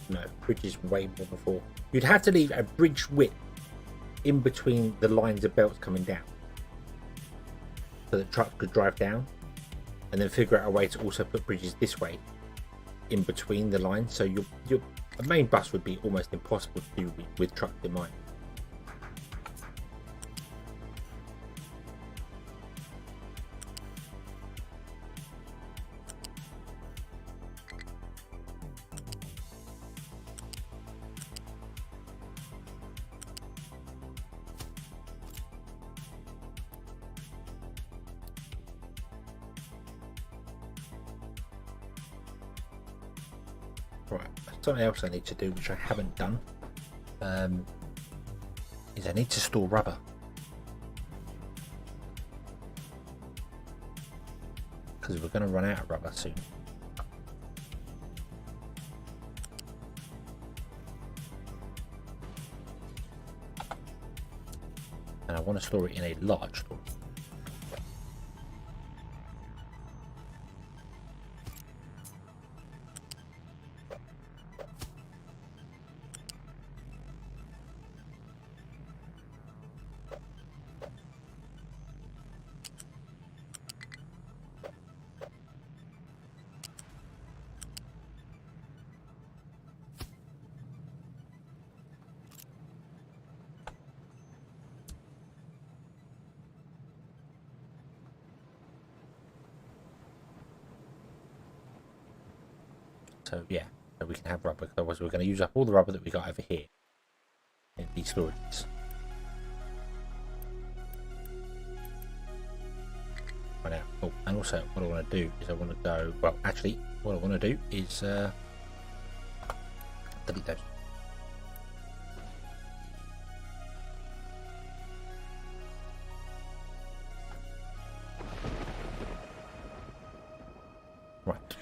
No, bridge is way more than 4. You'd have to leave a bridge width in between the lines of belts coming down, so that trucks could drive down, and then figure out a way to also put bridges this way in between the lines, so your main bus would be almost impossible to do with trucks in mind. Right, something else I need to do, which I haven't done, is I need to store rubber. Because we're going to run out of rubber soon. And I want to store it in a large store. So yeah, so we can have rubber, otherwise we're going to use up all the rubber that we got over here in these storages. Right now, oh, and also what I want to do is I want to go, well actually what I want to do is delete those.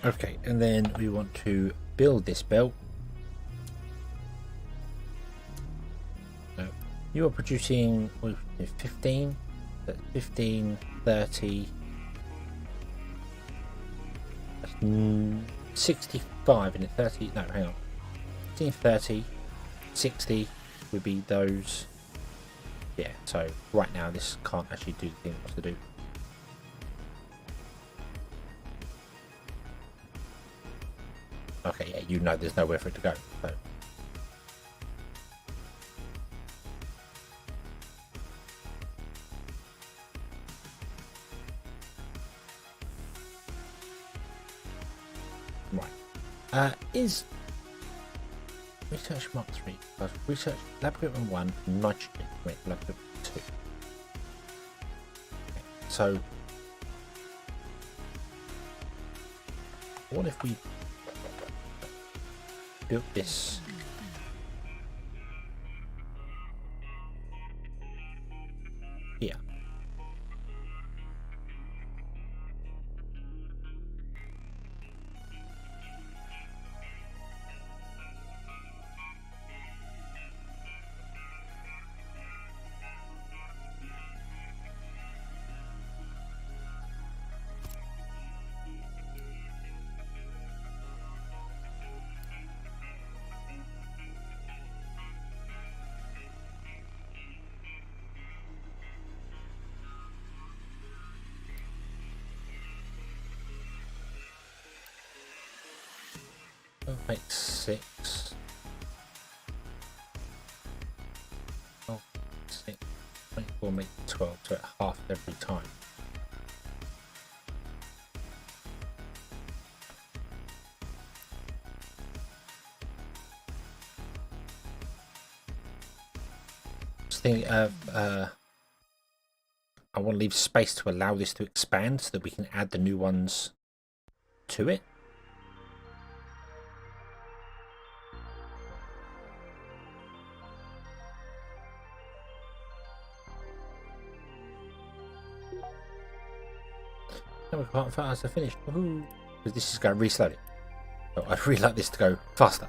Okay, and then we want to build this belt. So you are producing 15, that's 15, 30, that's 65 in it, 30, no, hang on, 15, 30, 60 would be those. Yeah, so right now this can't actually do the thing it wants to do. Okay, yeah, you know there's nowhere for it to go. So. Right. Is research mark 3 plus research lab equipment 1 nitrogen. Wait, lab equipment 2. Okay, so what if we built this here? Makes 6. Oh, 6. 24 makes 12, so at half every time. Just think of I want to leave space to allow this to expand so that we can add the new ones to it. No, we can't fast to finish. Because this is going to reload it. So I'd really like this to go faster.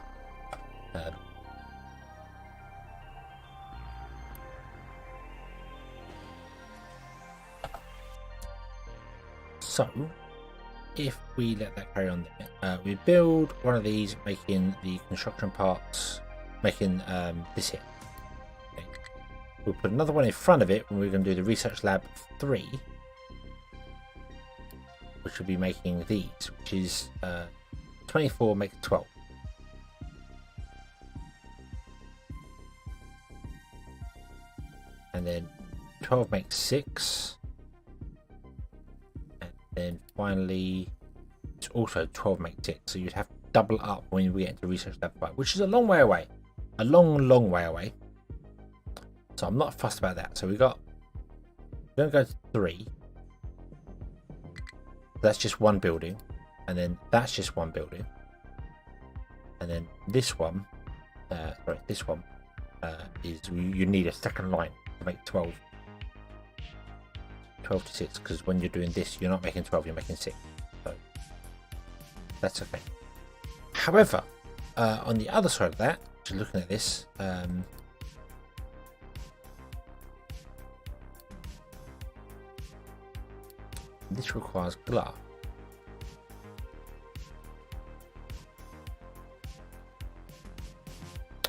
So, if we let that carry on there, we build one of these, making the construction parts, making this here. Okay. We'll put another one in front of it when we're going to do the research lab 3. Which will be making these, which is 24 makes 12. And then 12 makes 6. And then finally, it's also 12 makes 6. So you'd have to double up when we get into research lab 5, which is a long way away. A long way away. So I'm not fussed about that. So we're going to go to 3. That's just one building, and then that's just one building, and then this one, this one is you need a second line to make 12 to 6, because when you're doing this, you're not making 12, you're making 6. So that's okay. However, on the other side of that, just looking at this, this requires glass.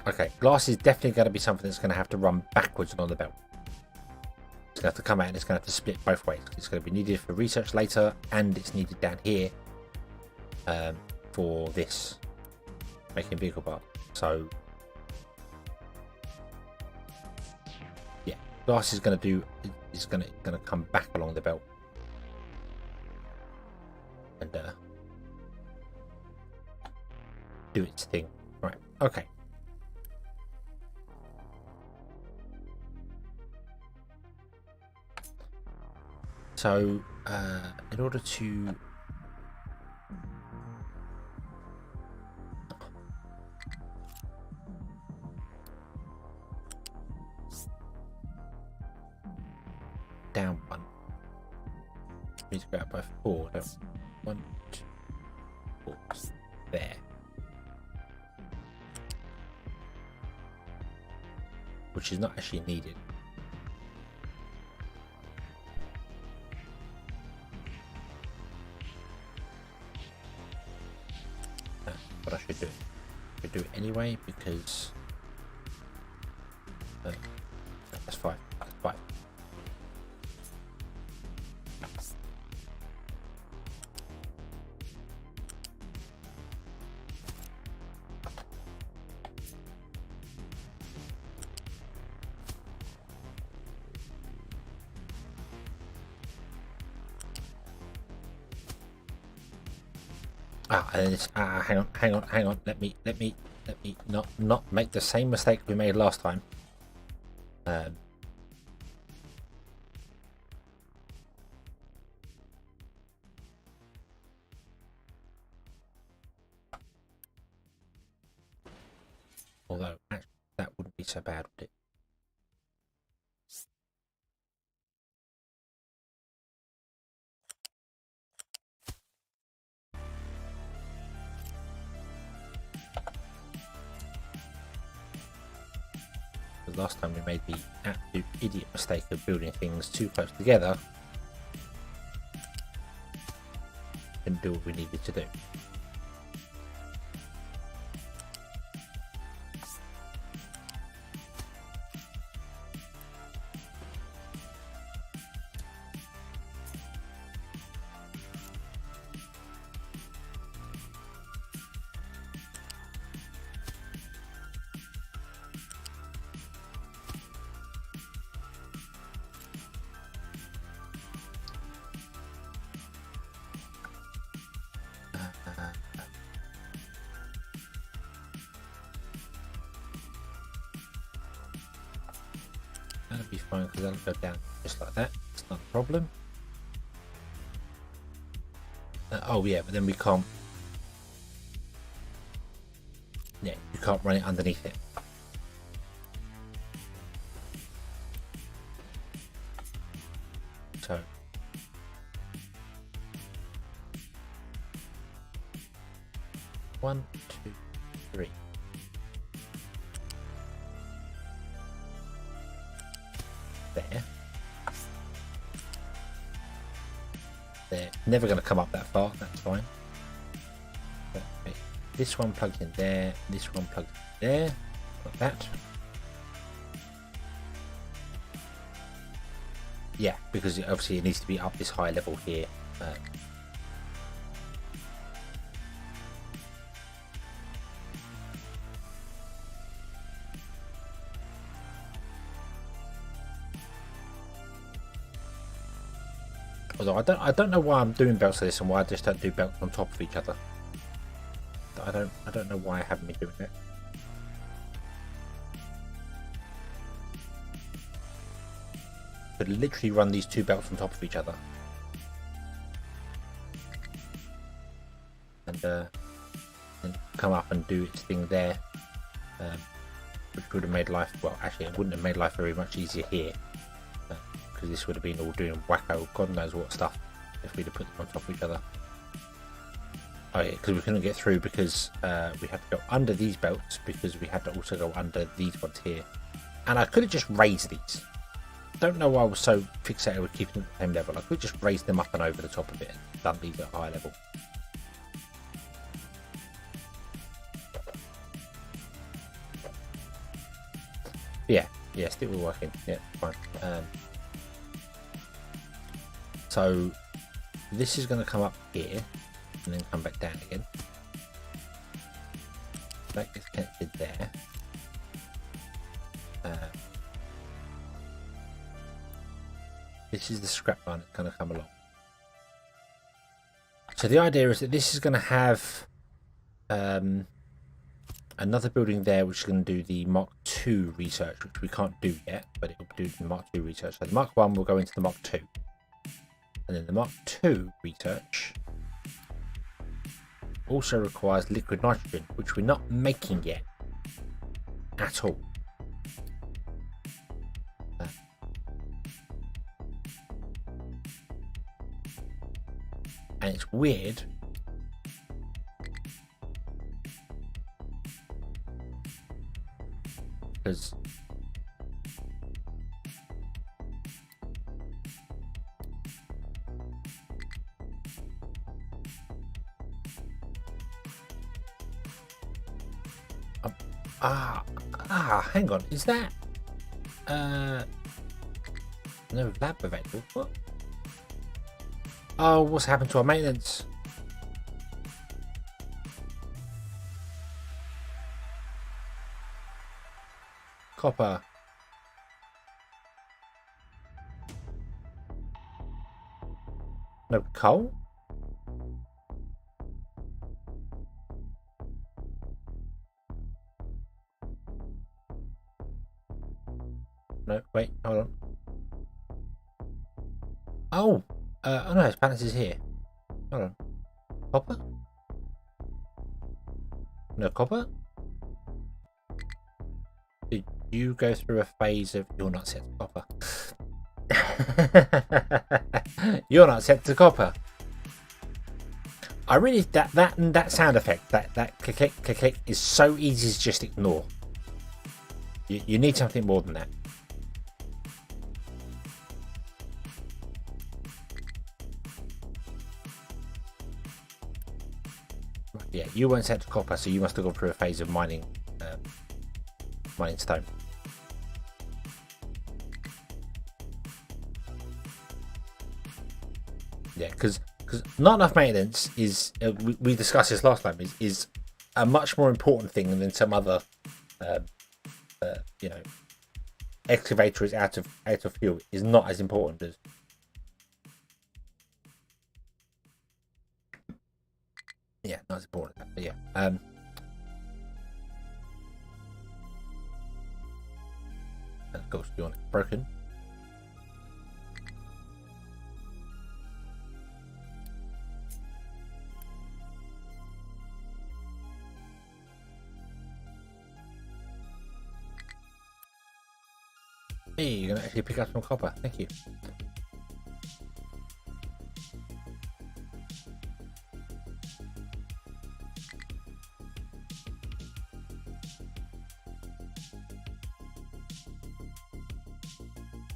Okay, glass is definitely going to be something that's going to have to run backwards on the belt. It's going to have to come out and it's going to have to split both ways. It's going to be needed for research later, and it's needed down here for this, making vehicle parts. So yeah, glass is going to come back along the belt. And do its thing. Right, okay. So in order to down one, we need to go out by 4, don't we? 1, 2, which is not actually needed. But I should do it. I should do it anyway because that's fine. That's fine. And it's, hang on. Let me not make the same mistake we made last time. Although actually, that wouldn't be so bad, would it? Last time we made the absolute idiot mistake of building things too close together. Didn't do what we needed to do. That'll be fine because that'll go down just like that. It's not a problem. Oh yeah, but then we can't. Yeah, you can't run it underneath it. So. One, two, three. There. They're never going to come up that far, that's fine. But, okay. This one plugged in there, this one plugged in there, like that. Yeah, because obviously it needs to be up this high level here. Although I don't know why I'm doing belts like this and why I just don't do belts on top of each other. I don't know why I haven't been doing it. Could literally run these two belts on top of each other. And come up and do its thing there. Which would have made life, well actually it wouldn't have made life very much easier here. Because this would have been all doing wacko, God knows what stuff if we'd have put them on top of each other. Oh yeah, because we couldn't get through because we had to go under these belts because we had to also go under these ones here. And I could have just raised these. Don't know why I was so fixated with keeping them at the same level. I could have just raised them up and over the top of it and done these at a high level. Yeah, still working. Yeah, fine. So this is going to come up here and then come back down again. That gets connected there. This is the scrap line that's going to come along. So the idea is that this is going to have another building there which is going to do the Mark II research, which we can't do yet, but it will do the Mark II research. So the Mark I will go into the Mark II. And then the Mark II research also requires liquid nitrogen, which we're not making yet at all. And it's weird because Hang on. Is that no lab available? What? Oh, what's happened to our maintenance? Copper. No coal? No, wait, hold on. Oh, oh no, his balance is here. Hold on. Copper? No copper? Did you go through a phase of you're not set to copper? You're not set to copper. I really that sound effect, that click click click click is so easy to just ignore. You need something more than that. Yeah, you weren't set to copper, so you must have gone through a phase of mining stone. Yeah, because not enough maintenance is we discussed this last time is a much more important thing than some other excavator is out of fuel is not as important as. Yeah, not as important. But yeah. And of course, you want it broken. Hey, you're gonna actually pick up some copper. Thank you.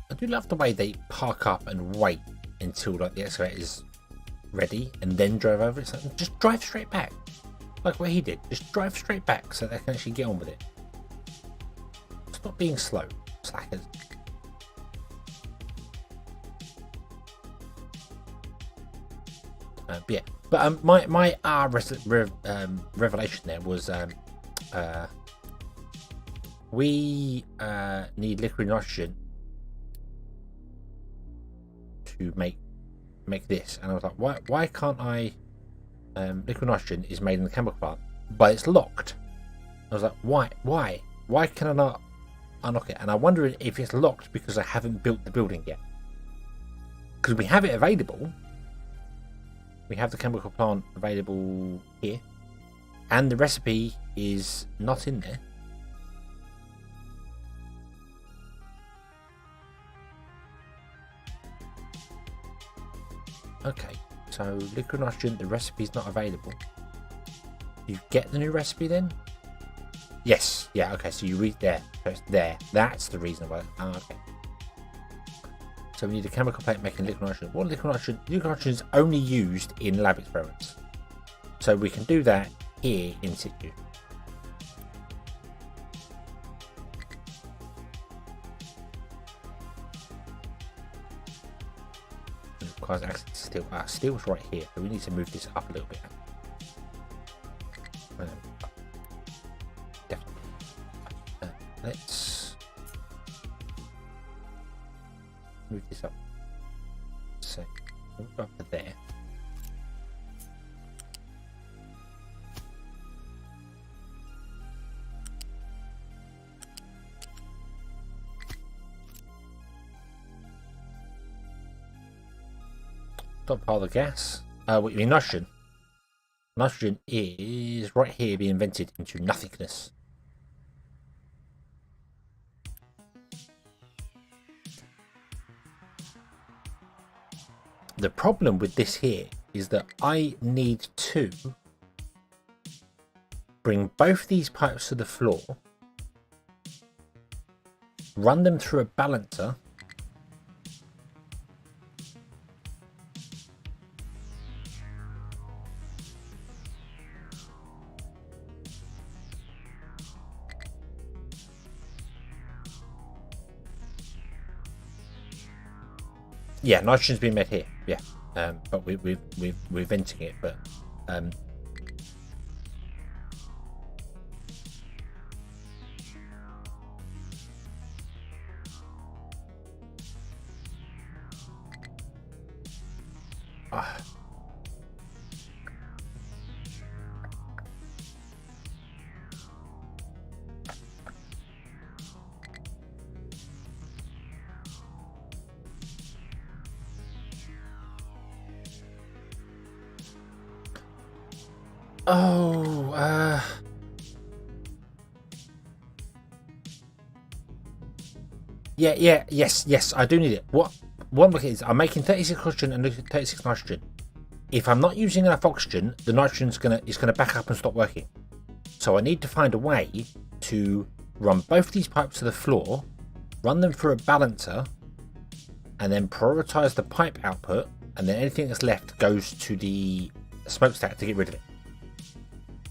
I do love the way they park up and wait until like the excavator is ready and then drive over. It's like, just drive straight back, like what he did. Just drive straight back so they can actually get on with it. Stop being slow, slackers. My revelation there was we need liquid nitrogen to make this, and I was like, why can't I? Liquid nitrogen is made in the chemical plant, but it's locked. I was like, why can I not unlock it? And I wonder if it's locked because I haven't built the building yet, because we have it available. We have the chemical plant available here, and the recipe is not in there. Okay, so liquid nitrogen, the recipe is not available. You get the new recipe then? Yes, yeah, okay, so you read there. So it's there. That's the reason why. Okay. So we need a chemical plant making liquid nitrogen. What liquid nitrogen? Liquid nitrogen is only used in lab experiments. So we can do that here in situ. It requires access to steel. Steel's right here, so we need to move this up a little bit. Definitely. Let's move this up. So move up to there. Stockpile the gas. What you mean nitrogen? Nitrogen is right here being vented into nothingness. The problem with this here is that I need to bring both these pipes to the floor, run them through a balancer, Yeah, nitrogen's been made here. Yeah, but we're venting it. But yes, I do need it. What I'm looking at is I'm making 36 oxygen and 36 nitrogen. If I'm not using enough oxygen, the nitrogen's gonna back up and stop working. So I need to find a way to run both these pipes to the floor, run them through a balancer, and then prioritize the pipe output, and then anything that's left goes to the smokestack to get rid of it.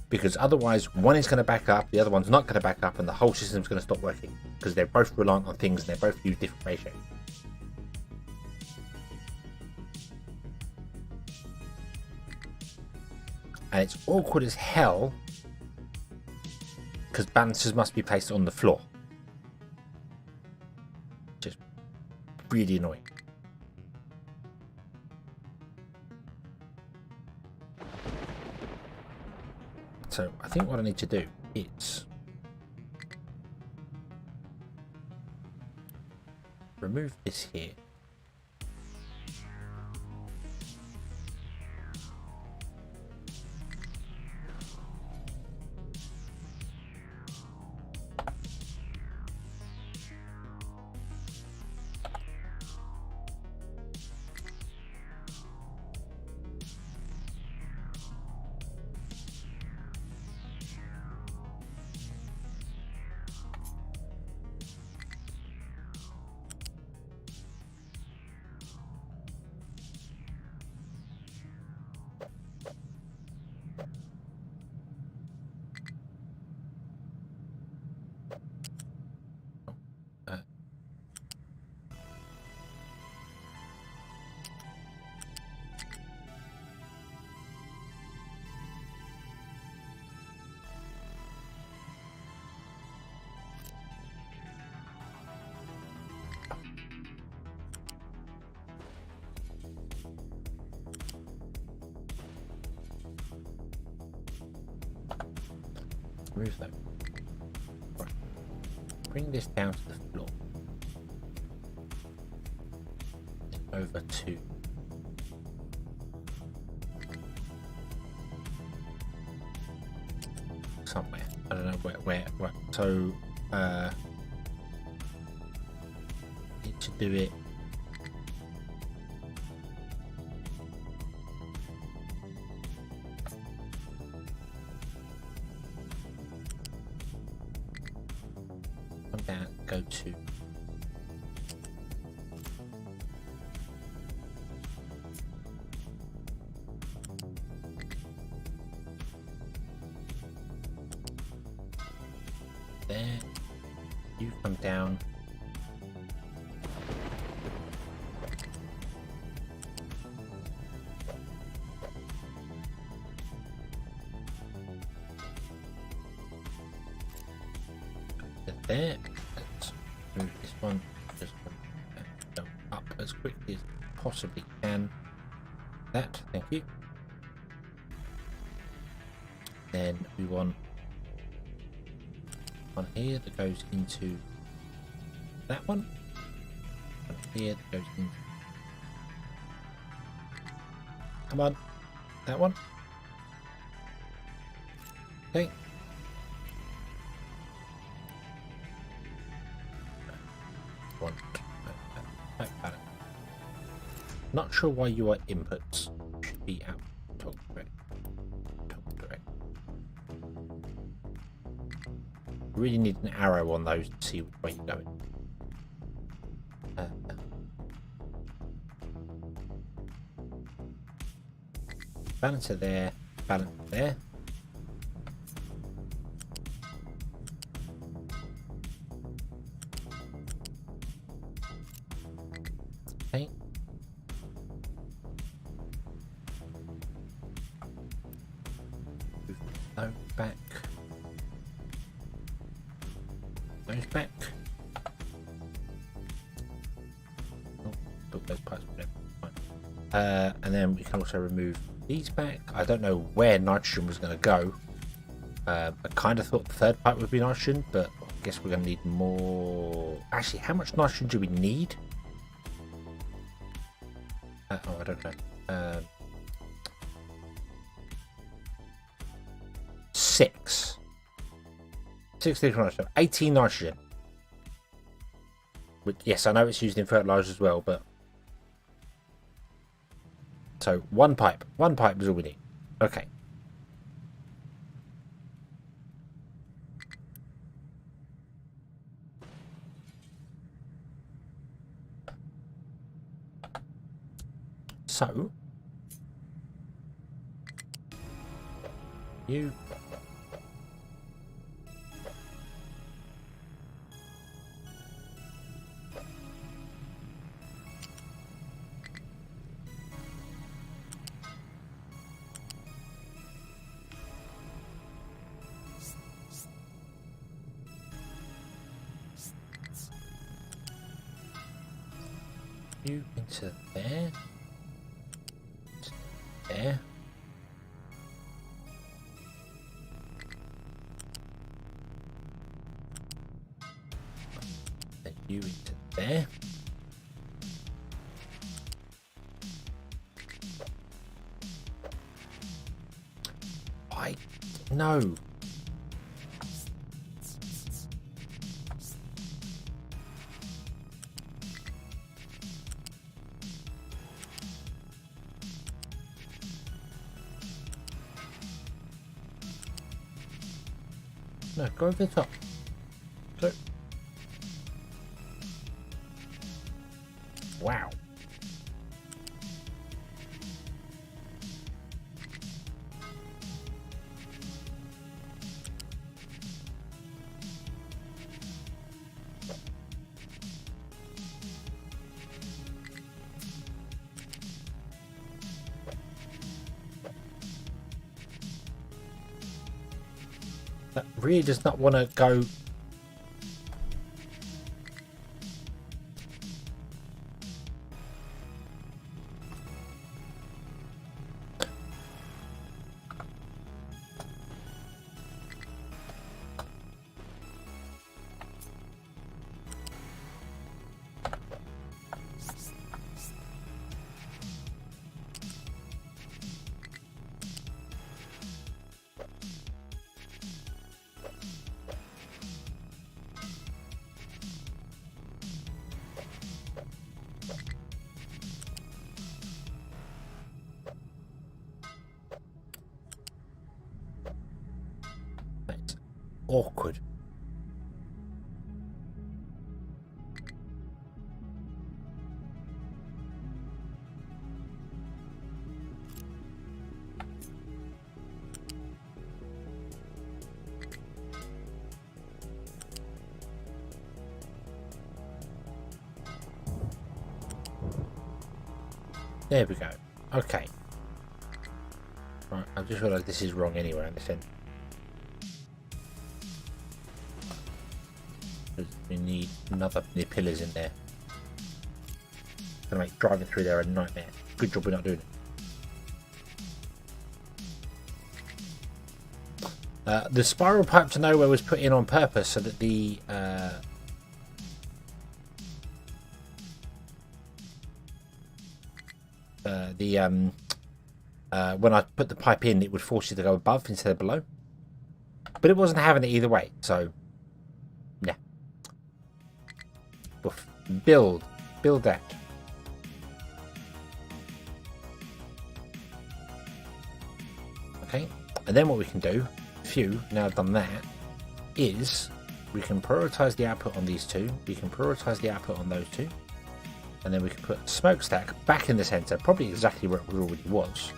Because otherwise, one is going to back up, the other one's not going to back up, and the whole system's going to stop working. Because they're both reliant on things, and they both use different ratios. And it's awkward as hell, because balancers must be placed on the floor. Just really annoying. So I think what I need to do is remove this here. Remove that. Right. Bring this down to the floor. Then over to somewhere. I don't know where. So need to do it. Go to there, you come down, there. Move this one, just go up as quickly as possibly can. That, thank you. Then we want one here that goes into that one. One here that goes into. Come on, that one. Okay. Not sure why your inputs should be out. Toggle direct. Really need an arrow on those to see which way you're going. Balancer there, balancer there. Okay. back. Those back. Oh, put those pipes back. And then we can also remove these back. I don't know where nitrogen was going to go. I kind of thought the third pipe would be nitrogen, but I guess we're going to need more. Actually, how much nitrogen do we need? Oh, I don't know. 6 litres of nitrogen, 18 nitrogen. Which, yes, I know it's used in fertilizer as well, but so one pipe is all we need. Okay. So you into there. There. Then you into there. No. No, go over the top. Go. Wow. That really does not want to go. That's awkward. There we go. Okay. Right, I've just realised this is wrong anyway on this end. We need another new pillars in there. Gonna make driving through there a nightmare. Good job we're not doing it. The spiral pipe to nowhere was put in on purpose so that the when I put the pipe in, it would force you to go above instead of below. But it wasn't having it either way, so yeah. Oof. Build that. Okay, and then what we can do, now I've done that, is we can prioritize the output on these two, we can prioritize the output on those two, and then we can put smokestack back in the center, probably exactly where it already was.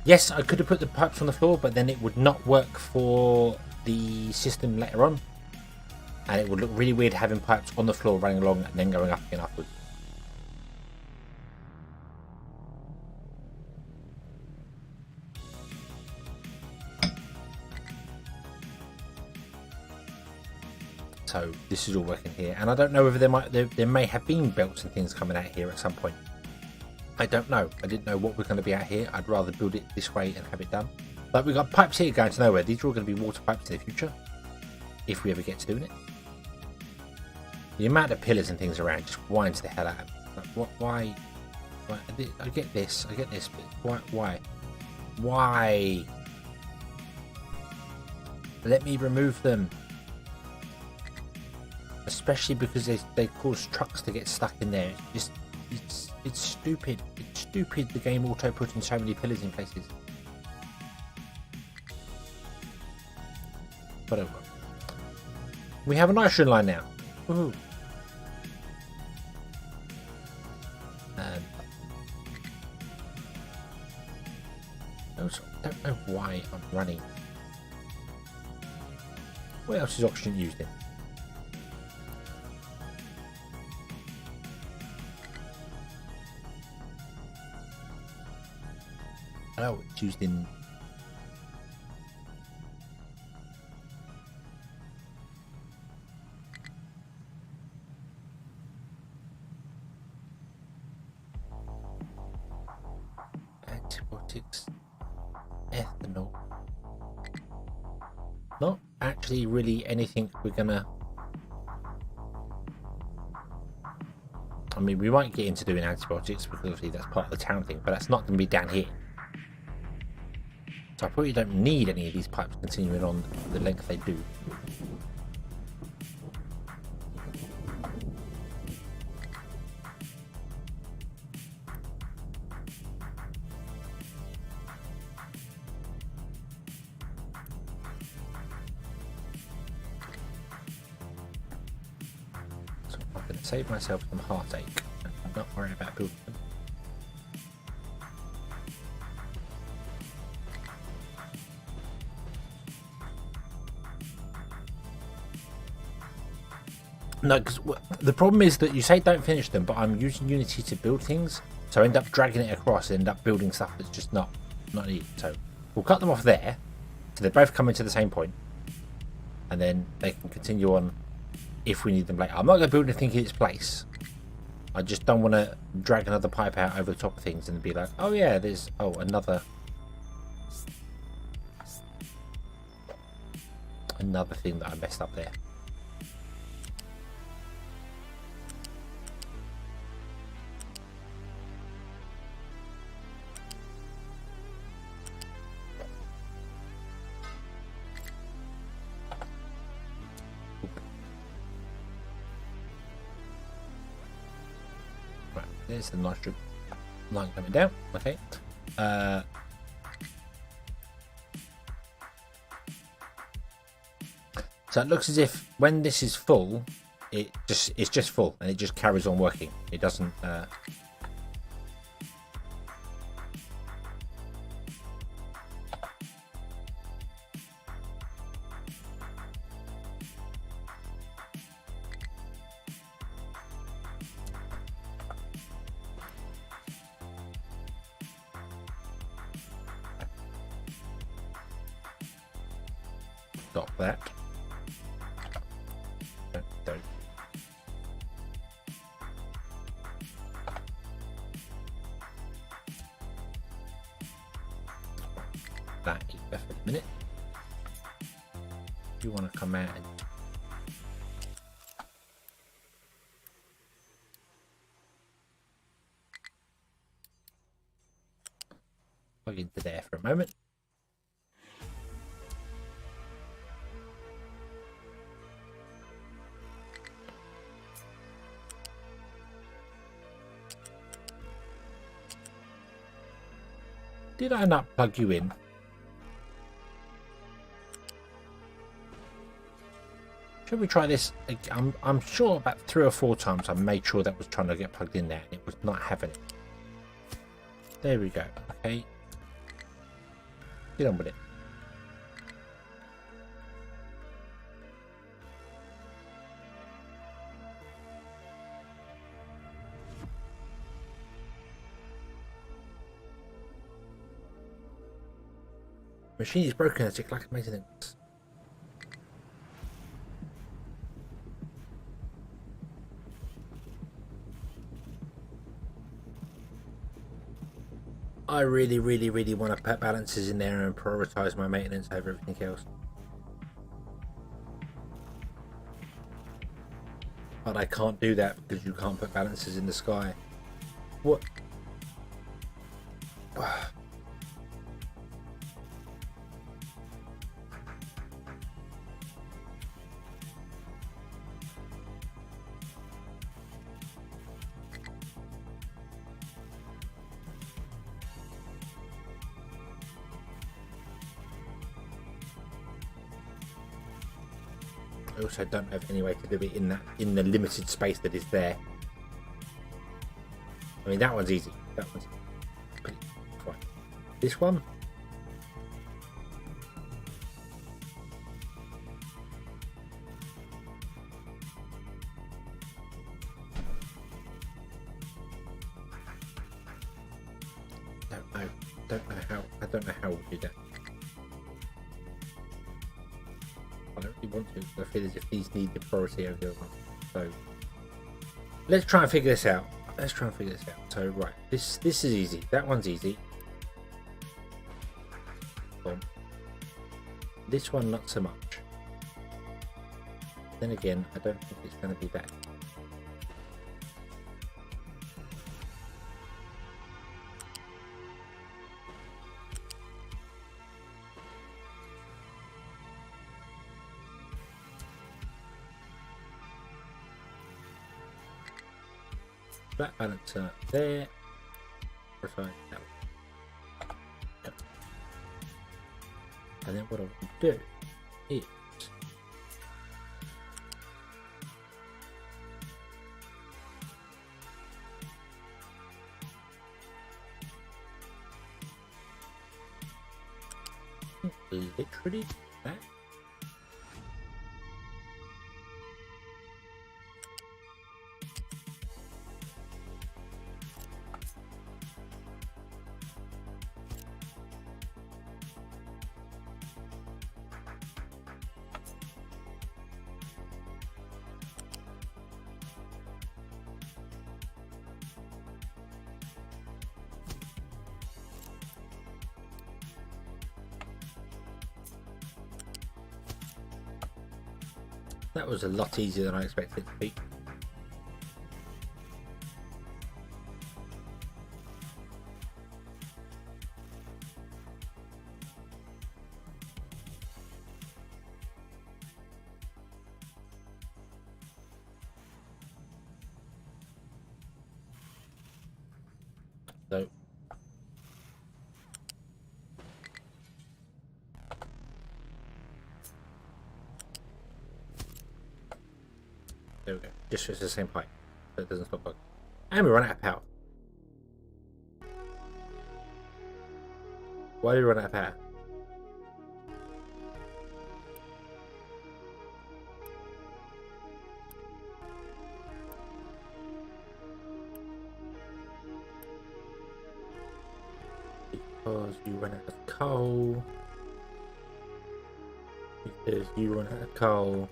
Yes, I could have put the pipes on the floor, but then it would not work for the system later on. And it would look really weird having pipes on the floor running along and then going up again afterwards. So this is all working here, and I don't know whether there may have been belts and things coming out here at some point. I don't know. I didn't know what we're going to be out here. I'd rather build it this way and have it done. But we've got pipes here going to nowhere. These are all going to be water pipes in the future, if we ever get to doing it. The amount of pillars and things around just winds the hell out of me. Like, why? I get this, but why? Let me remove them. Especially because they cause trucks to get stuck in there. It's stupid. It's stupid the game auto putting so many pillars in places. Whatever. We have a nitrogen line now. Woohoo. I don't know why I'm running. What else is oxygen used in? Oh, it's used in... antibiotics, ethanol. Not actually really anything we're gonna... I mean, we might get into doing antibiotics because obviously that's part of the town thing, but that's not going to be down here. So I probably don't need any of these pipes continuing on the length they do. So I'm going to save myself some heartache. I'm not worried about building them. No, because the problem is that you say don't finish them, but I'm using Unity to build things, so I end up dragging it across and end up building stuff that's just not needed. So we'll cut them off there, so they both come into the same point, and then they can continue on if we need them later. I'm not going to build anything in its place. I just don't want to drag another pipe out over the top of things and be like, oh yeah, there's another thing that I messed up there. There's the nitrogen line coming down. Okay. So it looks as if when this is full, it's just full and it just carries on working. It doesn't. Stop that. Don't. That is for a minute. You want to come out and plug into there for a moment. Did I not plug you in? Should we try this? I'm sure about 3 or 4 times I made sure that was trying to get plugged in there and it was not having it. There we go. Okay. Get on with it. Machine is broken as it like maintenance. I really want to put balances in there and prioritize my maintenance over everything else. But I can't do that because you can't put balances in the sky. What? I also don't have any way to do it in the limited space that is there. I mean, that one's easy. That one's pretty fine. This one. I don't know how we'll do that. I don't really want to, because I feel as if these need the priority over the other one. So let's try and figure this out. So right, this is easy. That one's easy. This one not so much. Then again, I don't think it's going to be that. Flat balancer there. Refine that one. And then what I want to do is literally that. That was a lot easier than I expected it to be. So there we go. Just it's the same height, so it doesn't stop bugging. And we run out of power. Why do we run out of power? Because you run out of coal. Because you run out of coal.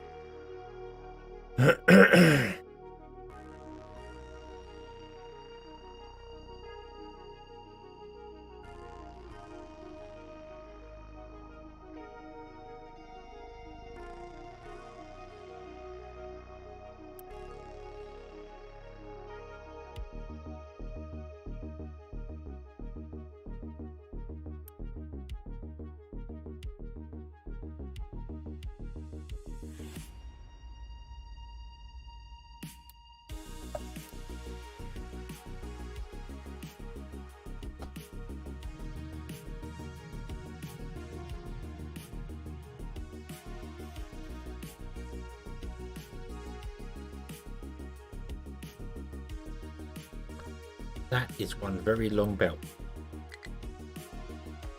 That is one very long belt.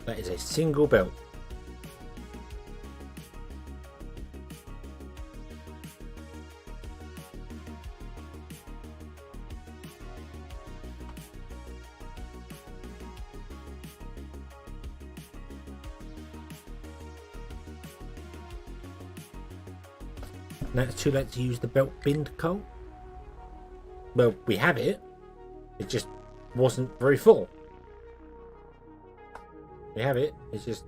That is a single belt. Now it's too late to use the belt bind coal. Well, we have it. It just wasn't very full. We have it. It's just...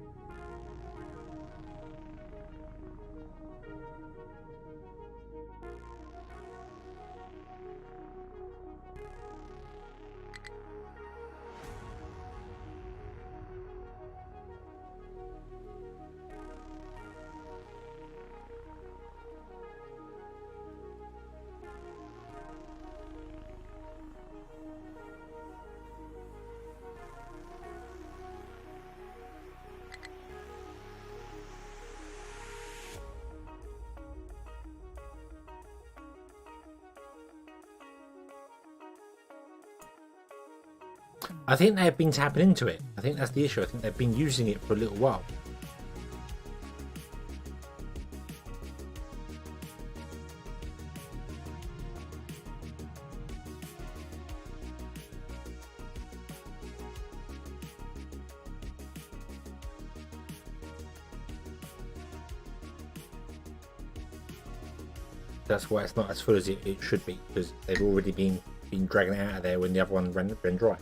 I think they've been tapping into it. I think that's the issue. I think they've been using it for a little while. That's why it's not as full as it should be, because they've already been dragging it out of there when the other one ran dry.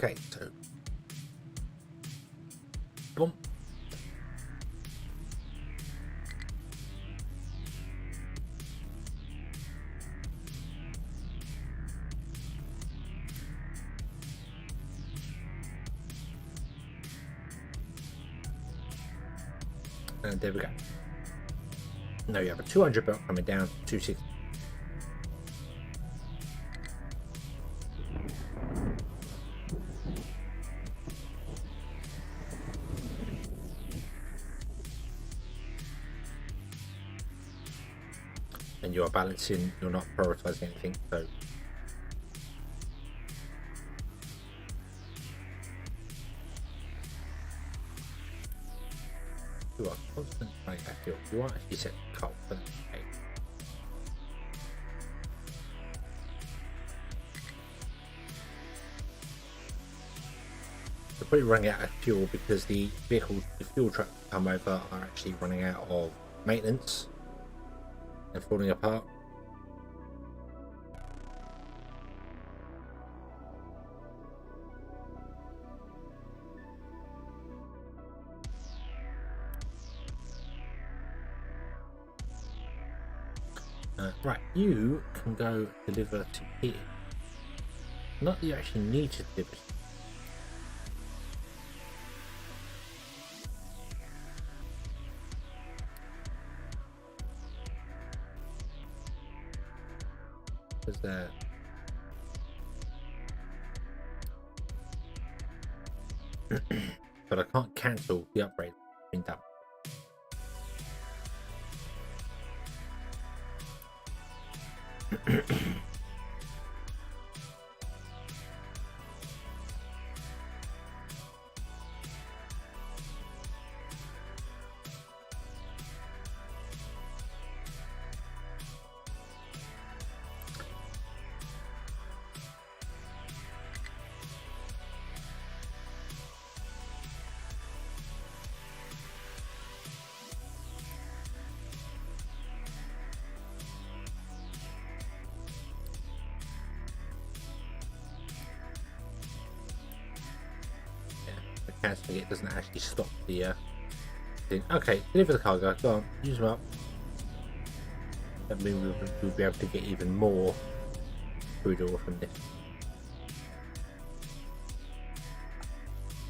Okay, so boom. And there we go. Now you have a 200 belt coming down to 260. And you are balancing, you're not prioritizing anything, so you are constant running back fuel. You are actually set coal for that. Okay. They're probably running out of fuel because the vehicles, the fuel trucks that come over are actually running out of maintenance and falling apart. Right, you can go deliver to here. Not that you actually need to deliver. Because there. But I can't cancel the upgrade that's been done. Cancelling it doesn't actually stop the thing. Okay, deliver the cargo. Go on, use them up. That means we'll be able to get even more crude oil from this.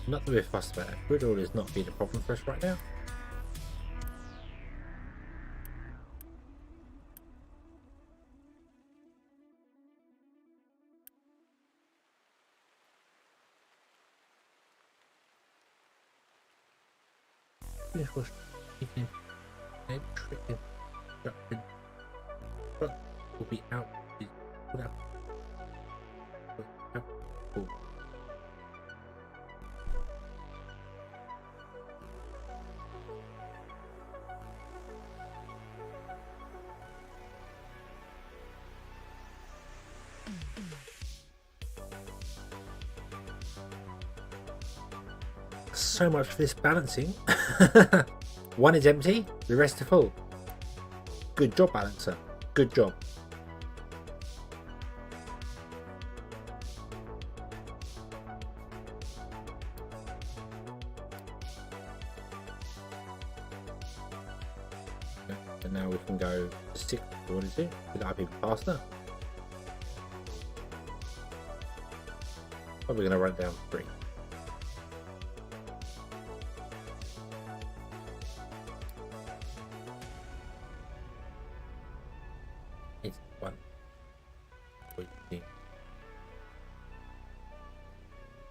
Not that we're fussed about it. Crude oil is not being a problem for us right now. Finish wash. Electric construction truck will be out. So much for this balancing. One is empty, the rest are full. Good job, balancer. Good job. And now we can go 6. What is it? Could that be faster? Probably going to run down 3. It's 1.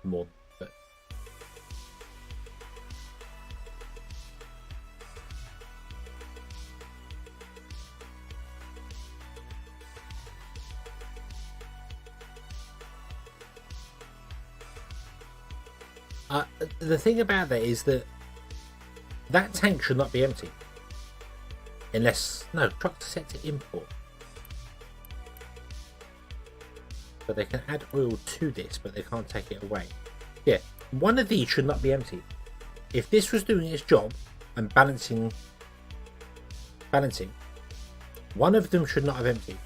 More than 30. The thing about that is that tank should not be empty. Unless, no, trucks are set to import. But they can add oil to this, but they can't take it away. Yeah, one of these should not be empty. If this was doing its job and balancing, one of them should not have emptied.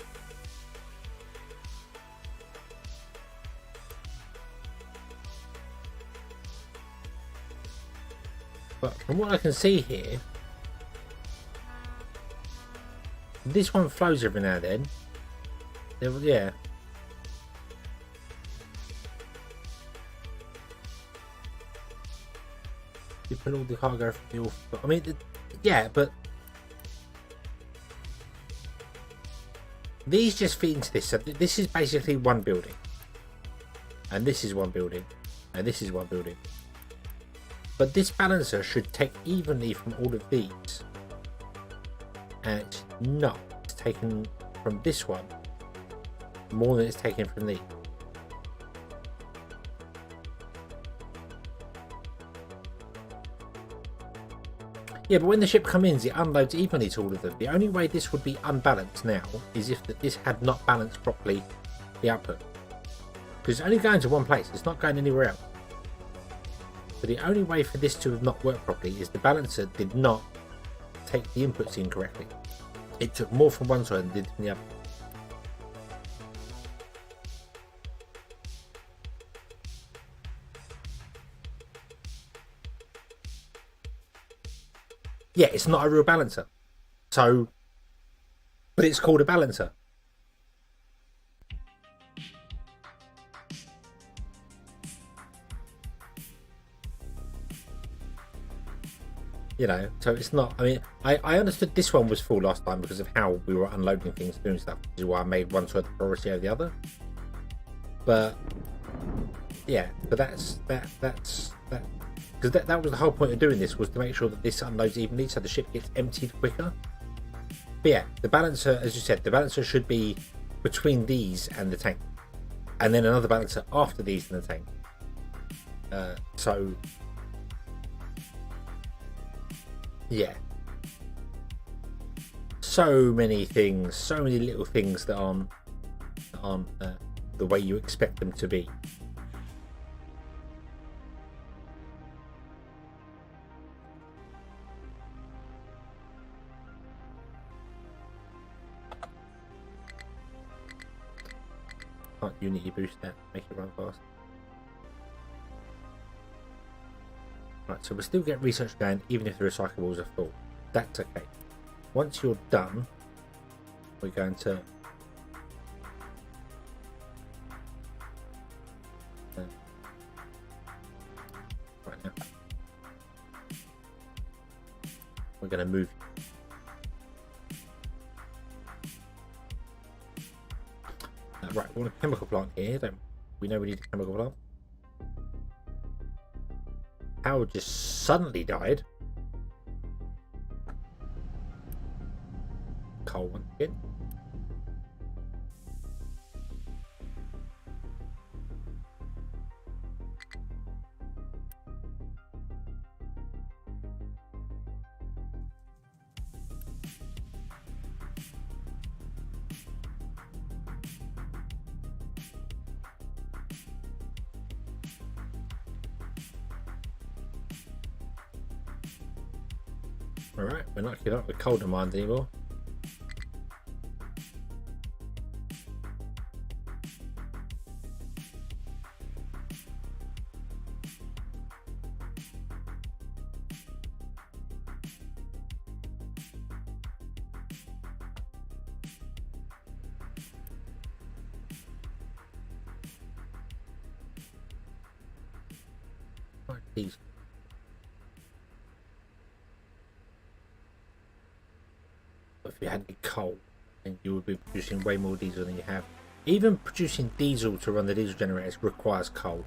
But from what I can see here, this one flows every now and then. Yeah. You put all the cargo from the off. I mean, yeah, but these just feed into this. So this is basically one building, and this is one building, and this is one building. But this balancer should take evenly from all of these, and it's not. It's taken from this one more than it's taken from these. Yeah, but when the ship comes in, it unloads evenly to all of them. The only way this would be unbalanced now is if this had not balanced properly the output. Because it's only going to one place, it's not going anywhere else. So the only way for this to have not worked properly is the balancer did not take the inputs in correctly. It took more from one side than did from the other. Yeah, it's not a real balancer. So, but it's called a balancer. You know, so it's not. I mean, I understood this one was full last time because of how we were unloading things, doing stuff, which is why I made one side the priority over the other. But yeah, but that's that. Because that was the whole point of doing this, was to make sure that this unloads evenly so the ship gets emptied quicker. But yeah, the balancer, as you said, the balancer should be between these and the tank, and then another balancer after these and the tank. So yeah, so many things, so many little things that aren't the way you expect them to be. Can't Unity boost that, make it run fast. Right, so we'll still get research going even if the recyclables are full. That's okay. Once you're done, we're going to right now we're going to move. Right, we want a chemical plant here. We know we need a chemical plant. Power just suddenly died. coal once again. Alright, we're not giving up with coal demand anymore. Right, these. If you had any coal, then you would be producing way more diesel than you have. Even producing diesel to run the diesel generators requires coal.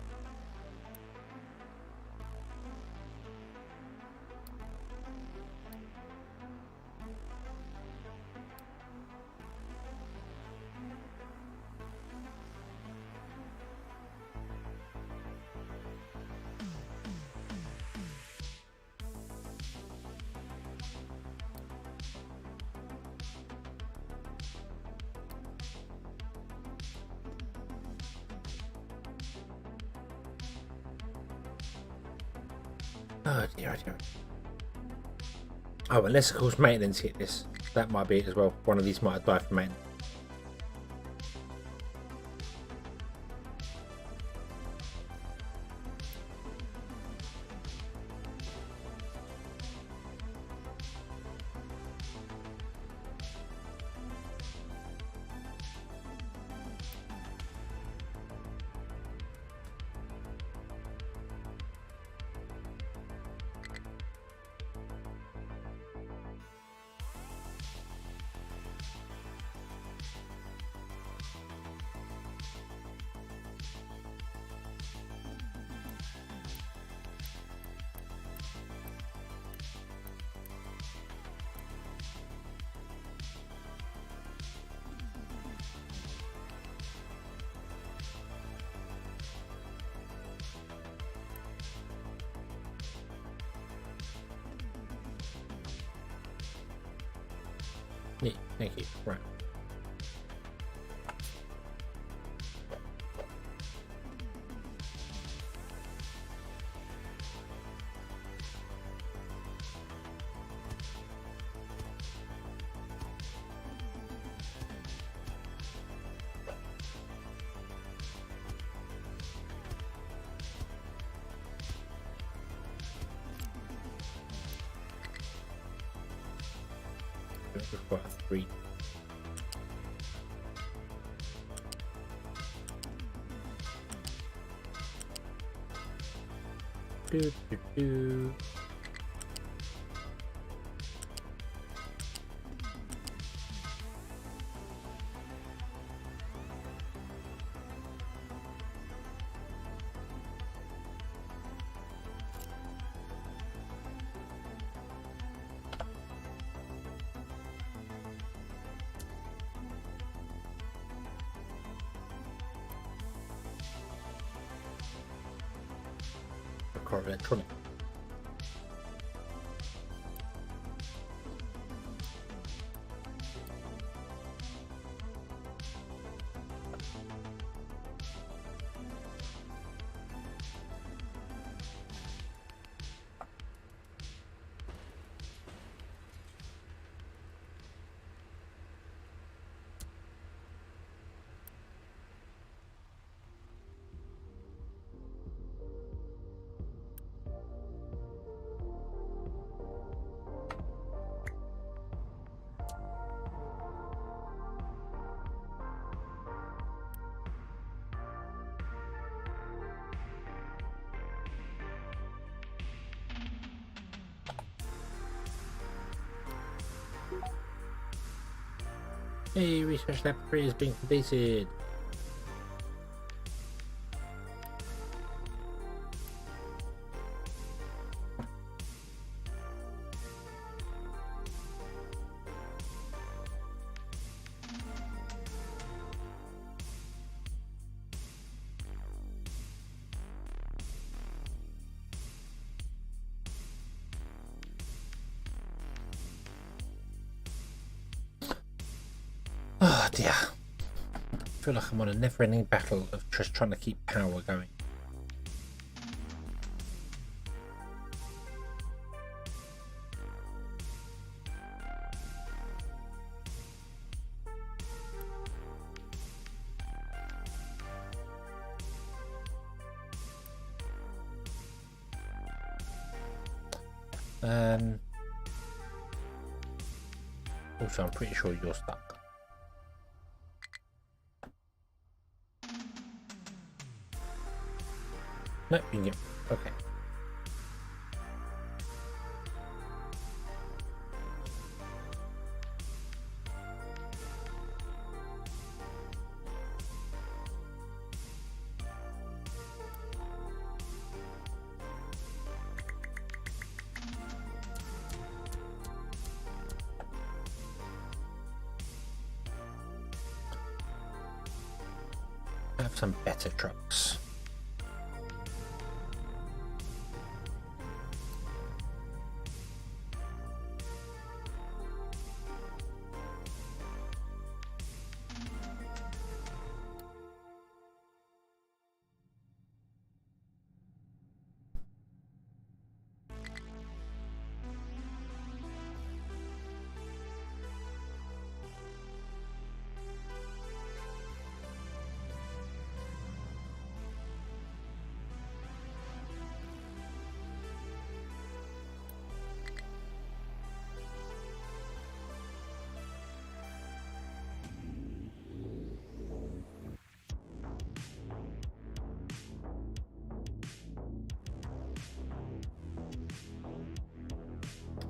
Oh dear, oh dear. Oh, unless of course maintenance hit this. That might be it as well. One of these might have died from maintenance. Yeah, thank you. Right. We've got a 3. Do, do, do. Car electronic. Hey, research lab 3 has been completed. dear. I feel like I'm on a never-ending battle of just trying to keep power going. Also, I'm pretty sure you're stuck. Nope, you can get... Okay. Have some better trucks.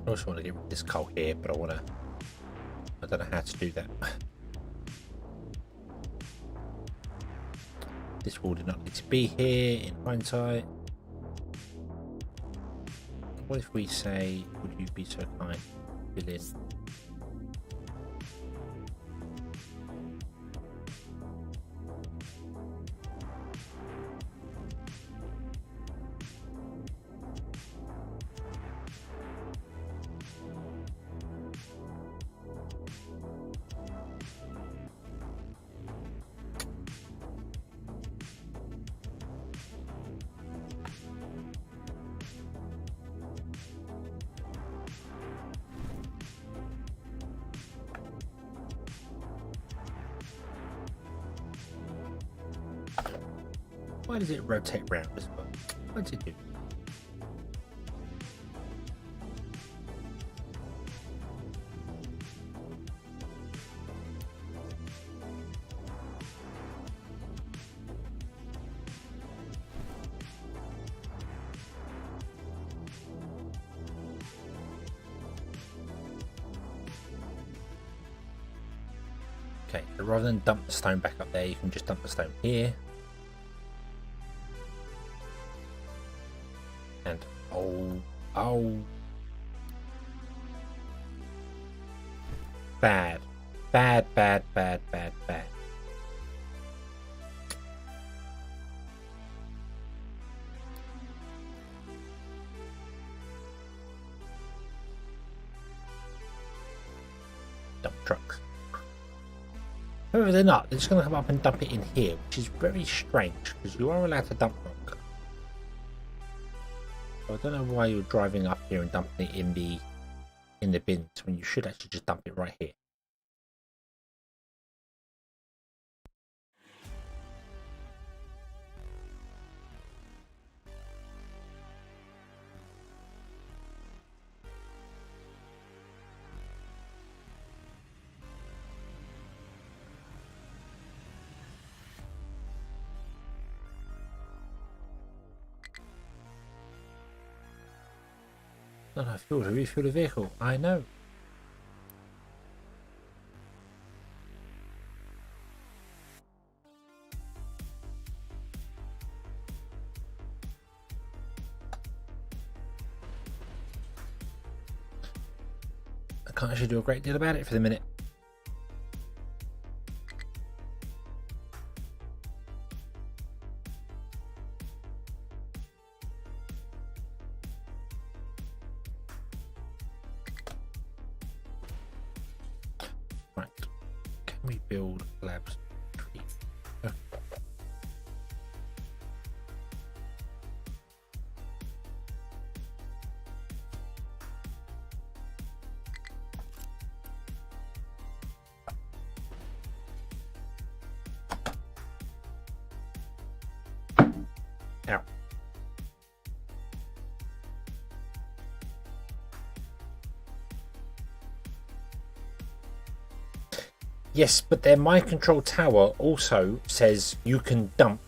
I also want to get rid of this coal here, but I don't know how to do that. This wall did not need to be here in hindsight. What if we say, would you be so kind, fill in? Why does it rotate round as well? What does it do? Okay, so rather than dump the stone back up there, you can just dump the stone here. And oh. Bad. Dump trucks. However, they're not. They're just going to come up and dump it in here, which is very strange because you are allowed to dump rock. So I don't know why you're driving up here and dumping it in the bins when you should actually just dump it right here. Not enough fuel to refuel the vehicle. I know. I can't actually do a great deal about it for the minute. we build labs? Okay. Ow. Yes, but their mind control tower also says you can dump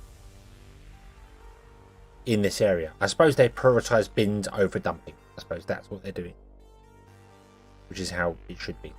in this area. I suppose they prioritize bins over dumping. I suppose that's what they're doing, which is how it should be.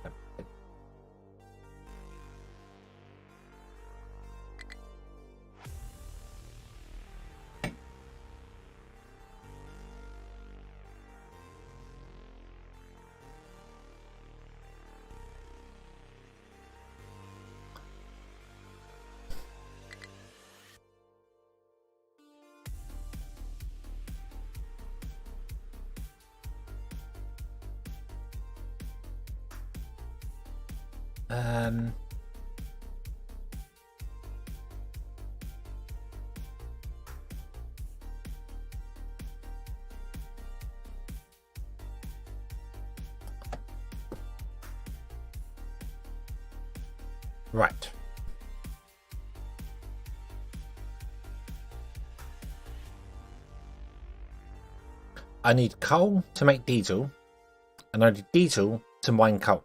Right. I need coal to make diesel, and I need diesel to mine coal.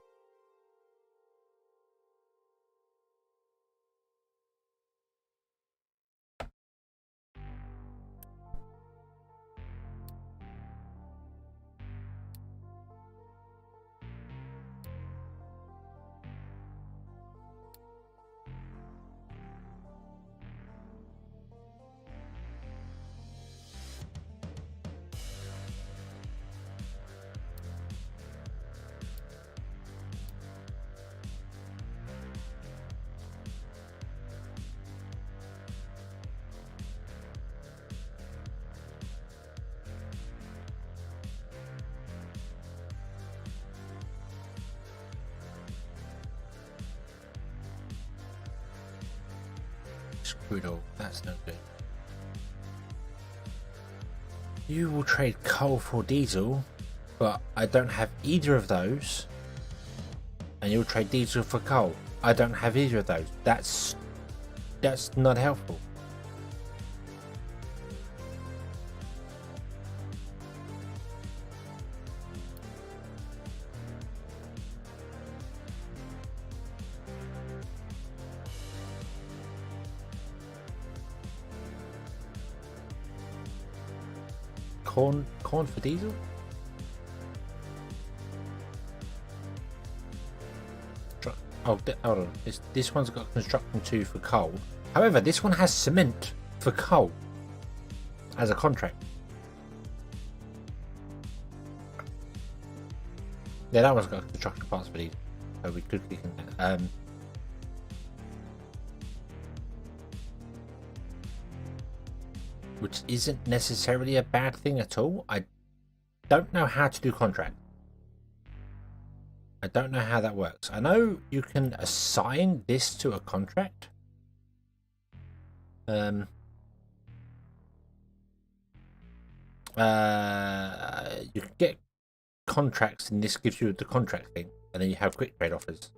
Crude oil, that's no good. You will trade coal for diesel, but I don't have either of those. And you'll trade diesel for coal. I don't have either of those. That's not helpful. Corn for diesel? Oh, hold on. This one's got construction 2 for coal. However, this one has cement for coal as a contract. Yeah, that one's got construction parts for diesel. So we could click on that. Which isn't necessarily a bad thing at all. I don't know how to do contract. I don't know how that works. I know you can assign this to a contract. You can get contracts, and this gives you the contract thing, and then you have quick trade offers.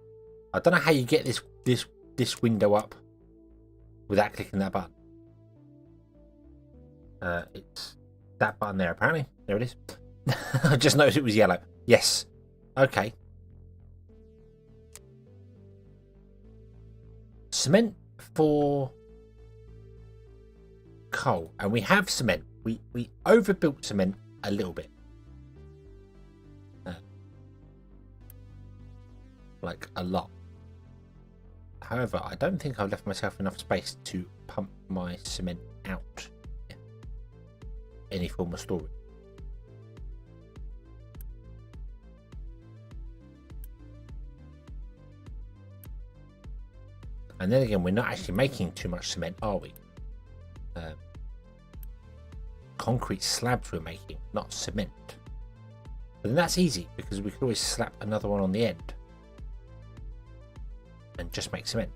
I don't know how you get this window up without clicking that button. It's that button there, apparently. There it is. I just noticed it was yellow. Yes. Okay. Cement for coal. And we have cement. We overbuilt cement a little bit. Like a lot. However, I don't think I've left myself enough space to pump my cement out. Any form of storage. And then again, we're not actually making too much cement, are we? Concrete slabs we're making, not cement. But then that's easy because we could always slap another one on the end. and just make cement.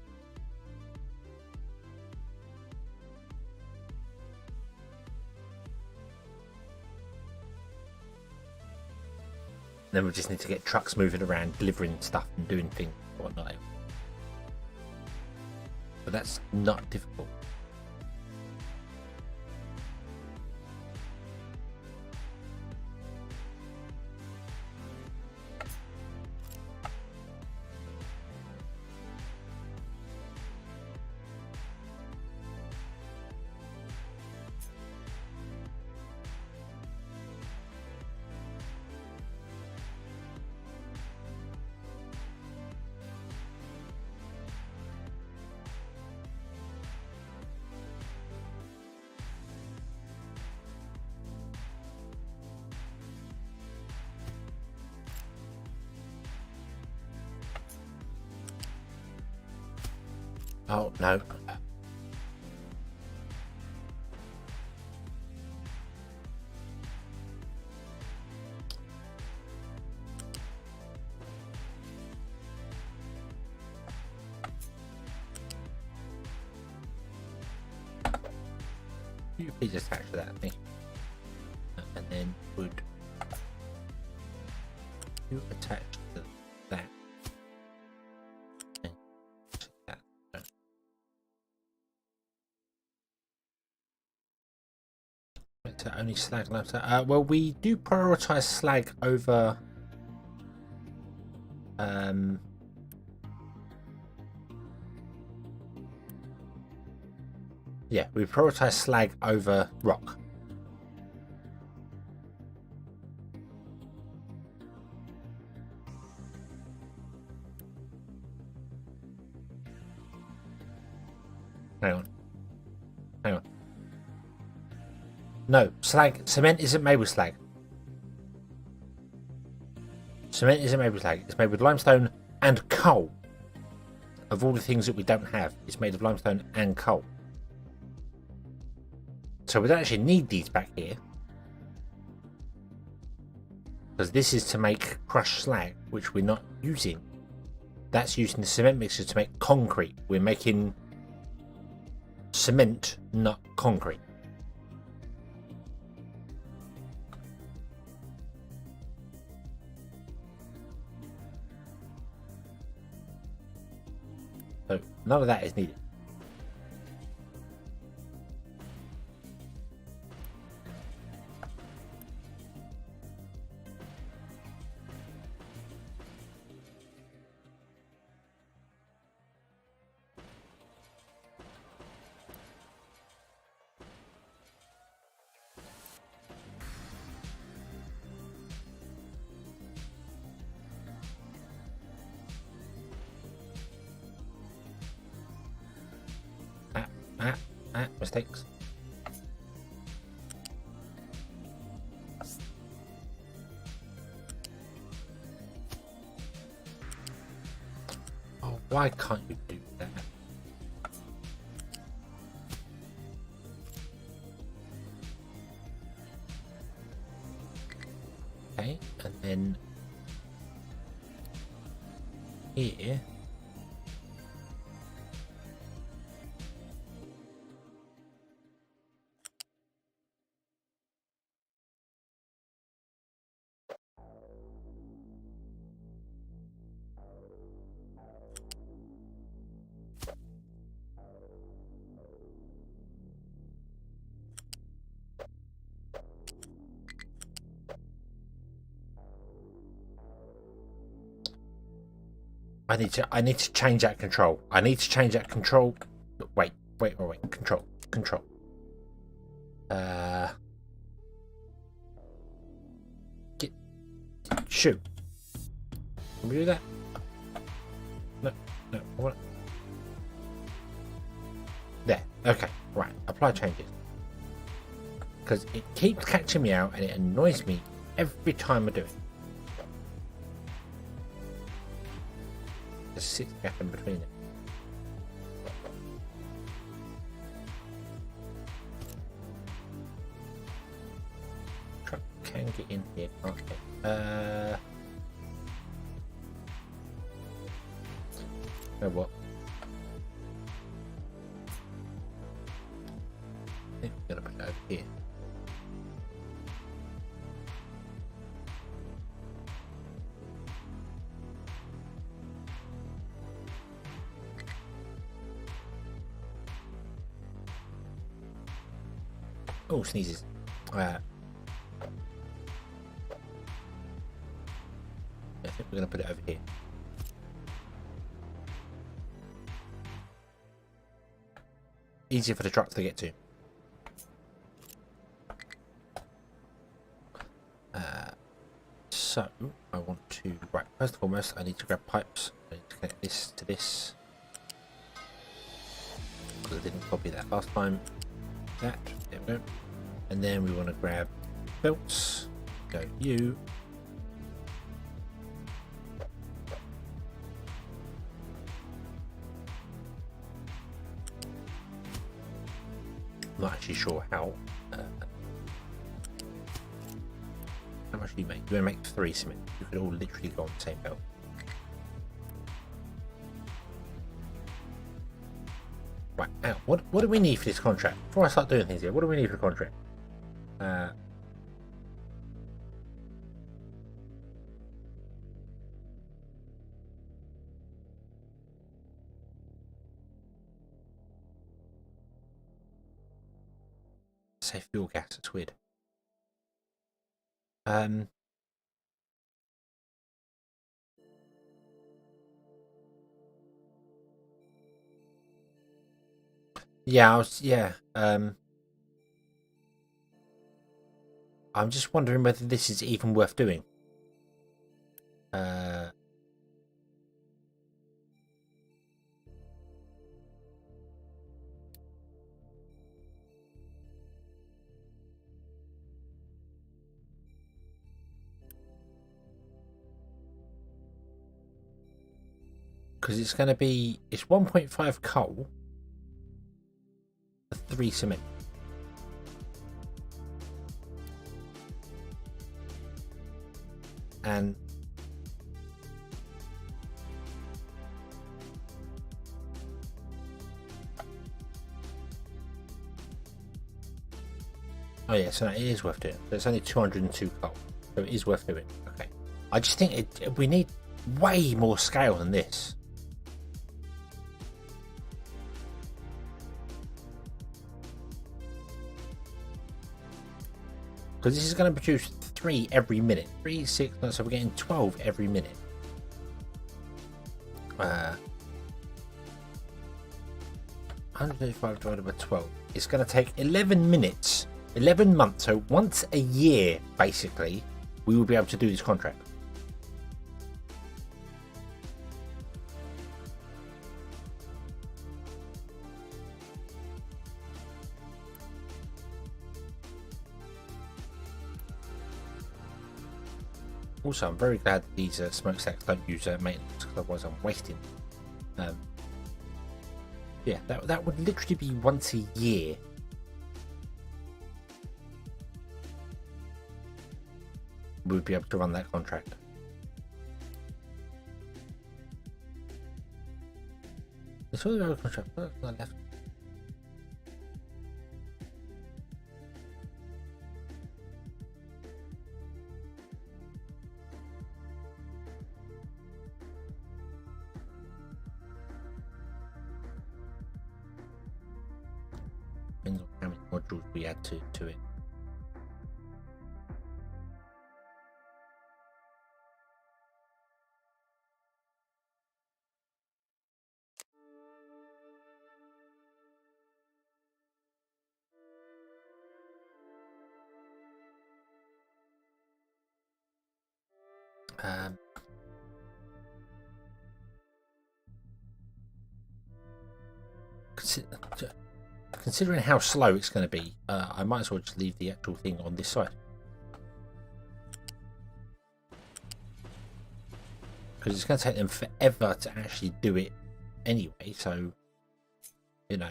Then we just need to get trucks moving around, delivering stuff and doing things and whatnot. But that's not difficult. Oh, no. You please attach that thing. And then would you attach to that? Only slag left. Well, we do prioritize slag over yeah, we prioritize slag over rock. Hang on. No, cement isn't made with slag. Cement isn't made with slag. It's made with limestone and coal. Of all the things that we don't have, it's made of limestone and coal. So we don't actually need these back here. Because this is to make crushed slag, which we're not using. That's using the cement mixture to make concrete. We're making cement, not concrete. So none of that is needed. Mistakes. Oh, why can't you do that? Okay, and then here. I need to change that control. I need to change that control. Wait. Control. Shoot. Can we do that? No. What? There. Okay. Right. Apply changes. Because it keeps catching me out and it annoys me every time I do it. There's 6 gaps in between it. Truck can get in here, can't it? know what? I think we're going to put it over here. Oh, sneezes. I think we're going to put it over here. Easier for the truck to get to. So, I want to... Right, first and foremost, I need to grab pipes. I need to connect this to this. Because I didn't copy that last time. That, there we go. And then we want to grab belts. Go you. I'm not actually sure how. How much do you make? You want to make 3 cement. You could all literally go on the same belt. Right, now, what do we need for this contract? Before I start doing things here, what do we need for the contract? Say fuel gas, it's weird. Yeah, I'm just wondering whether this is even worth doing. Because it's going to be, it's 1.5 coal for 3 cement. And oh yeah, so it is worth doing. So it's only 202 coal, so it is worth doing. Okay, I just think we need way more scale than this. Because this is going to produce 3 every minute. 3, 6, so we're getting 12 every minute. 135 divided by 12. It's going to take 11 minutes, 11 months. So once a year, basically, we will be able to do this contract. Also, I'm very glad these smokestacks don't use maintenance, because otherwise I'm wasting. Yeah, that would literally be once a year. We would be able to run that contract. It's all the other contract. Left. Depends on how many modules we add to it. Considering how slow it's going to be, I might as well just leave the actual thing on this side. Because it's going to take them forever to actually do it anyway, so, you know.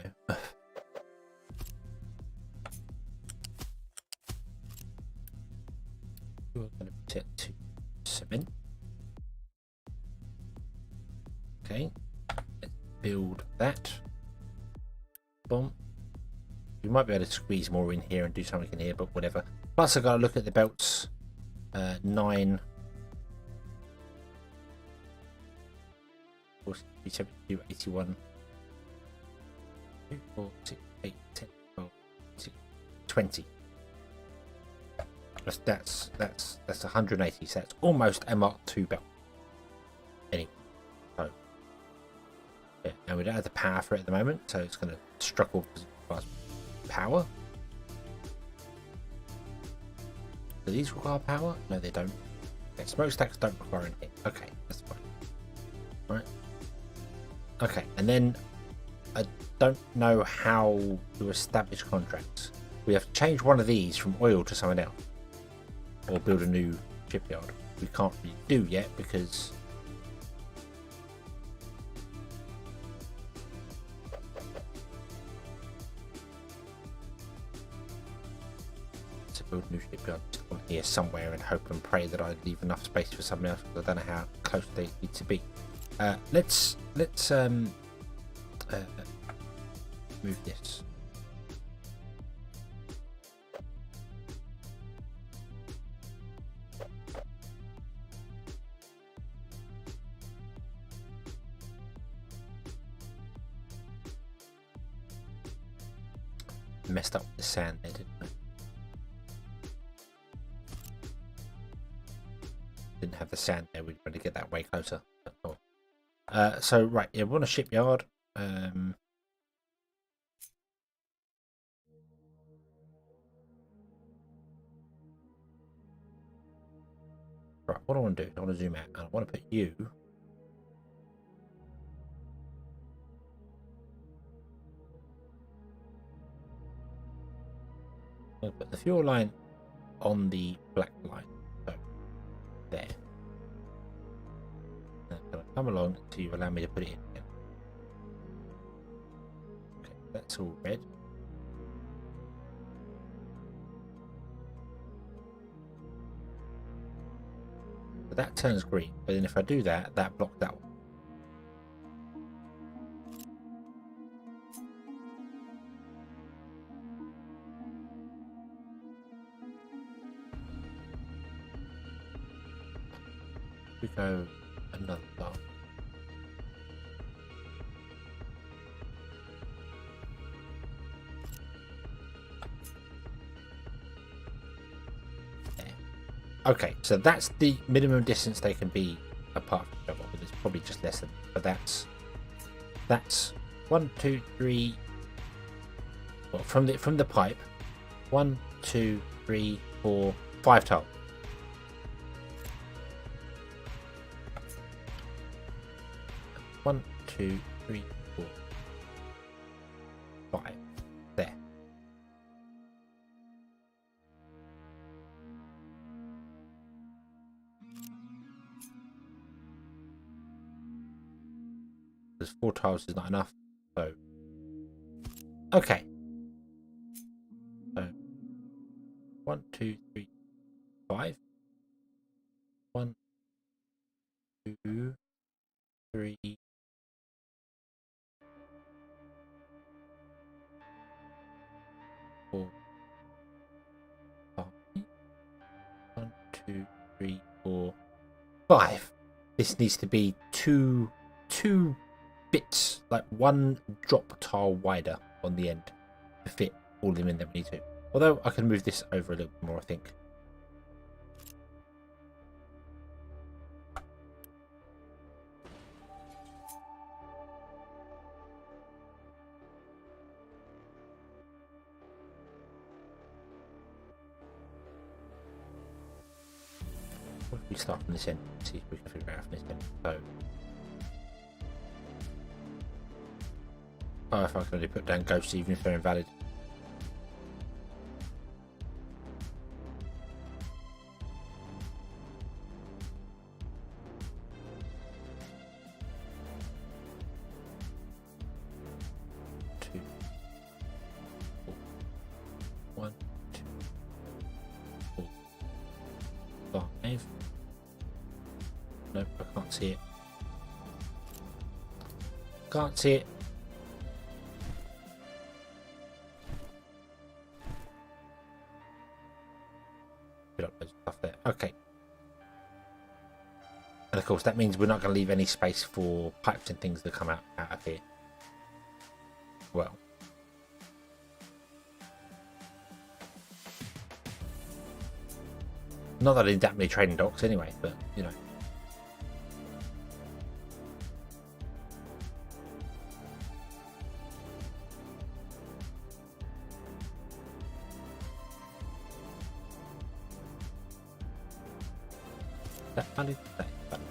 We're going to set to cement. Okay, let's build that. Boom. We might be able to squeeze more in here and do something in here, but whatever. Plus, I've got to look at the belts. 9. 72, 81. 2, 4, 6, 8, 10, 12, 16, 20. That's 180. So that's almost a Mark II belt. Anyway, so yeah, and we don't have the power for it at the moment, so it's going to struggle because it requires power. Do these require power? No, they don't. Okay, smokestacks don't require anything. Okay, that's fine. Right. Okay, and then I don't know how to establish contracts. We have to change one of these from oil to something else, or build a new shipyard. We can't really do yet because to build a new shipyard on here somewhere and hope and pray that I leave enough space for something else, because I don't know how close they need to be. Let's move this. Messed up with the sand there, didn't I? Didn't have the sand there. We'd better get that way closer. So right, yeah, we're on a shipyard. Right, what do I want to do? I want to zoom out. I want to put you. I'm going to put the fuel line on the black line. So there. Now I'm going to come along to allow me to put it in again. Okay, that's all red. So that turns green, but then if I do that, that blocks that one. We go another dark. Okay, so that's the minimum distance they can be apart from each other. But it's probably just less than, but that's 1, 2, 3. Well, from the pipe, 1, 2, 3, 4, 5 tiles. One, 2, 3, 4, 5. There. There's 4 tiles is not enough. So okay. So 1, 2, 3, 5. 1, 2, 3. 4, 5. 1, 2, 3, 4, 5. This needs to be two bits, like one drop tile wider on the end to fit all of them in that we need to. Although I can move this over a little bit more, I think. What if we start from this end? See if we can figure it out from this end. So, oh, if I can only put down ghosts even if they're invalid. Two, 4, 1, 2, 4, 5. Nope, I can't see it. Can't see it. Put up loads of stuff there. Okay. And of course, that means we're not going to leave any space for pipes and things that come out of here. Well. Not that I need that many trading docks anyway, but, you know. That valid? That is valid.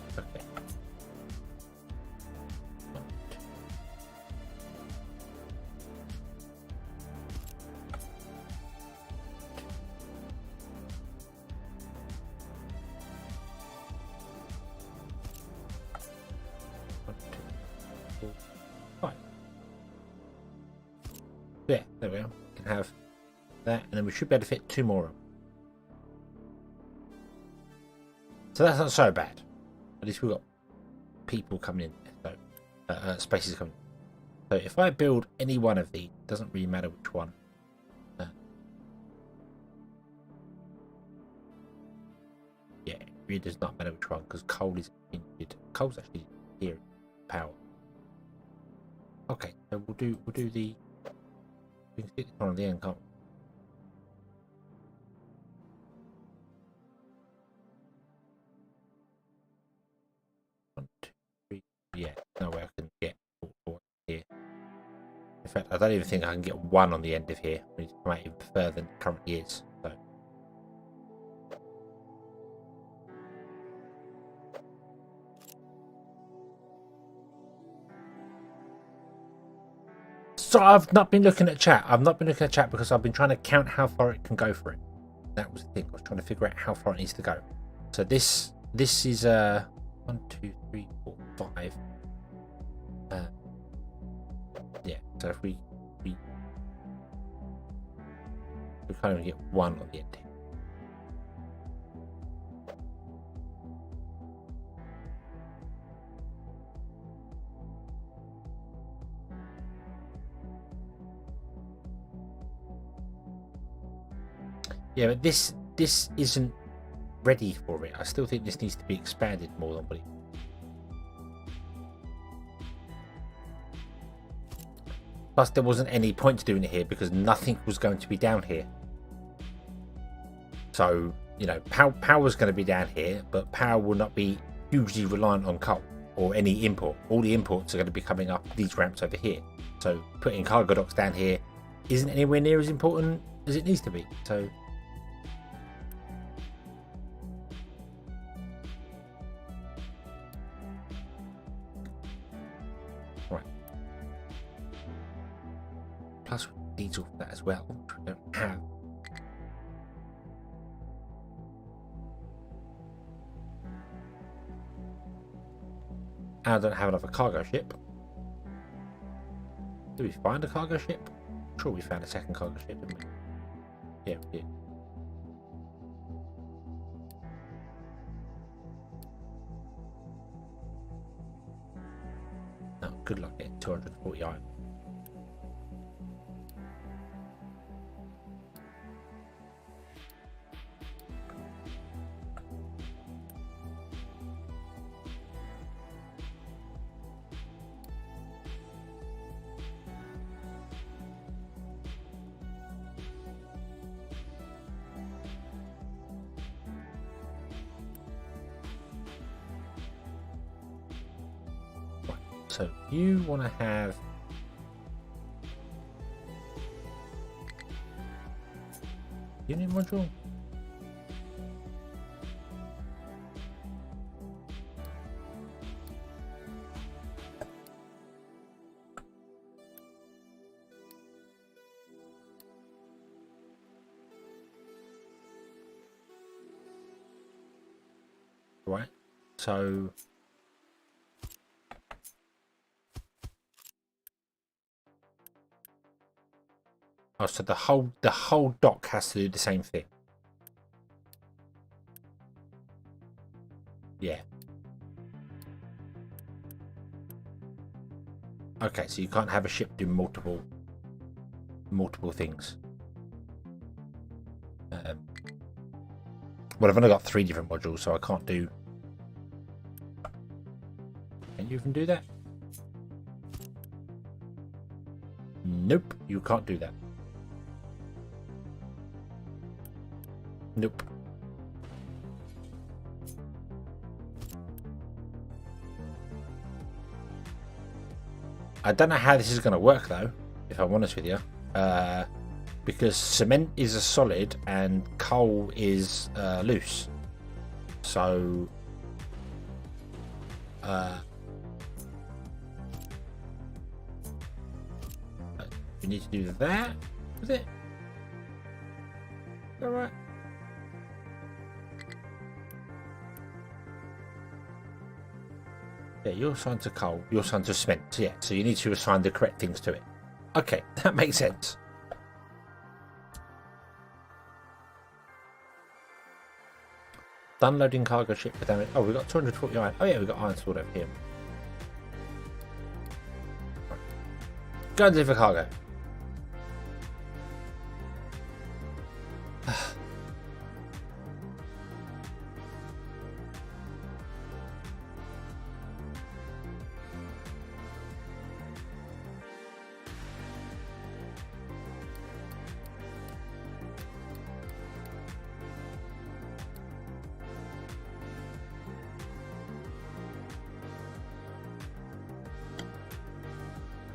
Okay. Yeah, there we are. We can have that, and then we should be able to fit 2 more of them. So that's not so bad. At least we've got people coming in there, so spaces coming in. So if I build any one of these, it doesn't really matter which one. Yeah, it really does not matter which one, because coal is needed. Coal's actually here, power. Okay, so we'll do the. We can stick this one on the end, can't we? One, two, three. Yeah, no way I can get four here. In fact, I don't even think I can get one on the end of here. We need to come out even further than it currently is. So. So I've not been looking at chat. I've not been looking at chat because I've been trying to count how far it can go for it. That was the thing. I was trying to figure out how far it needs to go. So this is 1, 2, 3, 4, 5. Yeah. So if we can't even get one on the end here. Yeah, but this isn't ready for it. I still think this needs to be expanded more than what it. Plus, there wasn't any point to doing it here because nothing was going to be down here. So, you know, power's going to be down here, but power will not be hugely reliant on coal or any import. All the imports are going to be coming up these ramps over here. So, putting cargo docks down here isn't anywhere near as important as it needs to be. So. Plus needs all that as well, which we don't have. And I don't have another cargo ship. Did we find a cargo ship? I'm sure we found a second cargo ship, didn't we? Yeah, we did. Oh, good luck getting 240 iron. So you want to have unit module? Right. So oh, so the whole dock has to do the same thing. Yeah. Okay, so you can't have a ship do multiple things. Well, I've only got 3 different modules, so I can't do... Can you even do that? Nope, you can't do that. Nope. I don't know how this is going to work, though, if I'm honest with you. Because cement is a solid and coal is loose. So... we need to do that with it. All right. Yeah, you're assigned to coal. You're assigned to cement. So yeah, so you need to assign the correct things to it. Okay, that makes sense. Done loading cargo ship for damage. Oh, we got 240 iron. Oh yeah, we got iron stored over here. Go and deliver cargo.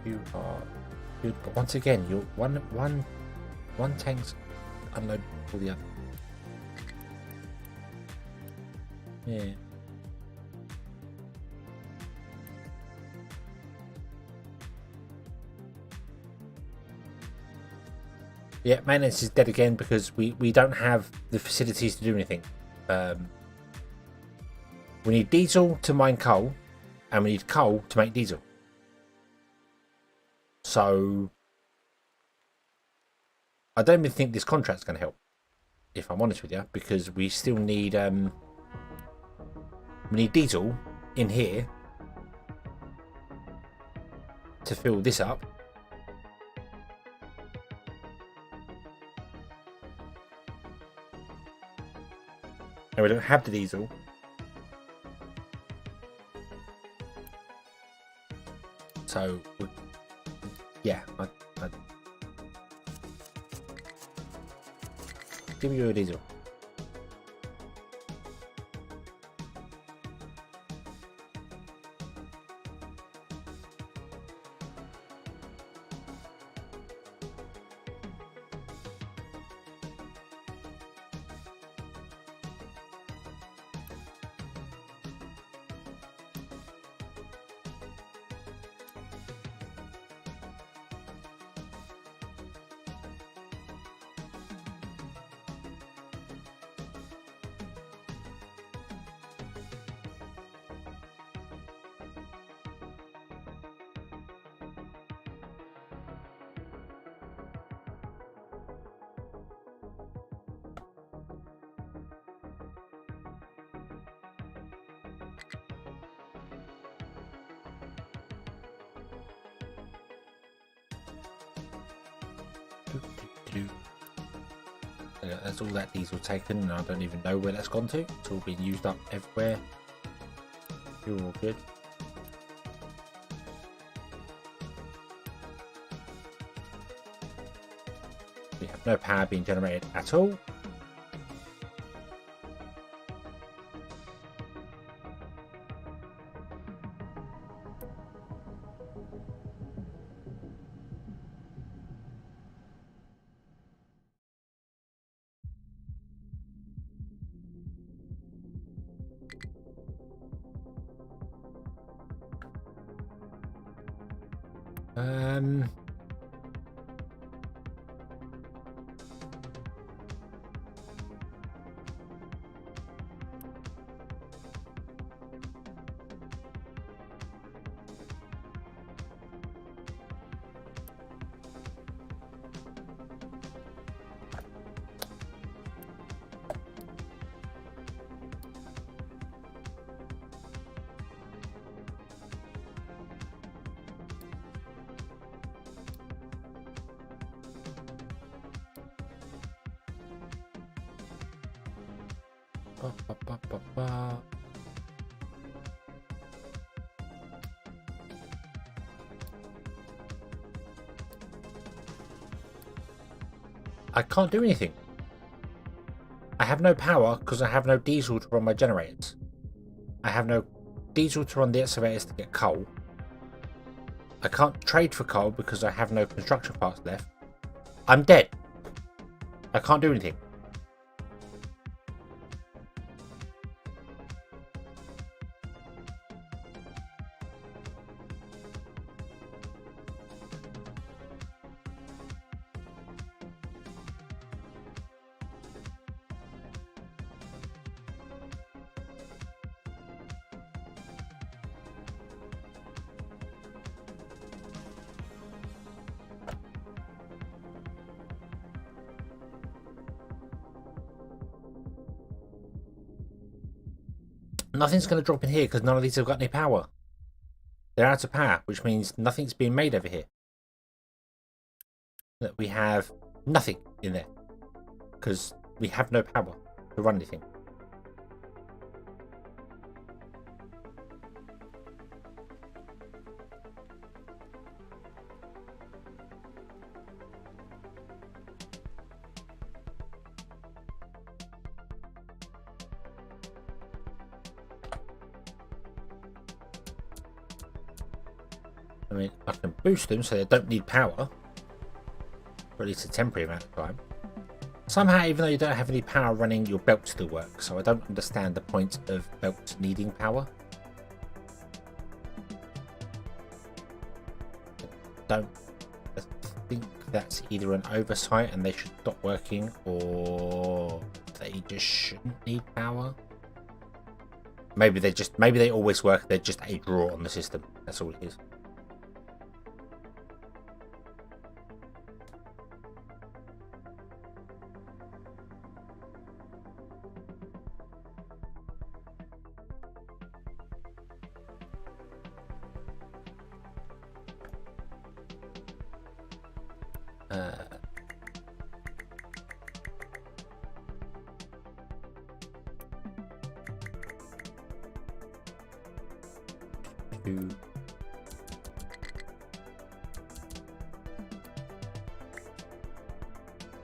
You are good, but once again, you're one tank's unload all the other. Yeah. Yeah, maintenance is dead again because we don't have the facilities to do anything. We need diesel to mine coal, and we need coal to make diesel. So I don't even think this contract's going to help, if I'm honest with you, because we still need diesel in here to fill this up. And we don't have the diesel. So yeah, I give you a diesel. That's all that diesel taken, and I don't even know where that's gone to. It's all been used up everywhere. You're all good. We have no power being generated at all. Ba, ba, ba, ba, ba. I can't do anything. I have no power because I have no diesel to run my generators. I have no diesel to run the excavators to get coal. I can't trade for coal because I have no construction parts left. I'm dead. I can't do anything. Nothing's going to drop in here because none of these have got any power. They're out of power, which means nothing's being made over here. That we have nothing in there because we have no power to run anything. I mean, I can boost them so they don't need power for at least a temporary amount of time. Somehow, even though you don't have any power running, your belt still works, so I don't understand the point of belts needing power. I think that's either an oversight and they should stop working, or they just shouldn't need power. Maybe they always work, they're just a draw on the system. That's all it is.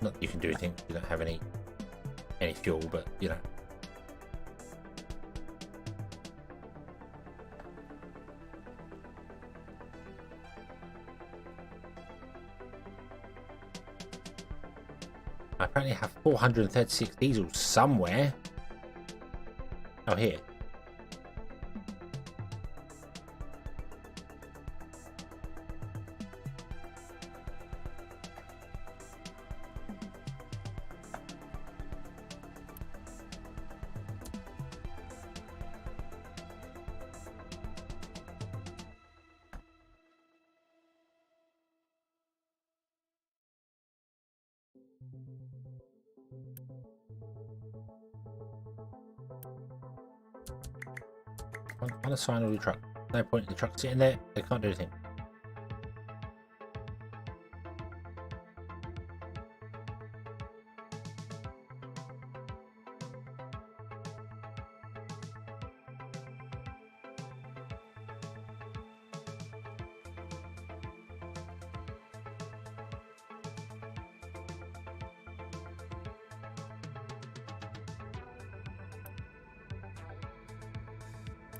Not that you can do anything, you don't have any fuel, but you know. I apparently have 436 diesel somewhere. Oh, here. Unassign all the truck. No point in the truck sitting there. They can't do anything.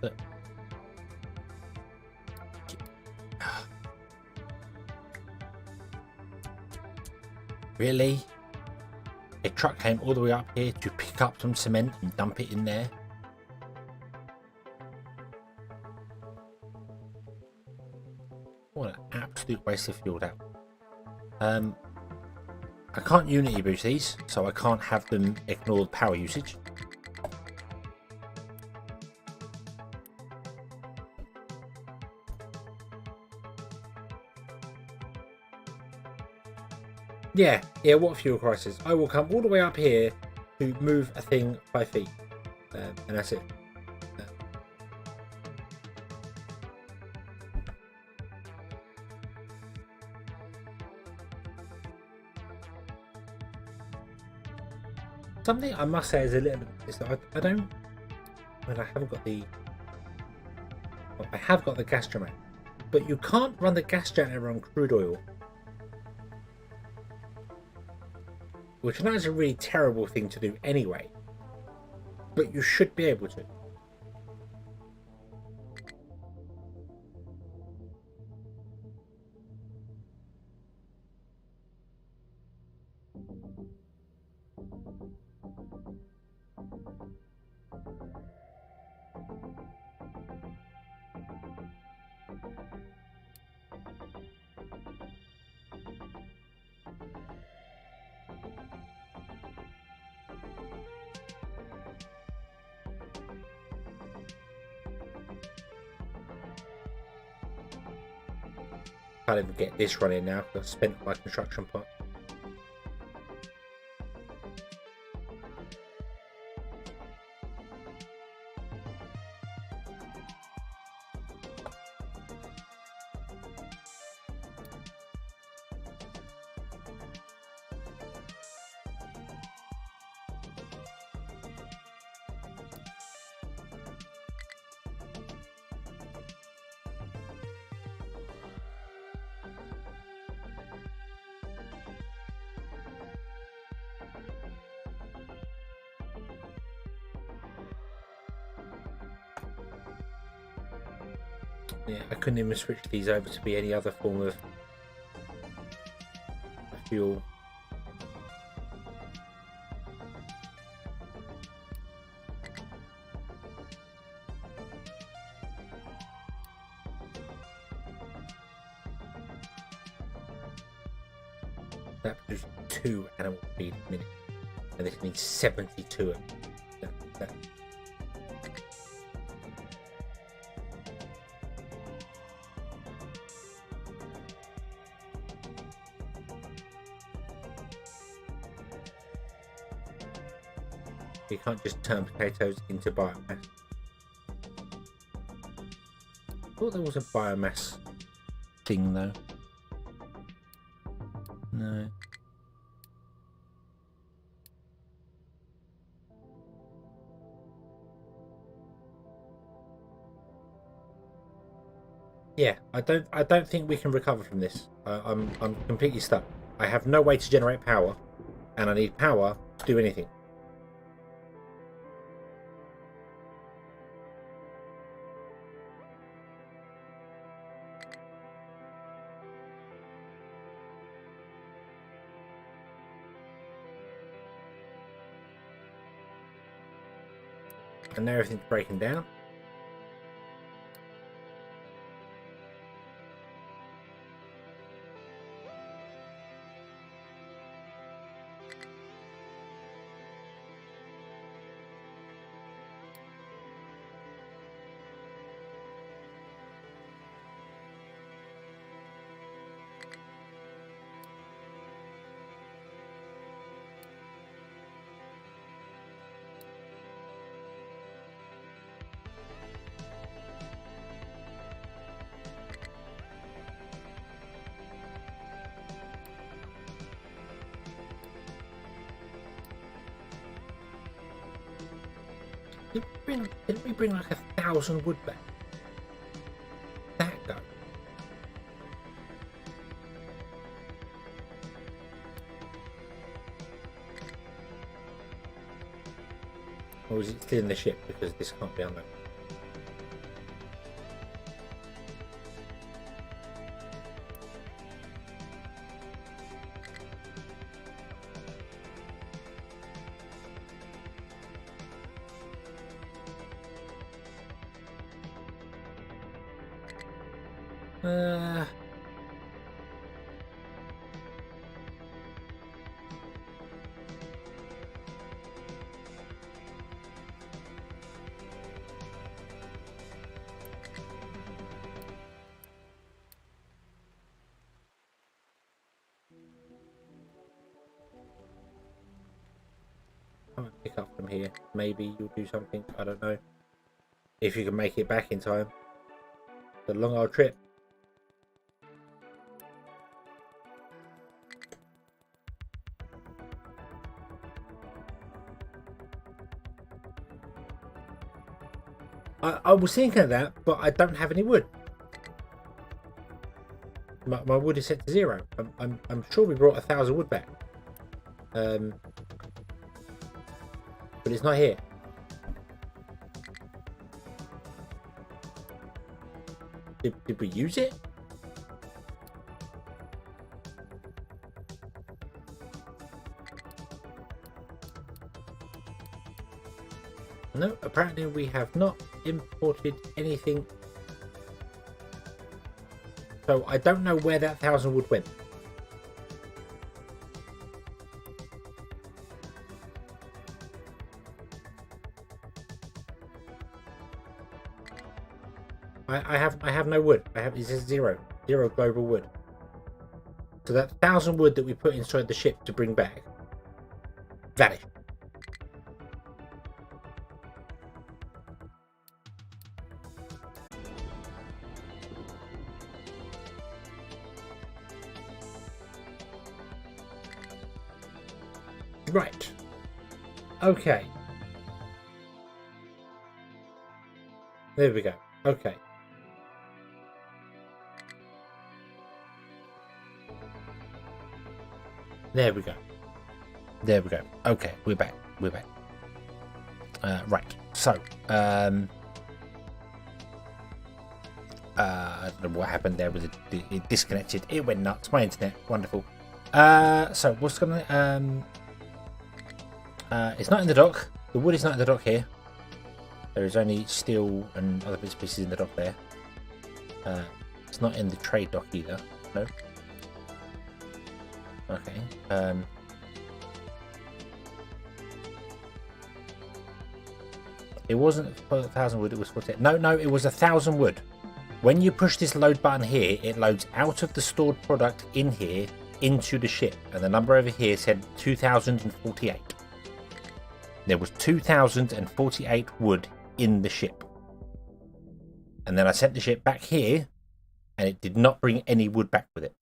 But really? A truck came all the way up here to pick up some cement and dump it in there? What an absolute waste of fuel that. I can't unity boost these, so I can't have them ignore the power usage. Yeah, what fuel crisis? I will come all the way up here to move a thing 5 feet. And that's it. Something I must say is a little bit is that I don't. Well, I haven't got the. Well, I have got the gas generator, but you can't run the gas generator on crude oil, which I know is a really terrible thing to do anyway. But you should be able to. Can't even get this running now because I've spent my construction pot. Yeah, I couldn't even switch these over to be any other form of fuel. That produces 2 animal feed a minute, and this needs 72 of them. That. You can't just turn potatoes into biomass. I thought there was a biomass thing though. No. Yeah, I don't think we can recover from this. I'm completely stuck. I have no way to generate power, and I need power to do anything. And now everything's breaking down. Didn't we bring like 1,000 wood back? That go. Or is it still in the ship because this can't be unloaded? I might pick up from here. Maybe you'll do something. I don't know. If you can make it back in time. It's a long old trip. I was thinking of that, but I don't have any wood. My wood is set to 0. I'm sure we brought 1,000 wood back. But it's not here. Did we use it? No, apparently we have not imported anything. So I don't know where that 1,000 wood went. I have no wood. It says 0 global wood. So that 1,000 wood that we put inside the ship to bring back vanished. Right. Okay. There we go. Okay. There we go. There we go. Okay, we're back. We're back. Right. So, I don't know what happened there. It disconnected. It went nuts. My internet. Wonderful. So what's gonna it's not in the dock. The wood is not in the dock here. There is only steel and other bits and pieces in the dock there. It's not in the trade dock either. No. Okay. It wasn't 1,000 wood. It was 40. No, it was 1,000 wood. When you push this load button here, it loads out of the stored product in here into the ship, and the number over here said 2,048. There was 2,048 wood in the ship. And then I sent the ship back here, and it did not bring any wood back with it.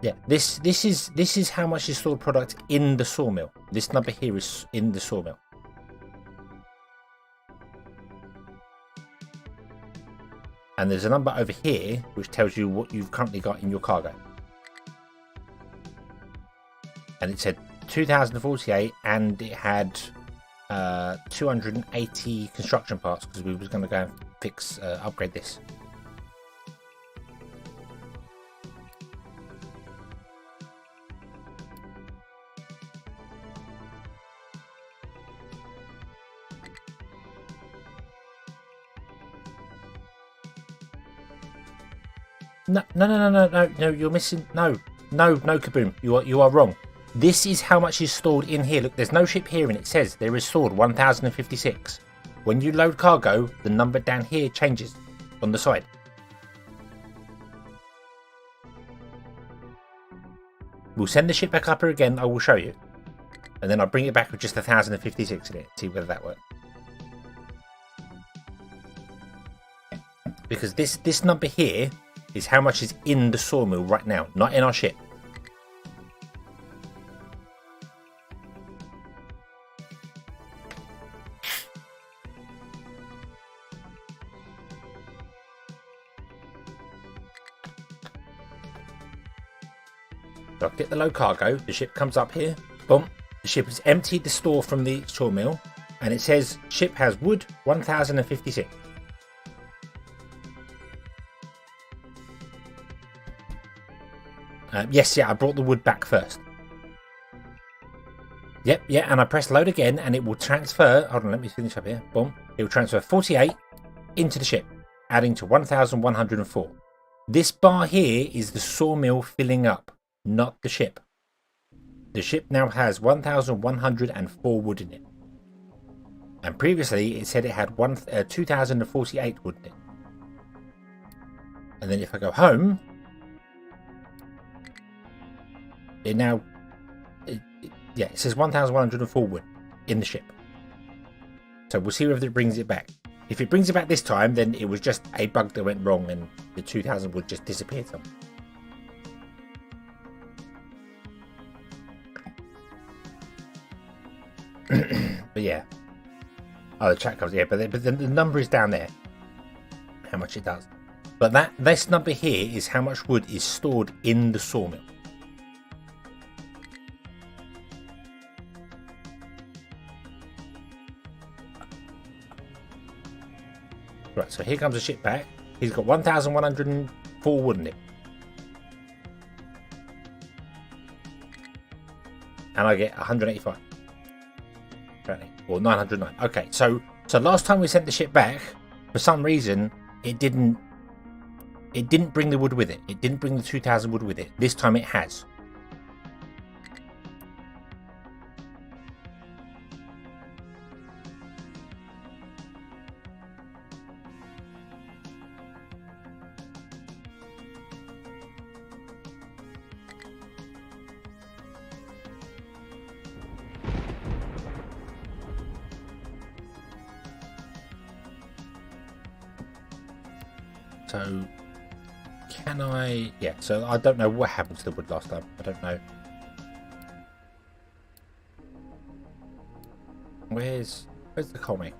Yeah, this is how much is stored product in the sawmill. This number here is in the sawmill. And there's a number over here which tells you what you've currently got in your cargo. And it said 2,048, and it had 280 construction parts, because we was going to go and fix, upgrade this. No, you're missing. No, Kaboom. You are wrong. This is how much is stored in here. Look, there's no ship here, and it says there is stored 1,056. When you load cargo, the number down here changes on the side. We'll send the ship back up here again. I will show you, and then I'll bring it back with just 1,056 in it. See whether that works. Because this number here is how much is in the sawmill right now, not in our ship. So I get the low cargo, the ship comes up here, boom, the ship has emptied the store from the sawmill, and it says ship has wood 1,056. Yes, I brought the wood back first. Yep, and I press load again, and it will transfer. Hold on, let me finish up here. Boom. It will transfer 48 into the ship, adding to 1,104. This bar here is the sawmill filling up, not the ship. The ship now has 1,104 wood in it. And previously, it said it had 2,048 wood in it. And then if I go home, it says 1,104 wood in the ship. So we'll see whether it brings it back. If it brings it back this time, then it was just a bug that went wrong and the 2,000 wood just disappeared. But yeah. Oh, the chat comes, yeah, but the number is down there. How much it does. But this number here is how much wood is stored in the sawmill. Right, so here comes the ship back. He's got 1,104 wood in it. And I get 185. Or 909. Okay, so last time we sent the ship back, for some reason, it didn't bring the wood with it. It didn't bring the 2,000 wood with it. This time it has. So, can I... Yeah, so I don't know what happened to the wood last time. I don't know. Where's the coal mine?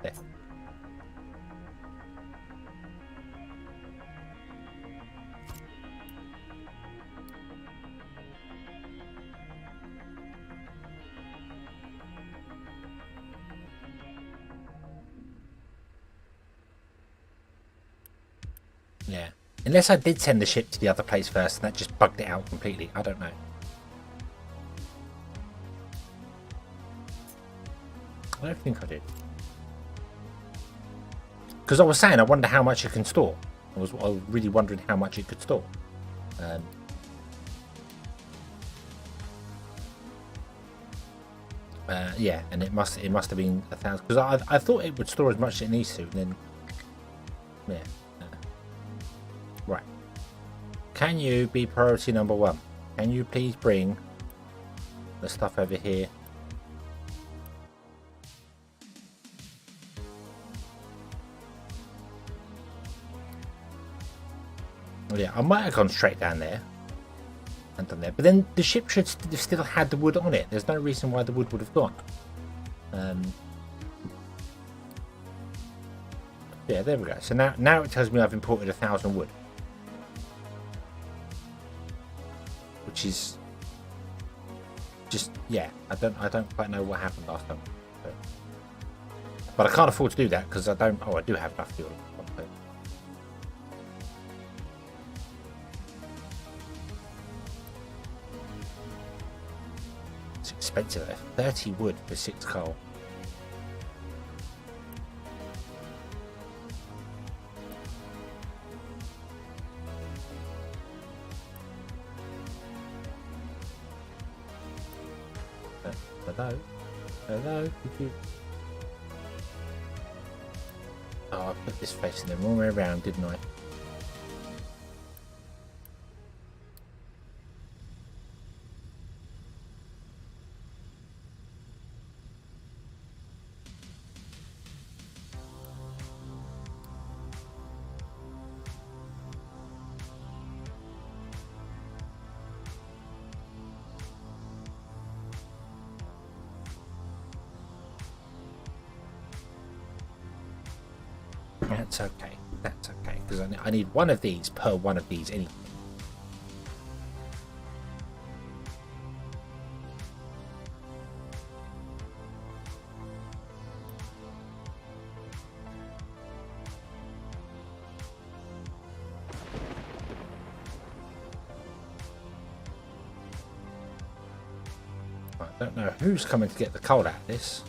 There. Yeah. Unless I did send the ship to the other place first and that just bugged it out completely. I don't know. I don't think I did. Because I was saying, I wonder how much it can store. I was really wondering how much it could store. Yeah, and it must have been 1,000. Because I thought it would store as much as it needs to, and then... Yeah. Right. Can you be priority number 1? Can you please bring the stuff over here? Yeah, I might have gone straight down there and done there, but then the ship should have still had the wood on it. There's no reason why the wood would have gone. Yeah, there we go. So now it tells me I've imported 1,000 wood, which is just, yeah, I don't quite know what happened last time, but I can't afford to do that because I do have enough fuel. It's expensive. 30 wood for 6 coal. Hello, could you... Oh, I put this facing the wrong way around, didn't I? That's okay. That's okay. Because I need one of these per one of these anyway. I don't know who's coming to get the coal out of this.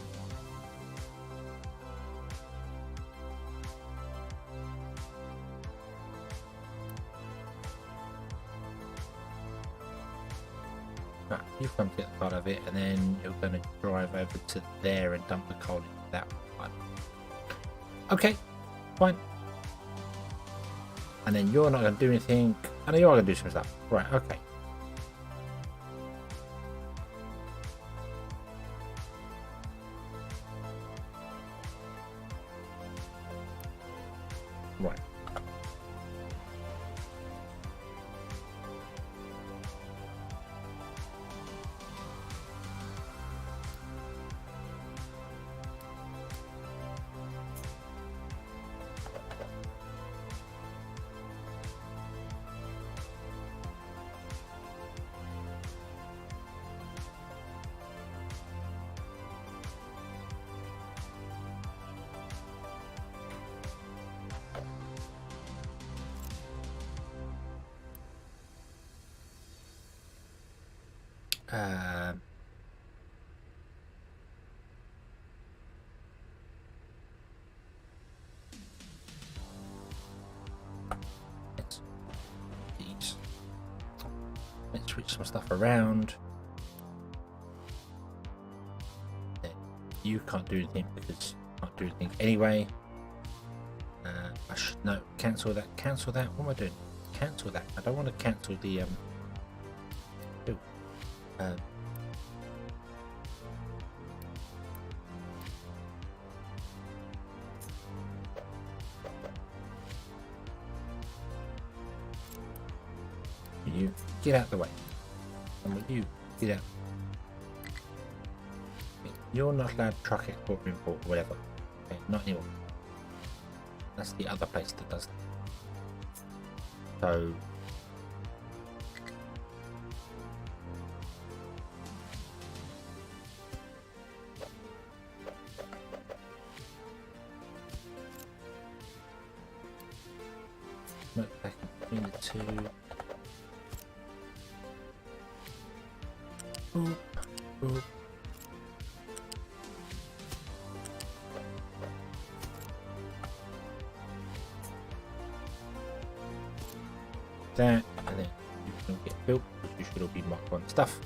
You come to get the coal of it, and then you're going to drive over to there and dump the coal into that one. Okay, fine. And then you're not going to do anything. I know you are going to do some stuff. Right, okay. Right. Let's switch some stuff around. You can't do anything because you can't do anything anyway. I should no cancel that. Cancel that. What am I doing? Cancel that. I don't want to cancel the you get out the way. And will you get out? You're not allowed to truck export, import, whatever. Okay, not anymore. That's the other place that does that. So back between the two. Boop, boop. That, and then you can get built, because you should all be Mark 1 stuff.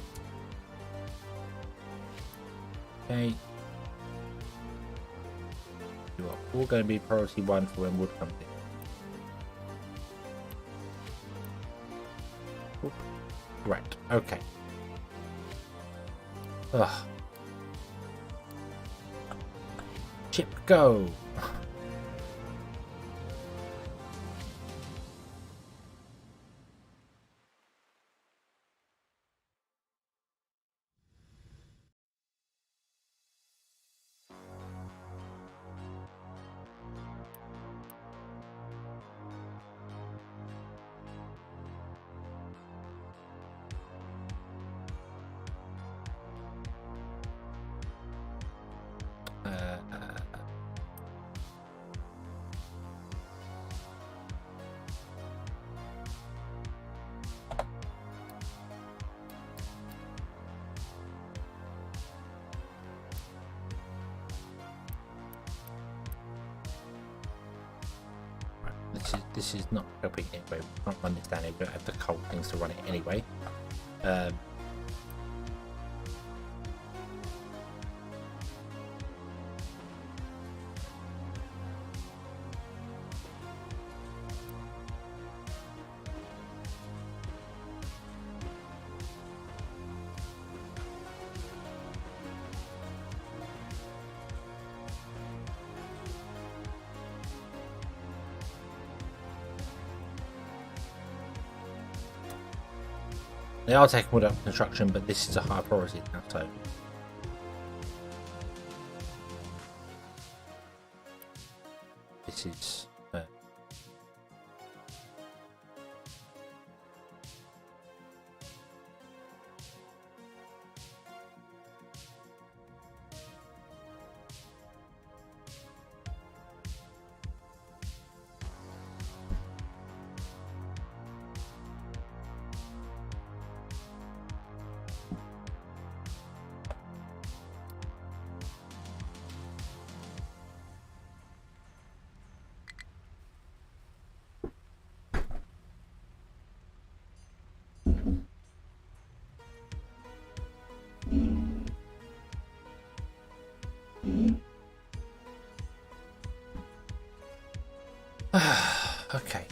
Okay. You are all going to be priority 1 for when wood comes in. Oop. Right, okay. Ugh. Chip, go! This is not helping anyway. We can't run this down here. We don't have the cold things to run it anyway. They are taking wood up construction, but this is a high priority now, so this is okay.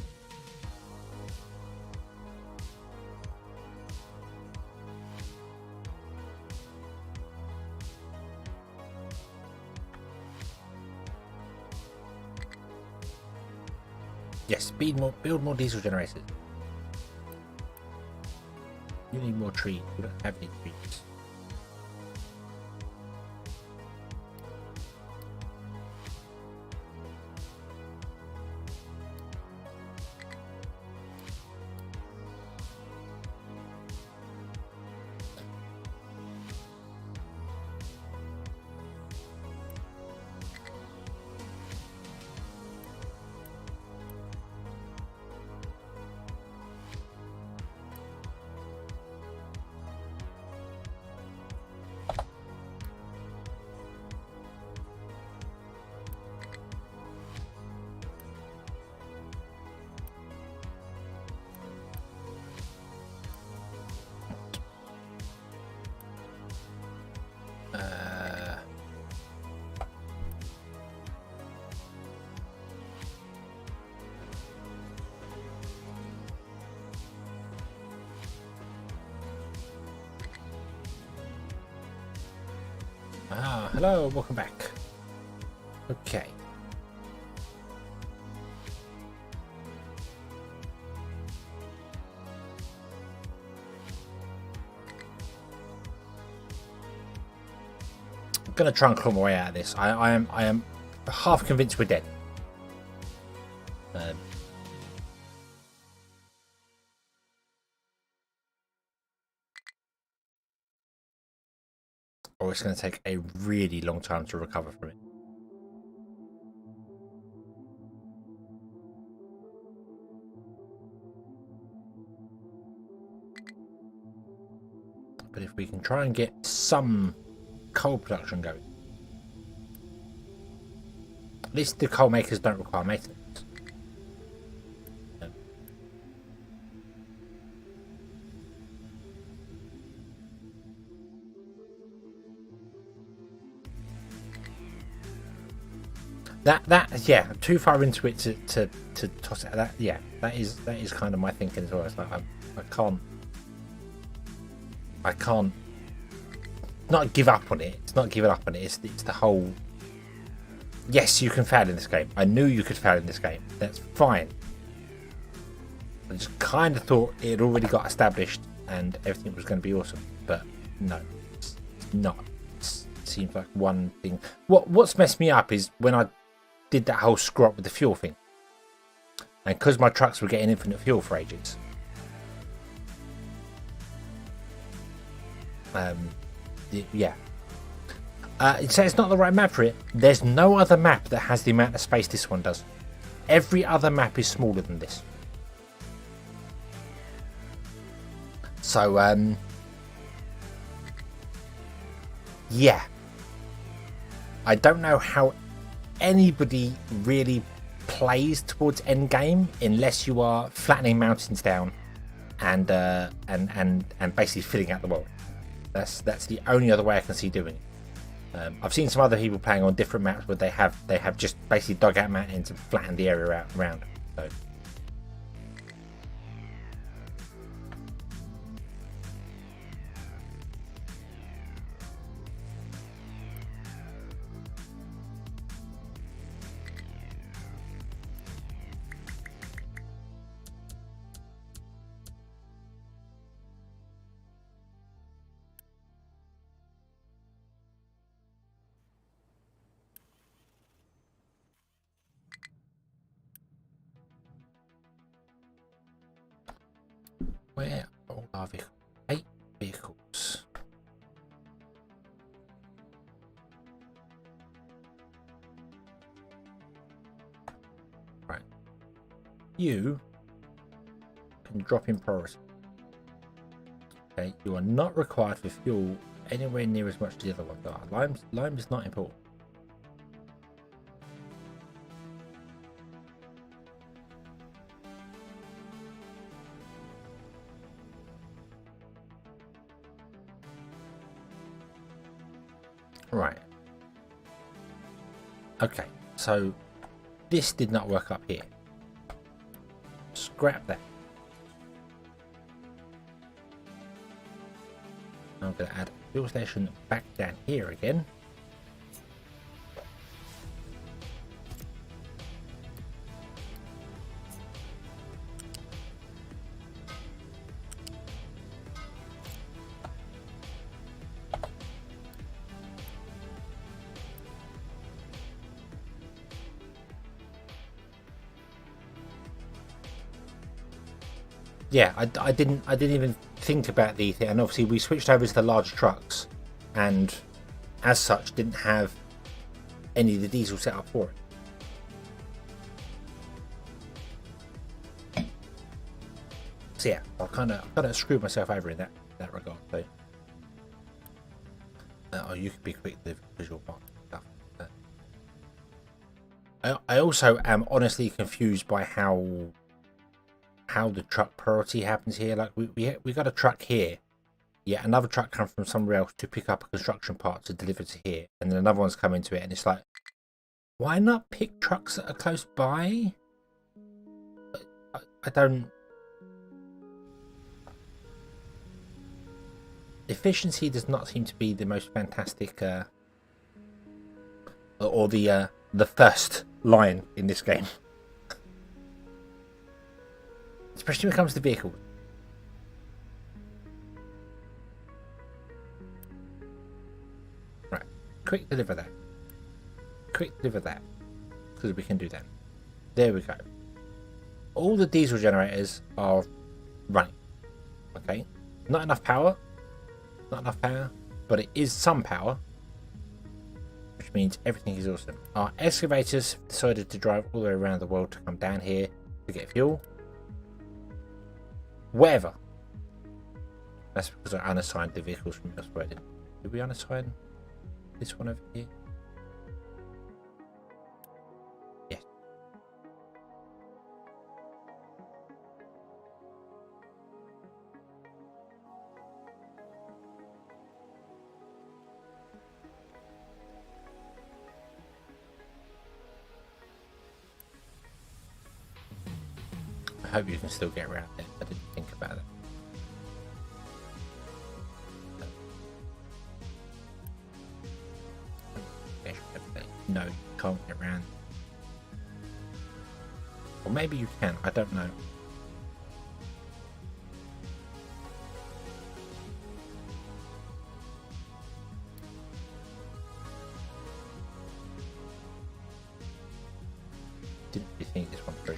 Yes, build more diesel generators. You need more trees. We don't have any trees. Ah, hello, welcome back. Okay. I'm gonna try and claw my way out of this. I am half convinced we're dead. Or it's going to take a really long time to recover from it. But if we can try and get some coal production going. At least the coal makers don't require maintenance. Yeah, too far into it to toss it. That is kind of my thinking as well. It's like I can't not give up on it. It's not giving up on it. It's the whole. Yes, you can fail in this game. I knew you could fail in this game. That's fine. I just kind of thought it had already got established and everything was going to be awesome, but no, it's not. It seems like one thing. What's messed me up is when I did that whole screw up with the fuel thing, and because my trucks were getting infinite fuel for ages. Yeah. So it's not the right map for it. There's no other map that has the amount of space this one does. Every other map is smaller than this. So, yeah. I don't know how anybody really plays towards endgame unless you are flattening mountains down and basically filling out the world. That's the only other way I can see doing it. I've seen some other people playing on different maps where they have just basically dug out mountains and flattened the area out around. So. Where all our vehicles? 8 vehicles. Right. You can drop in priority. Okay, you are not required for fuel anywhere near as much as the other ones are. Lime is not important. Right. Okay, so this did not work up here. Scrap that. I'm going to add a fuel station back down here again. Yeah, I didn't even think about the thing, and obviously we switched over to the larger trucks, and as such didn't have any of the diesel set up for it. So yeah, I kind of screwed myself over in that regard. So, oh, you could be quick with the visual part stuff. I also am honestly confused by how the truck priority happens here. Like we got a truck here, yet another truck comes from somewhere else to pick up a construction part to deliver to here, and then another one's come into it, and it's like, why not pick trucks that are close by? I don't. Efficiency does not seem to be the most fantastic or the first line in this game, especially when it comes to vehicles. Right, quick deliver that. Quick deliver that, because we can do that. There we go. All the diesel generators are running. Okay, not enough power, but it is some power, which means everything is awesome. Our excavators decided to drive all the way around the world to come down here to get fuel. Whatever. That's because I unassigned the vehicles from elsewhere. Did we unassign this one over here? Yes. I hope you can still get around there. I didn't think about it. No, you can't get around. Or maybe you can, I don't know. Didn't really think this one through.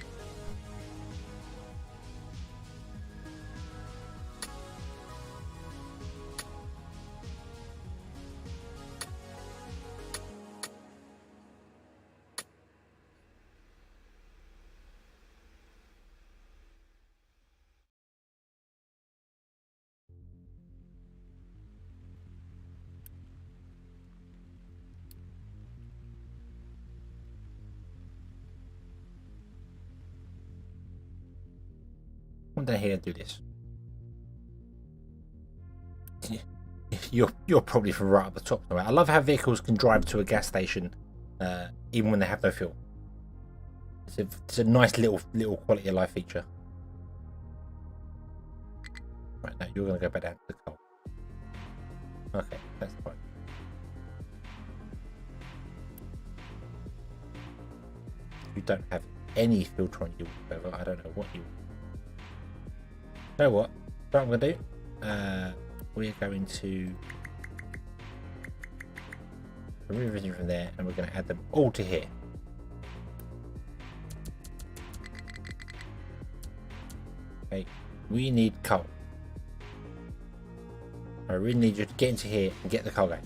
Come down here and do this. You're probably from right at the top. I love how vehicles can drive to a gas station even when they have no fuel. It's a nice little quality of life feature. Right, now you're going to go back down to the coal. Okay, that's fine. You don't have any filter on you whatsoever. I don't know what you. You know what? What I'm going to do? We're going to remove everything from there, and we're going to add them all to here. Okay, we need coal. I really need you to get into here and get the coal going.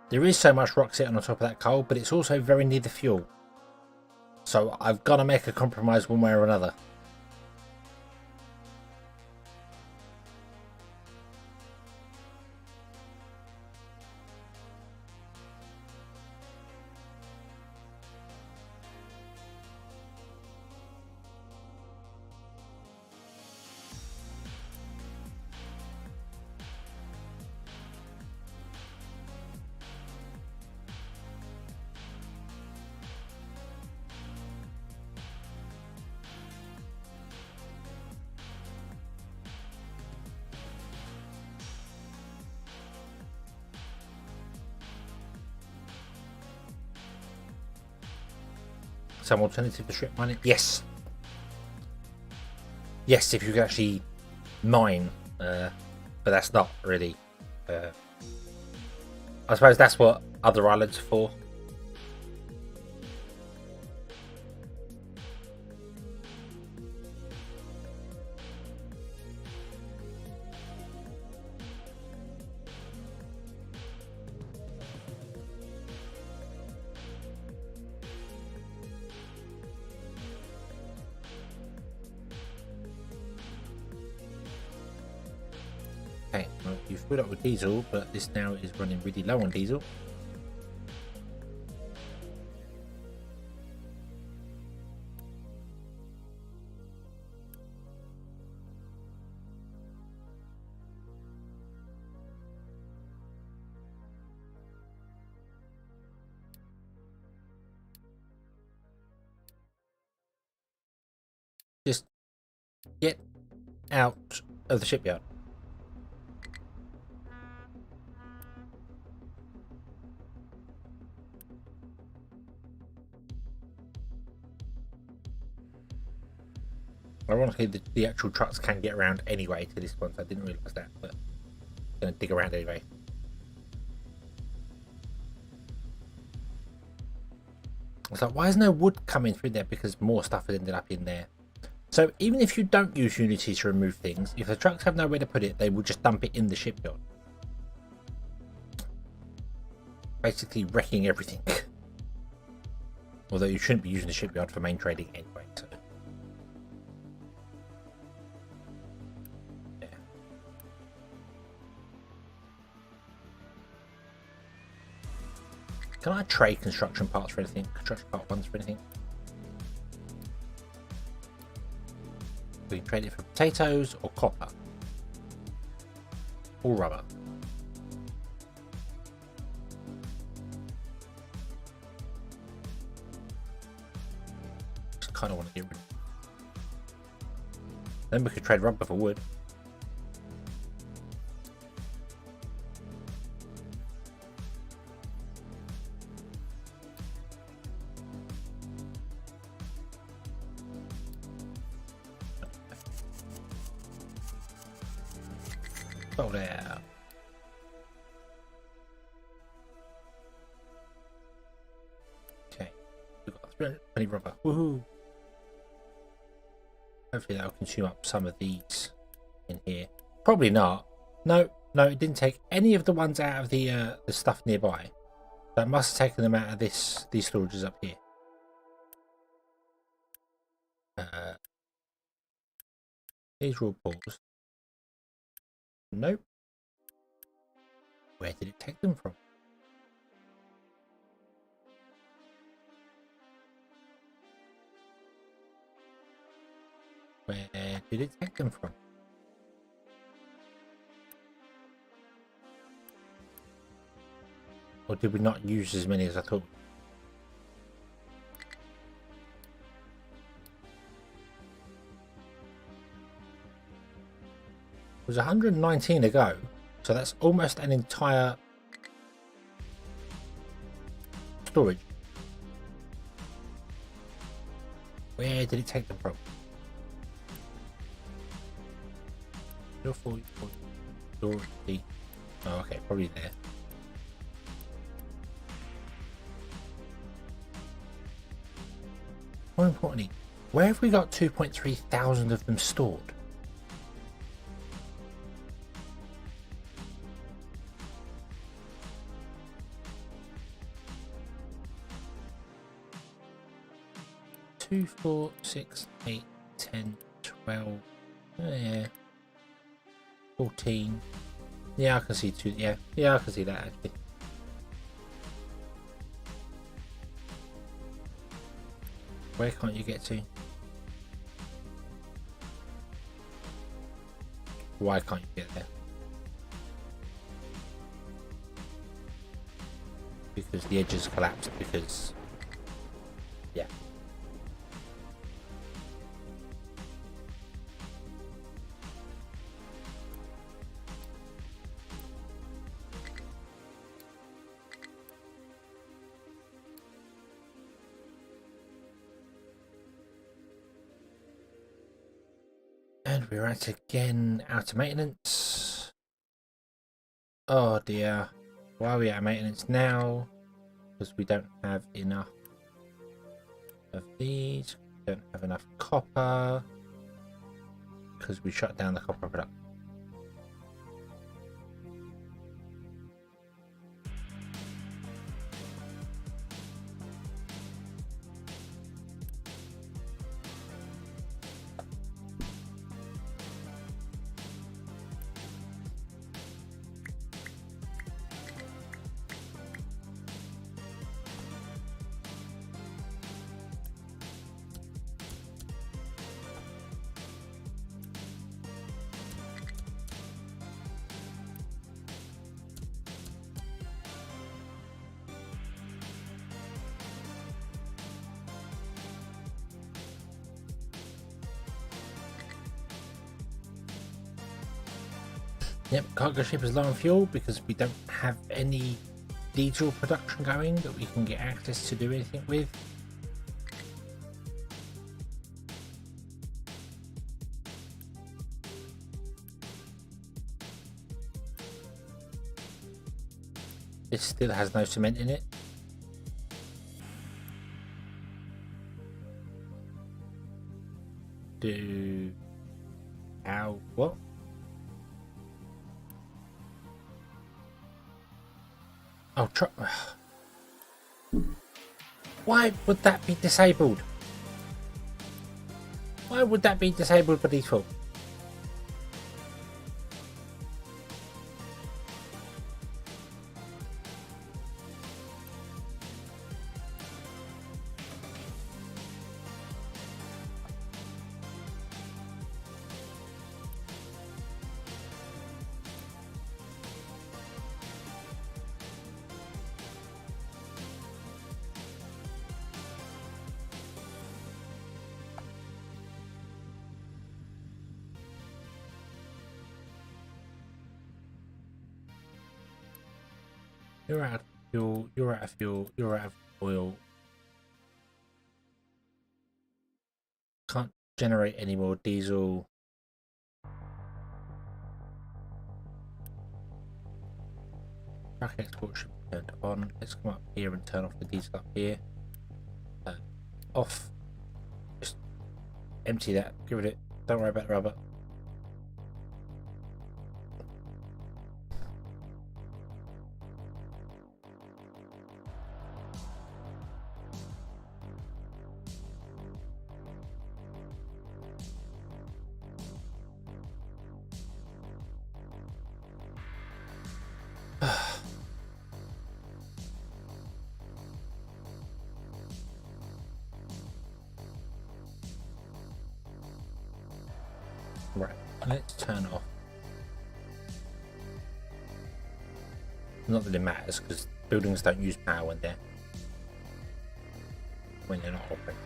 There is so much rock sitting on top of that coal, but it's also very near the fuel. So I've got to make a compromise one way or another. Some alternative to strip mining? Yes. Yes, if you could actually mine, but that's not really. I suppose that's what other islands are for. Okay, well, you've filled up with diesel, but this now is running really low on diesel. Just get out of the shipyard. Ironically, the actual trucks can get around anyway to this point, so I didn't realise that, but I'm going to dig around anyway. It's like, why is no wood coming through there? Because more stuff has ended up in there. So even if you don't use Unity to remove things, if the trucks have nowhere to put it, they will just dump it in the shipyard. Basically wrecking everything. Although you shouldn't be using the shipyard for main trading anyway, so. Yeah. Can I trade construction parts for anything? Construction part ones for anything? We can trade it for potatoes or copper. Or rubber. Just kind of want to get rid of it. Then we could trade rubber for wood. Oh, there. Okay. We've got 320 rubber. Woohoo! Hopefully that'll consume up some of these in here. Probably not. No, it didn't take any of the ones out of the stuff nearby. That must have taken them out of these storages up here. These are all paused. Nope. Where did it take them from? Where did it take them from? Or did we not use as many as I thought? It was 119 to go, so that's almost an entire storage. Where did it take them from? 40, storage. Oh, okay, probably there. More importantly, where have we got 2.3 thousand of them stored? Two, 4, 6, 8, 10, 12. Yeah. 14. Yeah, I can see two. Yeah, I can see that actually. Where can't you get to? Why can't you get there? Because the edges collapsed because... yeah. And we're at again out of maintenance. Oh dear. Why are we out of maintenance now? Because we don't have enough of these. We don't have enough copper. Because we shut down the copper production. Yep, cargo ship is low on fuel because we don't have any diesel production going that we can get access to do anything with. This still has no cement in it. What? Oh, why would that be disabled? Why would that be disabled by default? You're out of fuel, you're out of fuel, you're out of oil. Can't generate any more diesel. Truck export should be turned on. Let's come up here and turn off the diesel up here. Off. Just empty that. Get rid of it. Don't worry about the rubber. Right, let's turn off. Not that it matters because buildings don't use power when they're not operating.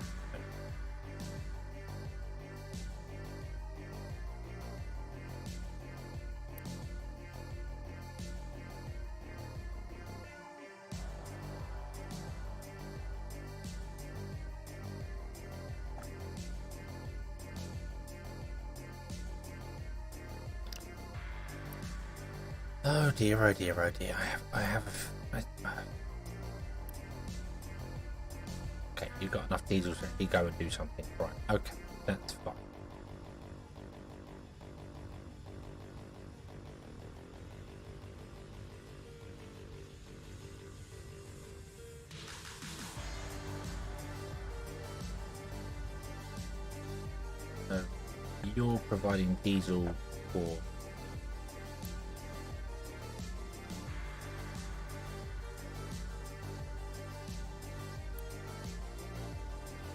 Oh dear, oh dear, oh dear. Okay, you've got enough diesel to actually go and do something. Right, okay, that's fine. You're providing diesel for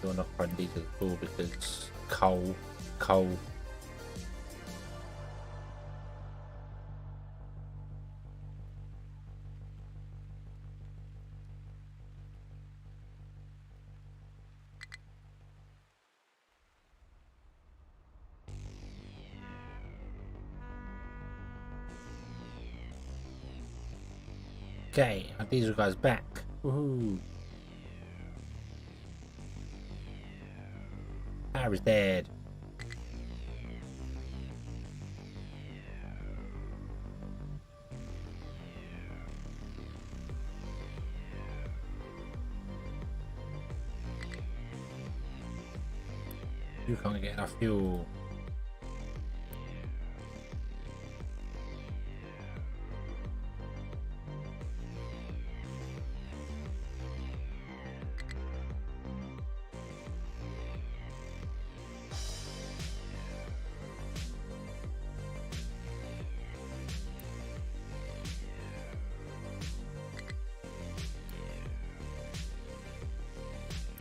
you're not providing diesel at all because coal. Okay, our diesel guy's back. Woohoo! Power is dead. You can't get enough fuel.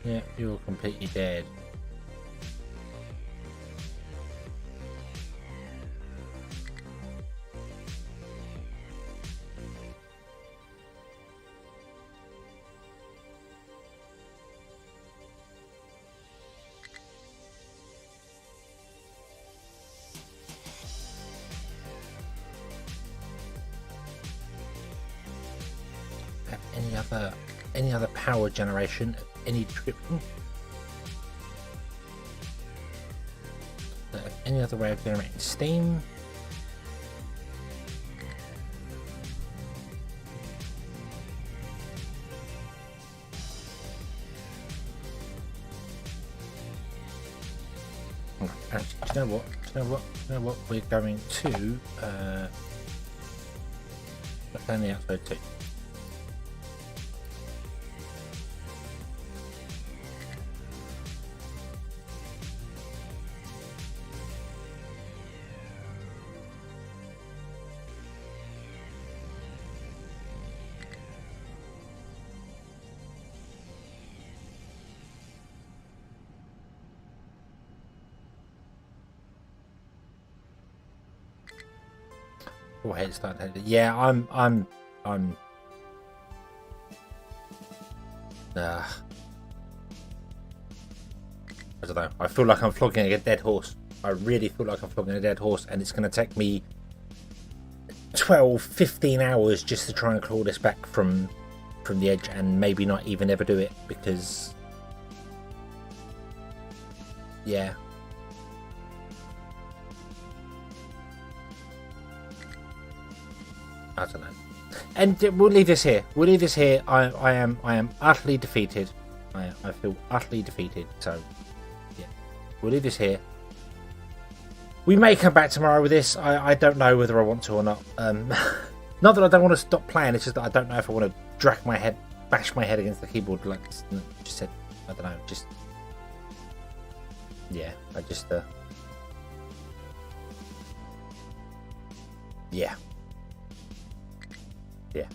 Yeah, you're completely dead. other power generation of any description. Any other way of generating steam? Actually, do you know what? We're going to put down the outside too. Oh, hey, it's starting to... Yeah, I'm I don't know. I feel like I'm flogging a dead horse. I really feel like I'm flogging a dead horse, and it's going to take me 12-15 hours just to try and claw this back from the edge, and maybe not even ever do it, because yeah. I don't know. And we'll leave this here. We'll leave this here. I am utterly defeated. I feel utterly defeated. So yeah, we'll leave this here. We may come back tomorrow with this. I don't know whether I want to or not. Not that I don't want to stop playing. It's just that I don't know if I want to bash my head against the keyboard like I just said. I don't know. Just yeah. I just yeah. Yeah.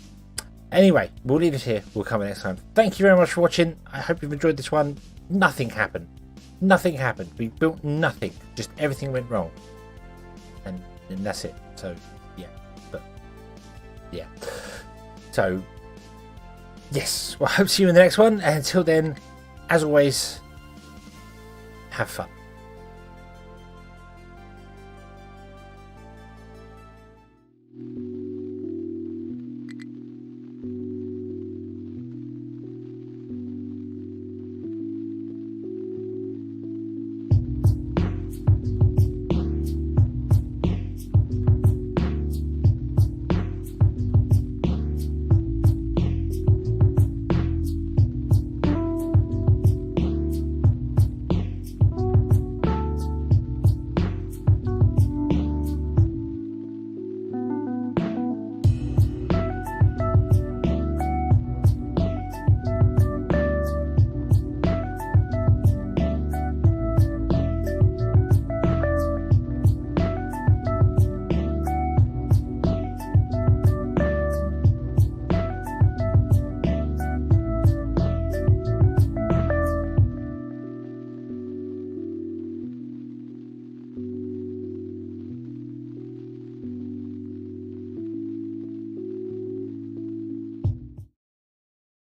Anyway, we'll leave it here. We'll come next time. Thank you very much for watching. I hope you've enjoyed this one. Nothing happened. Nothing happened. We built nothing. Just everything went wrong. And that's it. So, yeah. But, yeah. So, yes. Well, I hope to see you in the next one. And until then, as always, have fun.